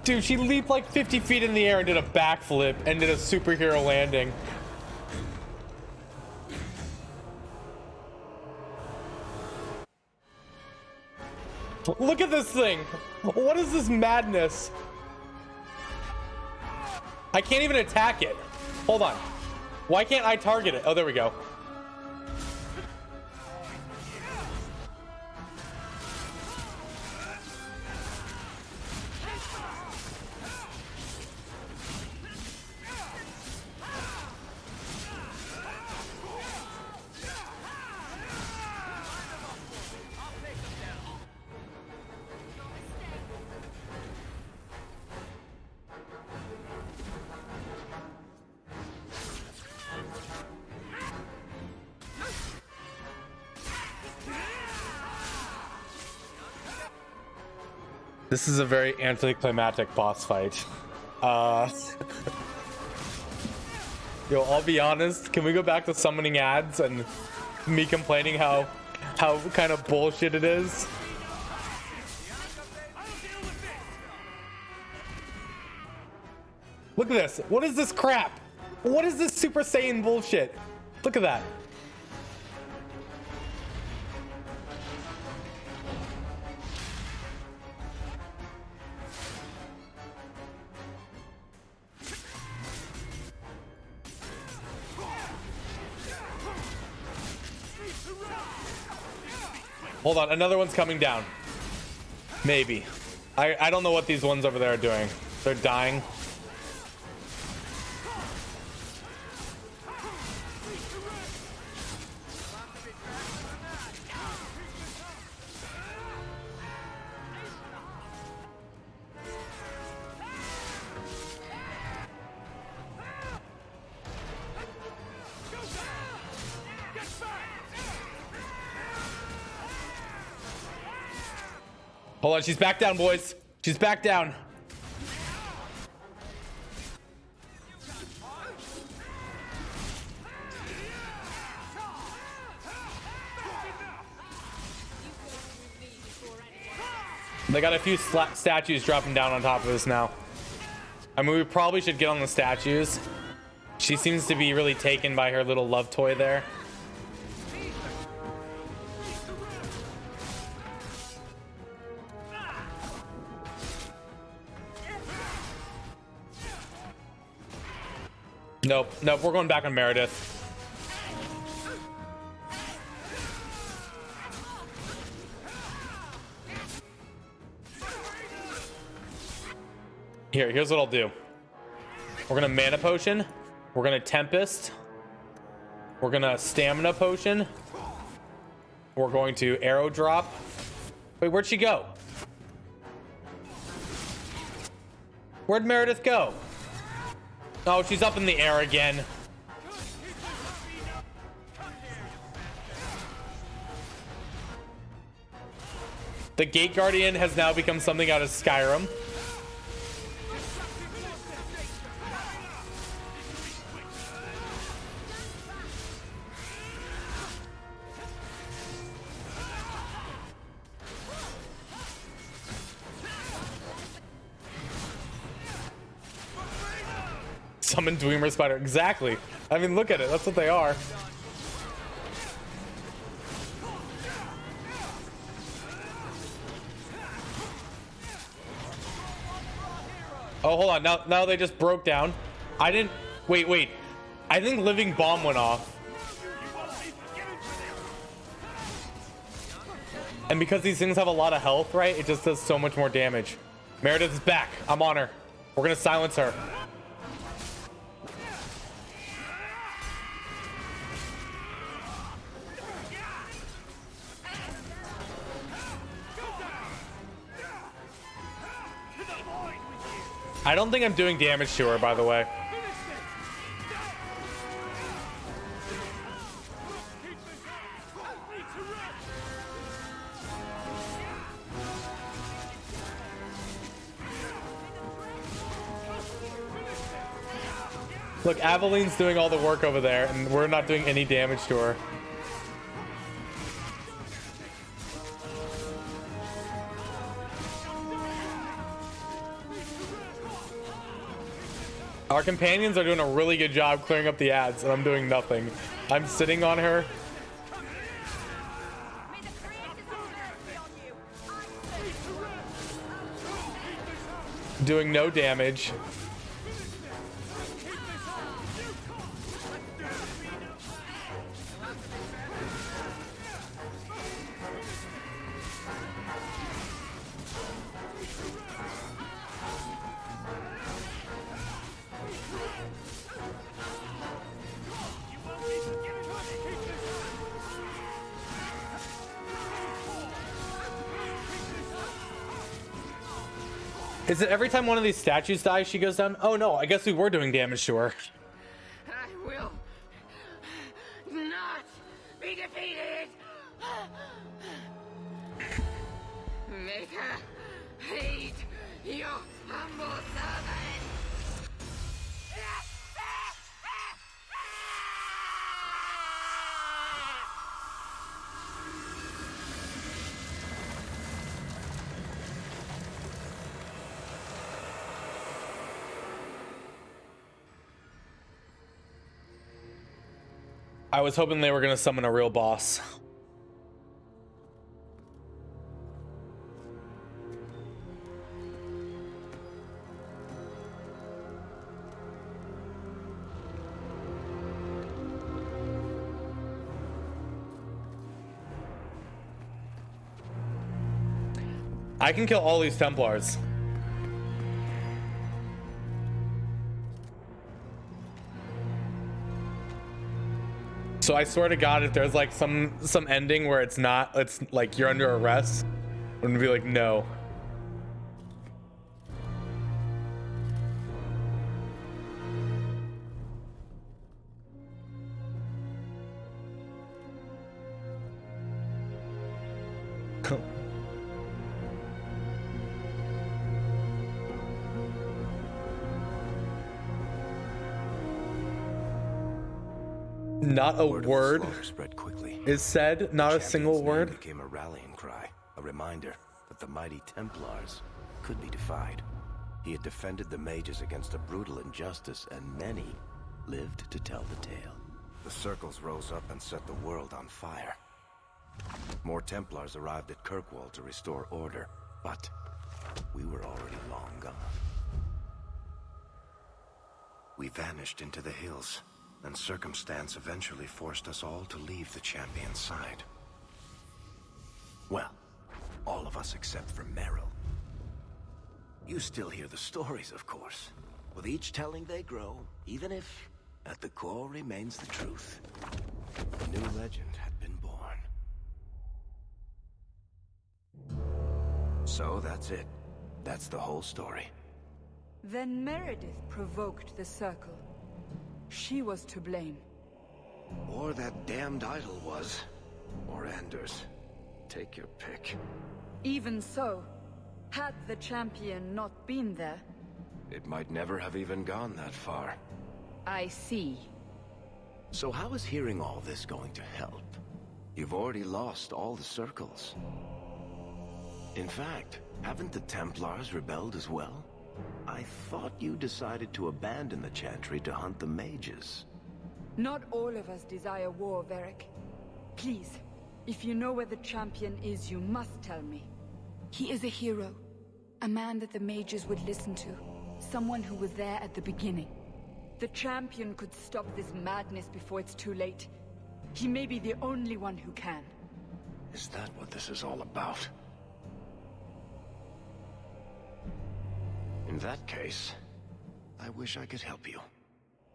Dude, she leaped like 50 feet in the air and did a backflip and did a superhero landing. Look at this thing. What is this madness? I can't even attack it. Hold on. Why can't I target it? Oh, there we go. This is a very anticlimactic boss fight. Yo, I'll be honest. Can we go back to summoning ads and me complaining how kind of bullshit it is? Look at this. What is this crap? What is this Super Saiyan bullshit? Look at that. Hold on, another one's coming down. Maybe. I don't know what these ones over there are doing. They're dying. Hold on, she's back down, boys. She's back down. They got a few statues dropping down on top of us now. I mean, we probably should get on the statues. She seems to be really taken by her little love toy there. Nope, we're going back on Meredith. Here's what I'll do. We're gonna mana potion. We're gonna tempest. We're gonna stamina potion. We're going to arrow drop. Wait, where'd she go? Where'd Meredith go? Oh, she's up in the air again. The Gate Guardian has now become something out of Skyrim. Summon Dwemer Spider. Exactly. I mean, look at it. That's what they are. Oh, hold on. Now they just broke down. I didn't... Wait. I think Living Bomb went off. And because these things have a lot of health, right? It just does so much more damage. Meredith is back. I'm on her. We're gonna silence her. I don't think I'm doing damage to her, by the way. Look, Aveline's doing all the work over there, and we're not doing any damage to her. Our companions are doing a really good job clearing up the ads, and I'm doing nothing. I'm sitting on her. Doing no damage. Is it every time one of these statues dies, she goes down? Oh no, I guess we were doing damage to her. I will not be defeated! Maker, Heed your humble servant! I was hoping they were gonna summon a real boss. I can kill all these Templars. So I swear to God, if there's like some ending where it's like you're under arrest, I'm gonna be like, no. Not a word spread quickly. is said, not a single word. Became a rallying cry, a reminder that the mighty Templars could be defied. He had defended the mages against a brutal injustice, and many lived to tell the tale. The circles rose up and set the world on fire. More Templars arrived at Kirkwall to restore order, but we were already long gone. We vanished into the hills, and circumstance eventually forced us all to leave the Champion's side. Well, all of us except for Merrill. You still hear the stories, of course. With each telling they grow, even if at the core remains the truth. A new legend had been born. So that's it. That's the whole story. Then Meredith provoked the Circle. She was to blame. Or that damned idol was. Or Anders. Take your pick. Even so, had the Champion not been there... It might never have even gone that far. I see. So how is hearing all this going to help? You've already lost all the circles. In fact, haven't the Templars rebelled as well? I thought you decided to abandon the Chantry to hunt the mages. Not all of us desire war, Varric. Please, if you know where the Champion is, you must tell me. He is a hero. A man that the mages would listen to. Someone who was there at the beginning. The Champion could stop this madness before it's too late. He may be the only one who can. Is that what this is all about? In that case, I wish I could help you.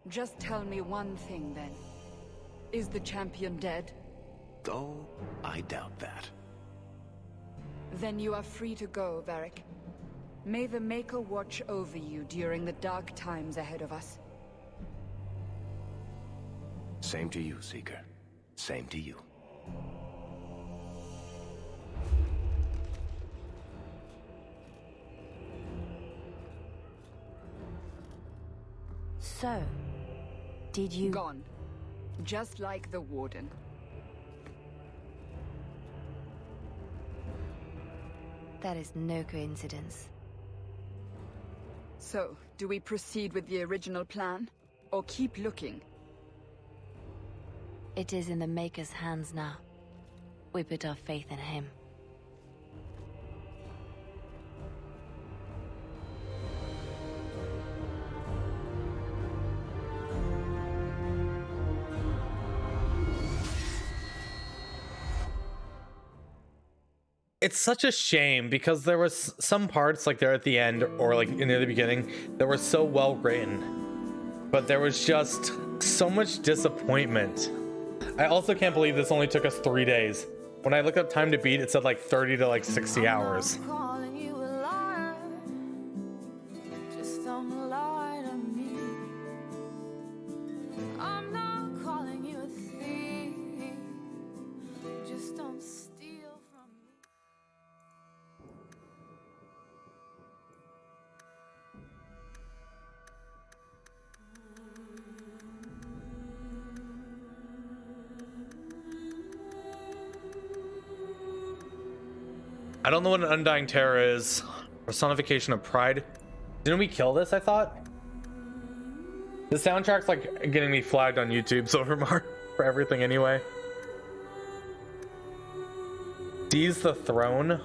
Just tell me one thing, then. Is the Champion dead? Oh, I doubt that. Then you are free to go, Varric. May the Maker watch over you during the dark times ahead of us. Same to you, Seeker. Same to you. So, did you... Gone. Just like the Warden. That is no coincidence. So, do we proceed with the original plan? Or keep looking? It is in the Maker's hands now. We put our faith in him. It's such a shame because there was some parts like there at the end or like near the beginning that were so well written, but there was just so much disappointment. I also can't believe this only took us 3 days. When I looked up time to beat, it said like 30 to like 60 hours. I don't know what an Undying Terror is. Personification of pride. Didn't we kill this, I thought? The soundtrack's like getting me flagged on YouTube so far for everything anyway. Seize the throne.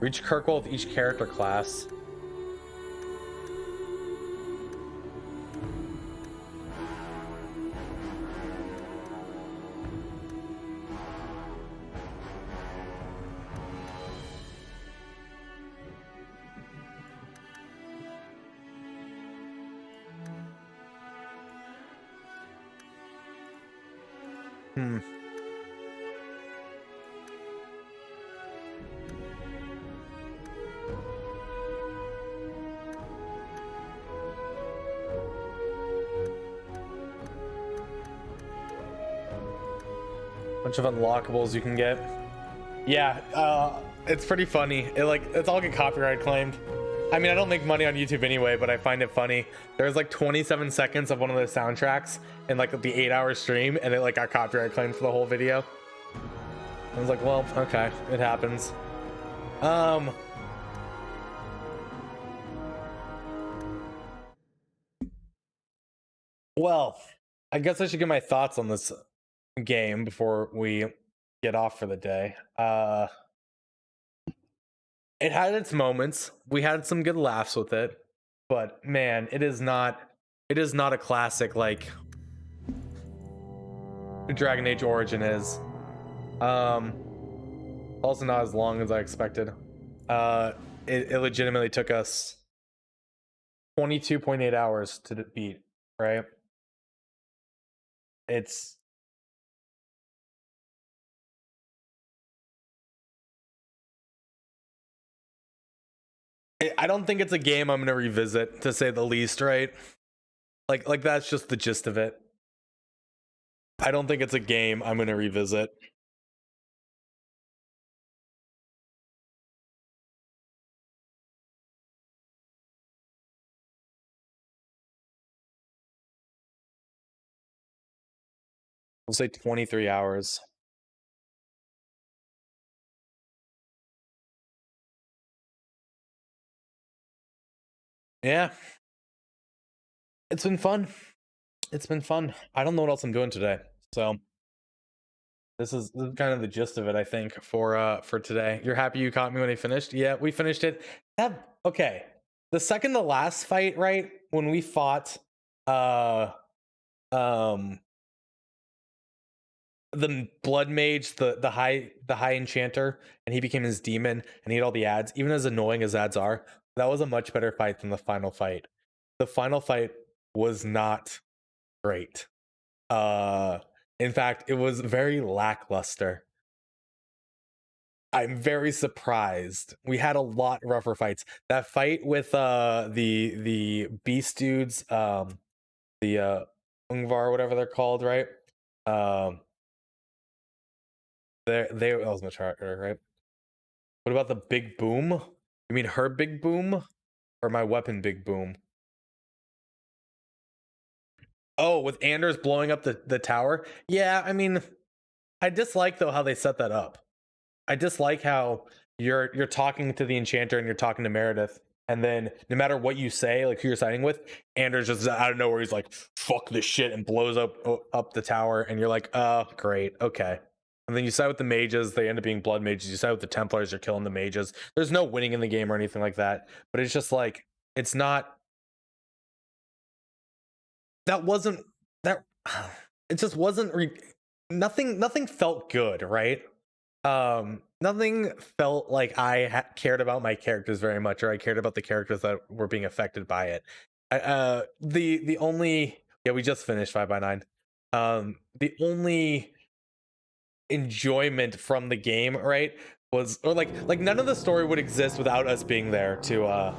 Reach Kirkwall with each character class. Bunch of unlockables you can get. Yeah, it's pretty funny. It's all get copyright claimed. I mean, I don't make money on YouTube anyway, but I find it funny. There's like 27 seconds of one of the soundtracks in like the 8-hour stream, and it like got copyright claimed for the whole video. I was like, well, okay, it happens. Well, I guess I should give my thoughts on this game before we get off for the day. It had its moments. We had some good laughs with it, but man, it is not a classic like Dragon Age Origin is. Also not as long as I expected. It legitimately took us 22.8 hours to beat, right? I don't think it's a game I'm gonna revisit, to say the least, right? Like that's just the gist of it. I don't think it's a game I'm gonna revisit. We'll say 23 hours. Yeah. It's been fun. It's been fun. I don't know what else I'm doing today. So this is kind of the gist of it, I think, for today. You're happy you caught me when I finished? Yeah, we finished it. Okay. The second to last fight, right? When we fought the blood mage, the high enchanter, and he became his demon, and he had all the ads. Even as annoying as ads are, that was a much better fight than the final fight. The final fight was not great. In fact, it was very lackluster. I'm very surprised. We had a lot rougher fights. That fight with the beast dudes, the Ungvar, whatever they're called, right? That was much harder, right? What about the big boom? You mean her big boom, or my weapon big boom? Oh, with Anders blowing up the tower? Yeah, I mean, I dislike though how they set that up. I dislike how you're talking to the enchanter and you're talking to Meredith, and then no matter what you say, like who you're siding with, Anders just out of nowhere he's like, "Fuck this shit," and blows up the tower, and you're like, great, okay." And then you side with the mages, they end up being blood mages. You side with the Templars, you're killing the mages. There's no winning in the game or anything like that. But it's just like, it's not... That wasn't... That... It just wasn't... Nothing felt good, right? Nothing felt like I cared about my characters very much, or I cared about the characters that were being affected by it. The only... Yeah, we just finished 5x9. The only... enjoyment from the game, right, was, or like none of the story would exist without us being there to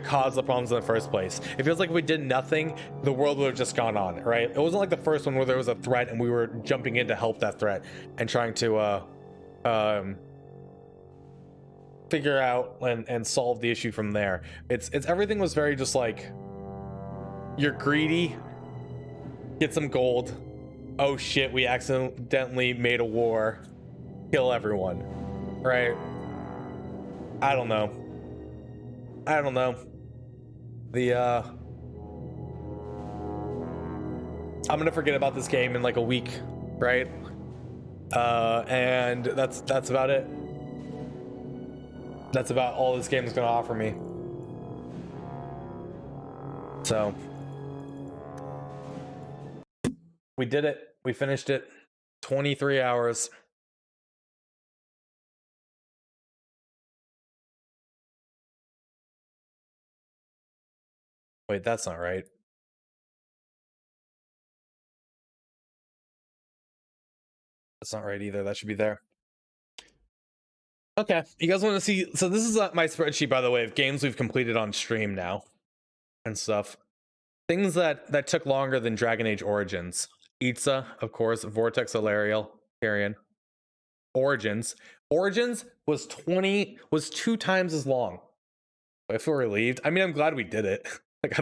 cause the problems in the first place. It feels like if we did nothing, the world would have just gone on, right? It wasn't like the first one where there was a threat and we were jumping in to help that threat and trying to figure out and solve the issue from there. It's everything was very just like, you're greedy, get some gold, oh shit, we accidentally made a war, kill everyone, right? I don't know. I'm gonna forget about this game in like a week, right? And that's about it. That's about all this game is gonna offer me. So we did it. We finished it. 23 hours. Wait, that's not right. That's not right either. That should be there. Okay, you guys want to see? So this is my spreadsheet, by the way, of games we've completed on stream now and stuff. Things that took longer than Dragon Age Origins. Itza, of course, Vortex, Alariel, Carrion. Origins was 2 times as long. I feel relieved. I mean, I'm glad we did it. Like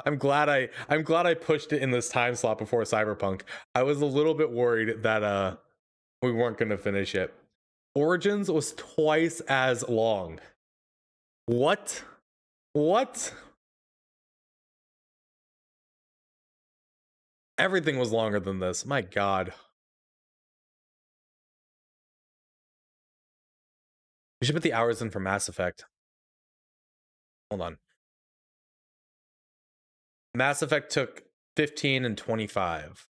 I'm glad I pushed it in this time slot before Cyberpunk. I was a little bit worried that we weren't going to finish it. Origins was twice as long. What? Everything was longer than this. My God. We should put the hours in for Mass Effect. Hold on. Mass Effect took 15 and 25.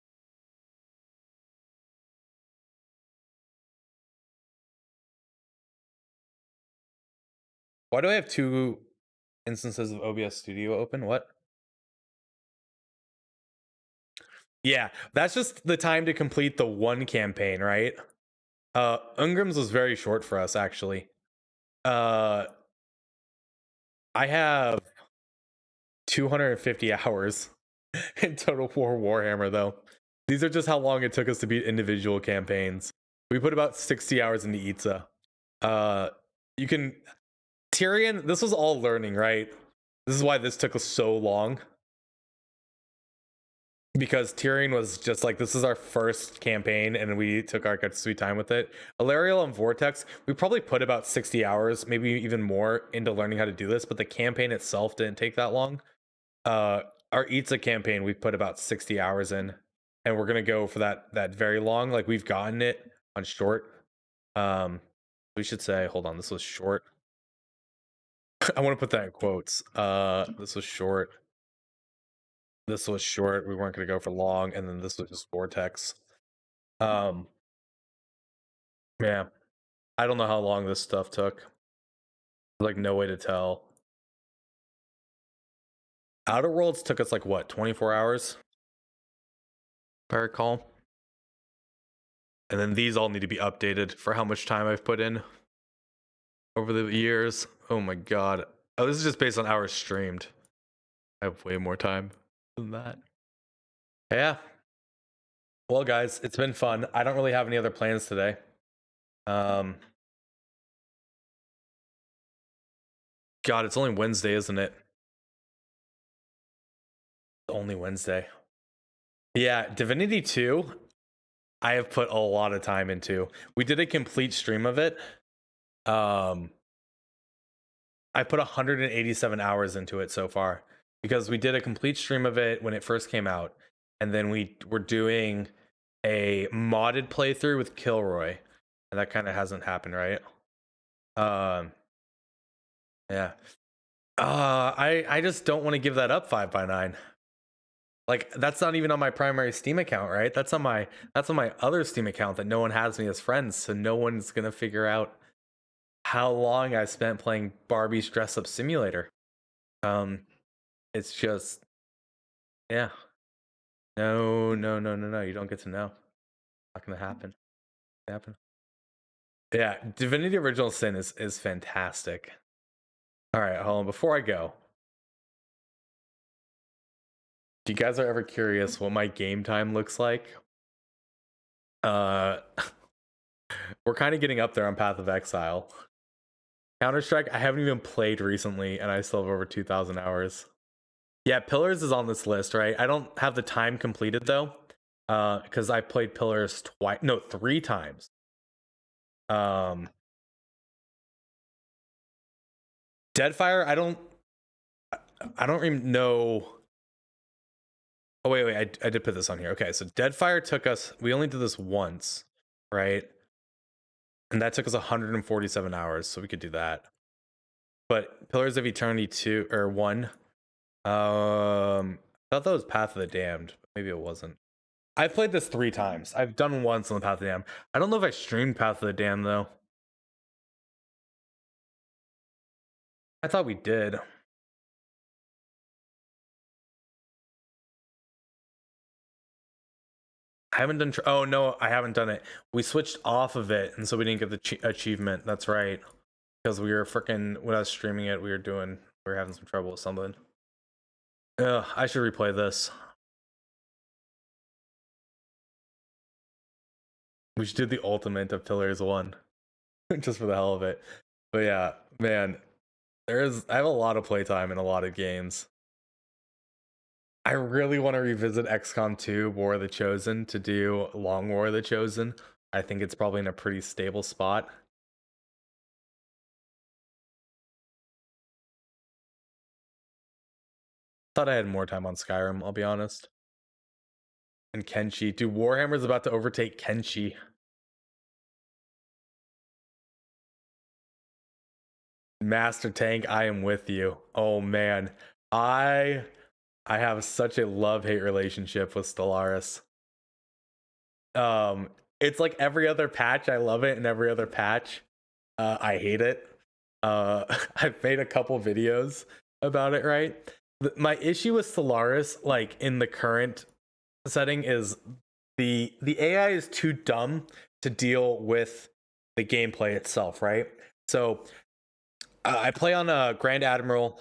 Why do I have 2 instances of OBS Studio open? What? Yeah, that's just the time to complete the 1 campaign, right? Ungrim's was very short for us, actually. I have 250 hours in Total War Warhammer, though. These are just how long it took us to beat individual campaigns. We put about 60 hours into Itza. You can... Tyrion, this was all learning, right? This is why this took us so long. Because Tyrion was just like, this is our first campaign, and we took our sweet time with it. Alariel and Vortex, we probably put about 60 hours, maybe even more, into learning how to do this, but the campaign itself didn't take that long. Our Itza campaign, we put about 60 hours in, and we're gonna go for that very long. Like, we've gotten it on short. We should say, hold on, this was short. I want to put that in quotes. This was short. This was short. We weren't going to go for long, and then this was just Vortex. Yeah, I don't know how long this stuff took. Like, no way to tell. Outer Worlds took us like what, 24 hours? If I recall. And then these all need to be updated for how much time I've put in over the years. Oh my God. Oh, this is just based on hours streamed. I have way more time than that. Yeah. Well, guys, it's been fun. I don't really have any other plans today. God, it's only Wednesday, isn't it? It's only Wednesday. Yeah, Divinity 2, I have put a lot of time into. We did a complete stream of it. I put 187 hours into it so far, because we did a complete stream of it when it first came out, and then we were doing a modded playthrough with Kilroy, and that kind of hasn't happened, right? Yeah. I just don't want to give that up 5x9. Like, that's not even on my primary Steam account, right? That's on my other Steam account that no one has me as friends, so no one's gonna figure out how long I spent playing Barbie's Dress Up Simulator. It's just, yeah. No, you don't get to know. Not gonna happen. Yeah, Divinity Original Sin is fantastic. All right, hold on. Before I go, if you guys are ever curious what my game time looks like, we're kind of getting up there on Path of Exile. Counter-Strike, I haven't even played recently, and I still have over 2,000 hours. Yeah, Pillars is on this list, right? I don't have the time completed, though. because I played Pillars three times. Deadfire, I don't even know. Oh wait, I did put this on here. Okay, so Deadfire took us, we only did this once, right? And that took us 147 hours, so we could do that. But Pillars of Eternity 2 or 1, I thought that was Path of the Damned. Maybe it wasn't. I've played this 3 times. I've done once on the Path of the Damned. I don't know if I streamed Path of the Damned though. I thought we did. I haven't done. Oh no, I haven't done it. We switched off of it, and so we didn't get the achievement. That's right, because we were freaking when I was streaming it, we were having some trouble with something. Ugh, I should replay this. We should do the ultimate of Pillars 1, just for the hell of it. But yeah, man, I have a lot of playtime in a lot of games. I really want to revisit XCOM 2 War of the Chosen to do Long War of the Chosen. I think it's probably in a pretty stable spot. Thought I had more time on Skyrim, I'll be honest. And Kenshi. Dude, Warhammer's about to overtake Kenshi. Master Tank, I am with you. Oh man. I have such a love-hate relationship with Stellaris. It's like every other patch, I love it, and every other patch, I hate it. I've made a couple videos about it, right? My issue with Stellaris, like in the current setting, is the AI is too dumb to deal with the gameplay itself, right? So I play on a Grand Admiral,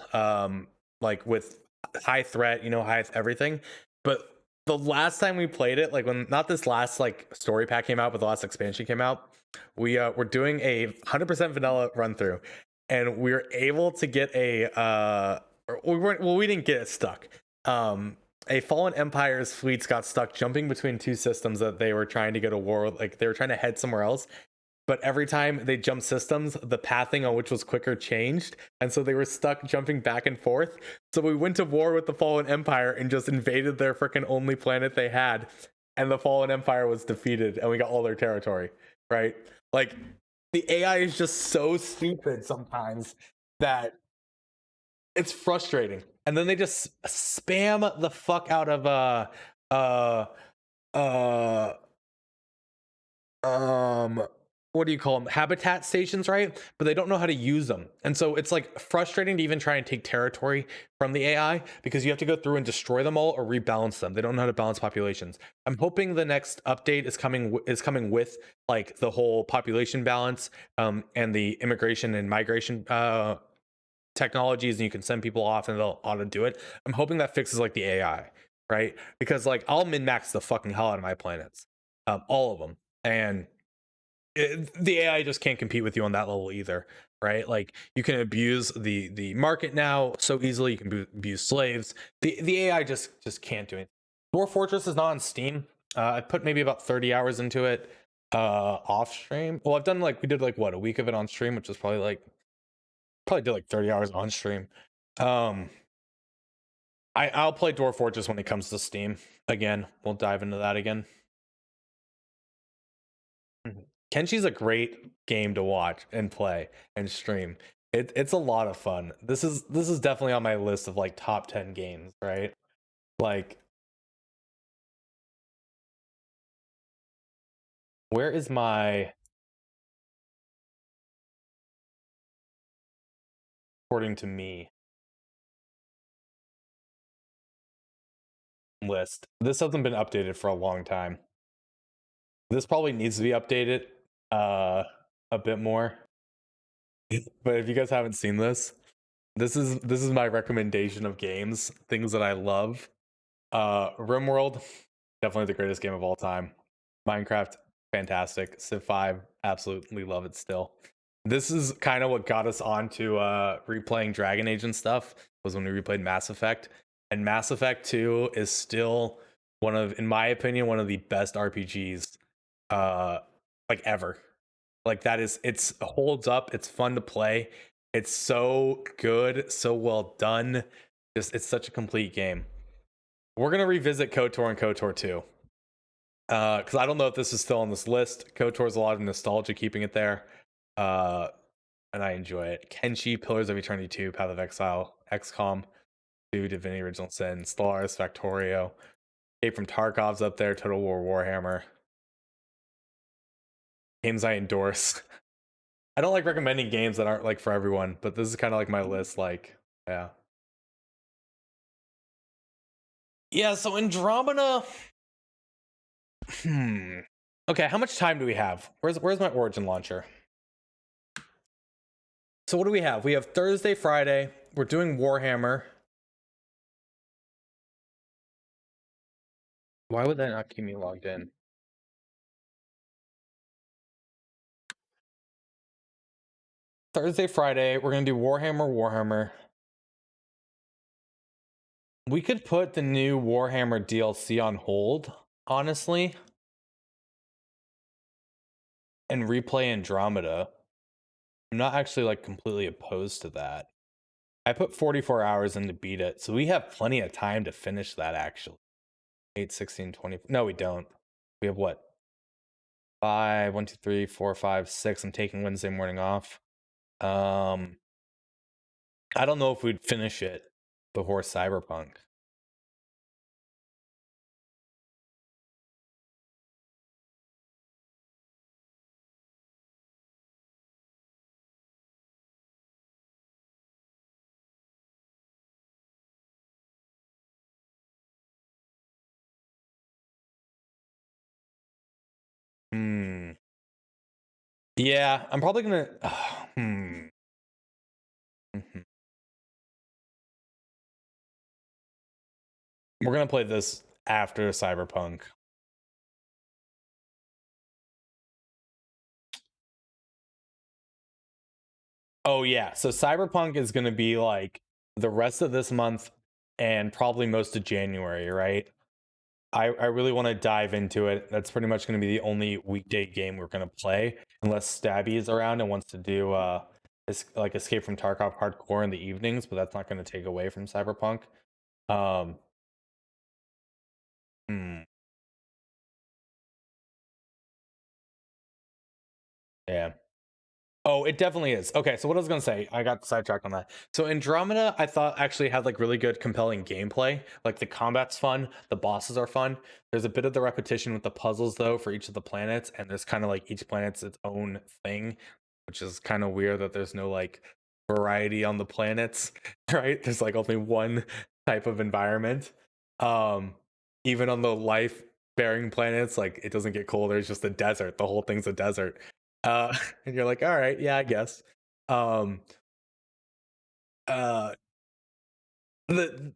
like with high threat, high everything. But the last time we played it, like when not this last like story pack came out, but the last expansion came out, we were doing a 100% vanilla run through, and we were able to get we didn't get it stuck. A Fallen Empire's fleets got stuck jumping between 2 systems that they were trying to go to war with, like they were trying to head somewhere else. But every time they jumped systems, the pathing on which was quicker changed. And so they were stuck jumping back and forth. So we went to war with the Fallen Empire and just invaded their freaking only planet they had. And the Fallen Empire was defeated and we got all their territory, right? Like, the AI is just so stupid sometimes that it's frustrating. And then they just spam the fuck out of what do you call them? Habitat stations, right? But they don't know how to use them. And so it's like frustrating to even try and take territory from the AI because you have to go through and destroy them all or rebalance them. They don't know how to balance populations. I'm hoping the next update is coming with like the whole population balance and the immigration and migration technologies, and you can send people off and they'll auto do it. I'm hoping that fixes like the AI, right? Because like I'll min-max the fucking hell out of my planets, all of them. And the AI just can't compete with you on that level either, right? Like you can abuse the market now so easily. You can abuse slaves. The AI just can't do it. Dwarf Fortress is not on Steam. I put maybe about 30 hours into it off stream. Well, I've done like we did like what, a week of it on stream, which was probably did like 30 hours on stream. I'll play Dwarf Fortress when it comes to Steam again. We'll dive into that again. Kenshi's a great game to watch and play and stream. It's a lot of fun. This is definitely on my list of like top 10 games, right? Like, where is my according to me list? This hasn't been updated for a long time. This probably needs to be updated a bit more. But if you guys haven't seen this is my recommendation of games, things that I love. RimWorld, definitely the greatest game of all time. Minecraft, fantastic. Civ 5, absolutely love it still. This is kind of what got us onto replaying Dragon Age and stuff, was when we replayed Mass Effect. And Mass Effect 2 is still in my opinion, one of the best RPGs like ever. Like that is, it holds up, it's fun to play, it's so good, so well done. Just it's such a complete game. We're gonna revisit KOTOR and KOTOR 2. Because I don't know if this is still on this list. KOTOR's a lot of nostalgia keeping it there. And I enjoy it. Kenshi, Pillars of Eternity 2, Path of Exile, XCOM 2, Divinity Original Sin, Stellaris, Factorio, Escape from Tarkov's up there, Total War Warhammer. Games I endorse. I don't like recommending games that aren't like for everyone, but this is kind of like my list. Like, yeah. Yeah, so Andromeda. Okay, how much time do we have? Where's my Origin launcher? So what do we have? We have Thursday, Friday. We're doing Warhammer. Why would that not keep me logged in? Thursday, Friday, we're gonna do Warhammer. We could put the new Warhammer DLC on hold, honestly, and replay Andromeda. I'm not actually like completely opposed to that. I put 44 hours in to beat it, so we have plenty of time to finish that actually. 8, 16, 20. No, we don't. We have what? 5, 1, 2, 3, 4, 5, 6. I'm taking Wednesday morning off. I don't know if we'd finish it before Cyberpunk. Yeah, I'm probably gonna. We're gonna play this after Cyberpunk. Oh yeah, so Cyberpunk is gonna be like the rest of this month and probably most of January, right? I really want to dive into it. That's pretty much going to be the only weekday game we're going to play, unless Stabby is around and wants to do like Escape from Tarkov hardcore in the evenings, but that's not going to take away from Cyberpunk. Yeah. Oh, it definitely is. Okay, so what I was gonna say, I got sidetracked on that. So Andromeda, I thought actually had like really good, compelling gameplay. Like the combat's fun, the bosses are fun. There's a bit of the repetition with the puzzles though for each of the planets, and there's kind of like each planet's its own thing, which is kind of weird that there's no like variety on the planets, right? There's like only one type of environment. Even on the life-bearing planets, like it doesn't get colder, it's just a desert. The whole thing's a desert. And you're like, all right, yeah, I guess. The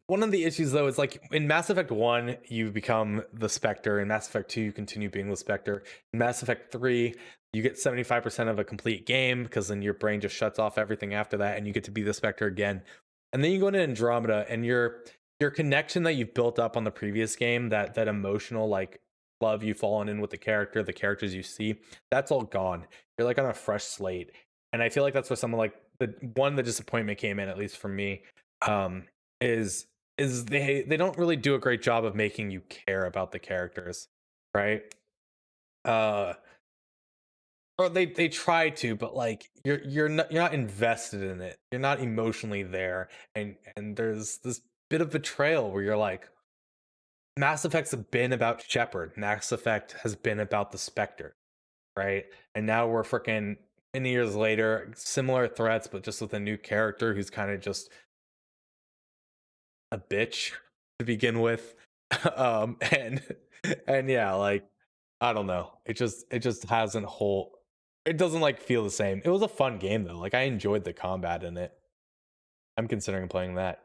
one of the issues though is like in Mass Effect 1 you become the Spectre, in Mass Effect 2 you continue being the Spectre, in Mass Effect 3 you get 75% of a complete game because then your brain just shuts off everything after that and you get to be the Spectre again. And then you go into Andromeda and your connection that you've built up on the previous game, that emotional like love you've fallen in with the characters you see, that's all gone. You're like on a fresh slate. And I feel like that's where someone like the disappointment came in, at least for me, is they don't really do a great job of making you care about the characters, right? Or they try to, but like you're not invested in it. You're not emotionally there, and there's this bit of betrayal where you're like, Mass Effect's been about Shepard. Mass Effect has been about the Spectre, right? And now we're freaking many years later, similar threats, but just with a new character who's kind of just a bitch to begin with. And yeah, like I don't know. It just hasn't it doesn't like feel the same. It was a fun game though. Like I enjoyed the combat in it. I'm considering playing that.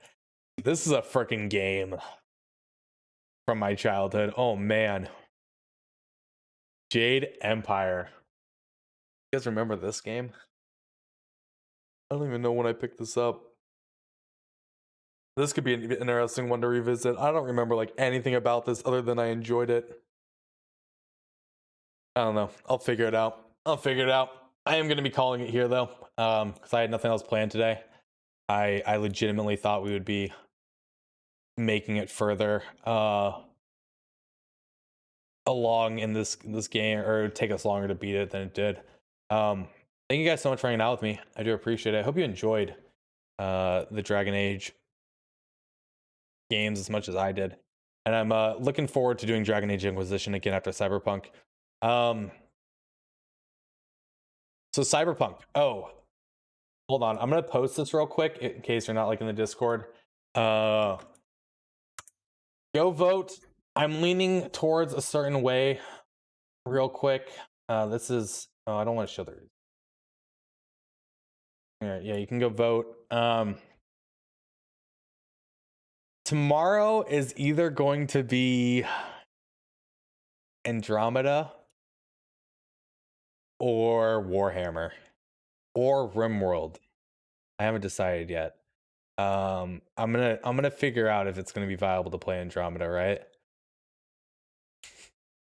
This is a freaking game from my childhood. Oh man. Jade Empire. You guys remember this game? I don't even know when I picked this up. This could be an interesting one to revisit. I don't remember like anything about this other than I enjoyed it. I don't know. I'll figure it out. I am going to be calling it here though, because I had nothing else planned today. I legitimately thought we would be making it further along in this game, or it would take us longer to beat it than it did. Thank you guys so much for hanging out with me. I do appreciate it. I hope you enjoyed the Dragon Age games as much as I did, and I'm looking forward to doing Dragon Age Inquisition again after Cyberpunk. So Cyberpunk. Oh, hold on. I'm gonna post this real quick in case you're not like in the Discord. Go vote. I'm leaning towards a certain way. Real quick. This is. Oh, I don't want to show the. Yeah, you can go vote. Tomorrow is either going to be Andromeda or Warhammer or RimWorld. I haven't decided yet. I'm gonna figure out if it's gonna be viable to play Andromeda, right?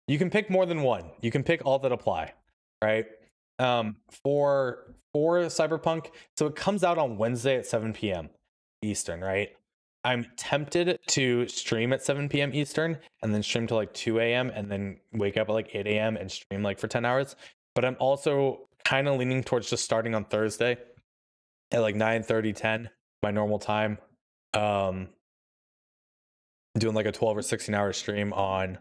You can pick more than one. You can pick all that apply, right? For Cyberpunk, so it comes out on Wednesday at 7 p.m. Eastern, right? I'm tempted to stream at 7 p.m. Eastern and then stream till like 2 a.m. and then wake up at like 8 a.m. and stream like for 10 hours. But I'm also kind of leaning towards just starting on Thursday at like 9:30, 10, my normal time. Doing like a 12 or 16 hour stream on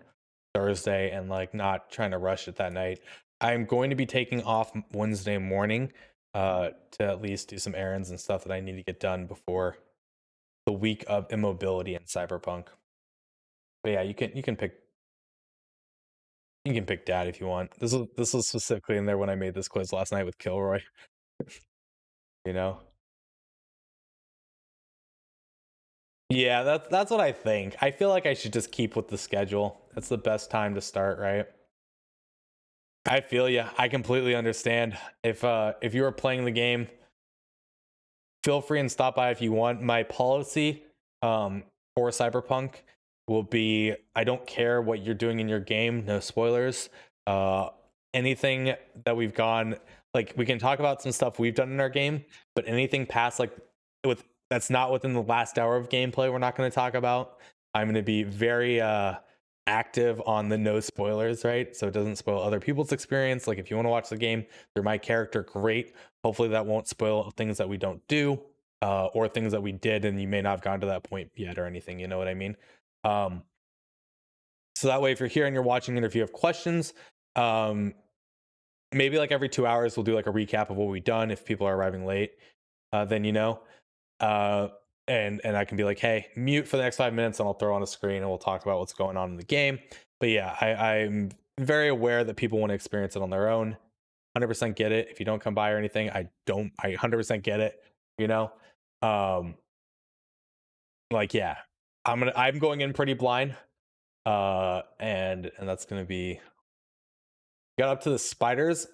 Thursday and like not trying to rush it that night. I'm going to be taking off Wednesday morning to at least do some errands and stuff that I need to get done before the week of immobility in Cyberpunk. But yeah, you can pick Dad if you want. This was specifically in there when I made this quiz last night with Kilroy. You know? Yeah, that's what I think. I feel like I should just keep with the schedule. That's the best time to start, right? I feel ya. I completely understand. If you were playing the game, feel free and stop by if you want. My policy for Cyberpunk will be, I don't care what you're doing in your game, no spoilers. Anything that we've gone, like we can talk about some stuff we've done in our game, but anything past like that's not within the last hour of gameplay, we're not going to talk about. I'm going to be very active on the no spoilers, right? So it doesn't spoil other people's experience. Like if you want to watch the game through my character, great. Hopefully that won't spoil things that we don't do or things that we did and you may not have gotten to that point yet or anything, you know what I mean? So that way if you're here and you're watching it, if you have questions, maybe like every 2 hours we'll do like a recap of what we've done. If people are arriving late, then you know. And I can be like, hey, mute for the next 5 minutes and I'll throw on a screen and we'll talk about what's going on in the game. But yeah, I'm very aware that people want to experience it on their own. 100% get it. If you don't come by or anything, I 100% get it, you know? Like, yeah, I'm going in pretty blind. And that's going to be, got up to the spiders,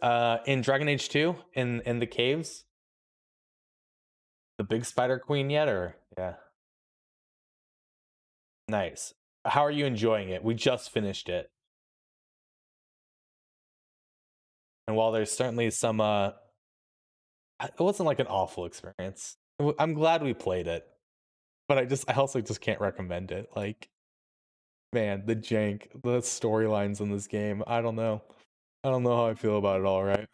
in Dragon Age 2 in the caves. The big spider queen yet, or yeah? Nice. How are you enjoying it? We just finished it. And while there's certainly some it wasn't like an awful experience. I'm glad we played it. But I also just can't recommend it. Like, man, the jank, the storylines in this game, I don't know how I feel about it all, right?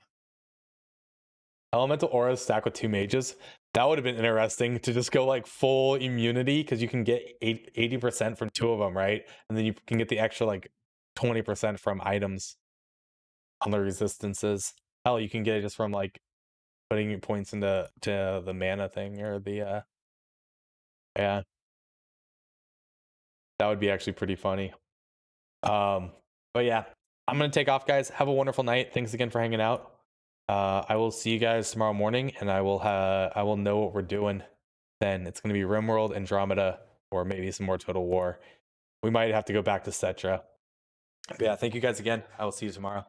Elemental auras stack with 2 mages. That would have been interesting to just go like full immunity because you can get 80% from 2 of them, right? And then you can get the extra like 20% from items on the resistances. Hell, you can get it just from like putting your points into the mana thing or the yeah. That would be actually pretty funny. But yeah, I'm gonna take off, guys. Have a wonderful night. Thanks again for hanging out. I will see you guys tomorrow morning, and I will know what we're doing then. It's going to be RimWorld, Andromeda, or maybe some more Total War. We might have to go back to Cetra. But yeah, thank you guys again. I will see you tomorrow.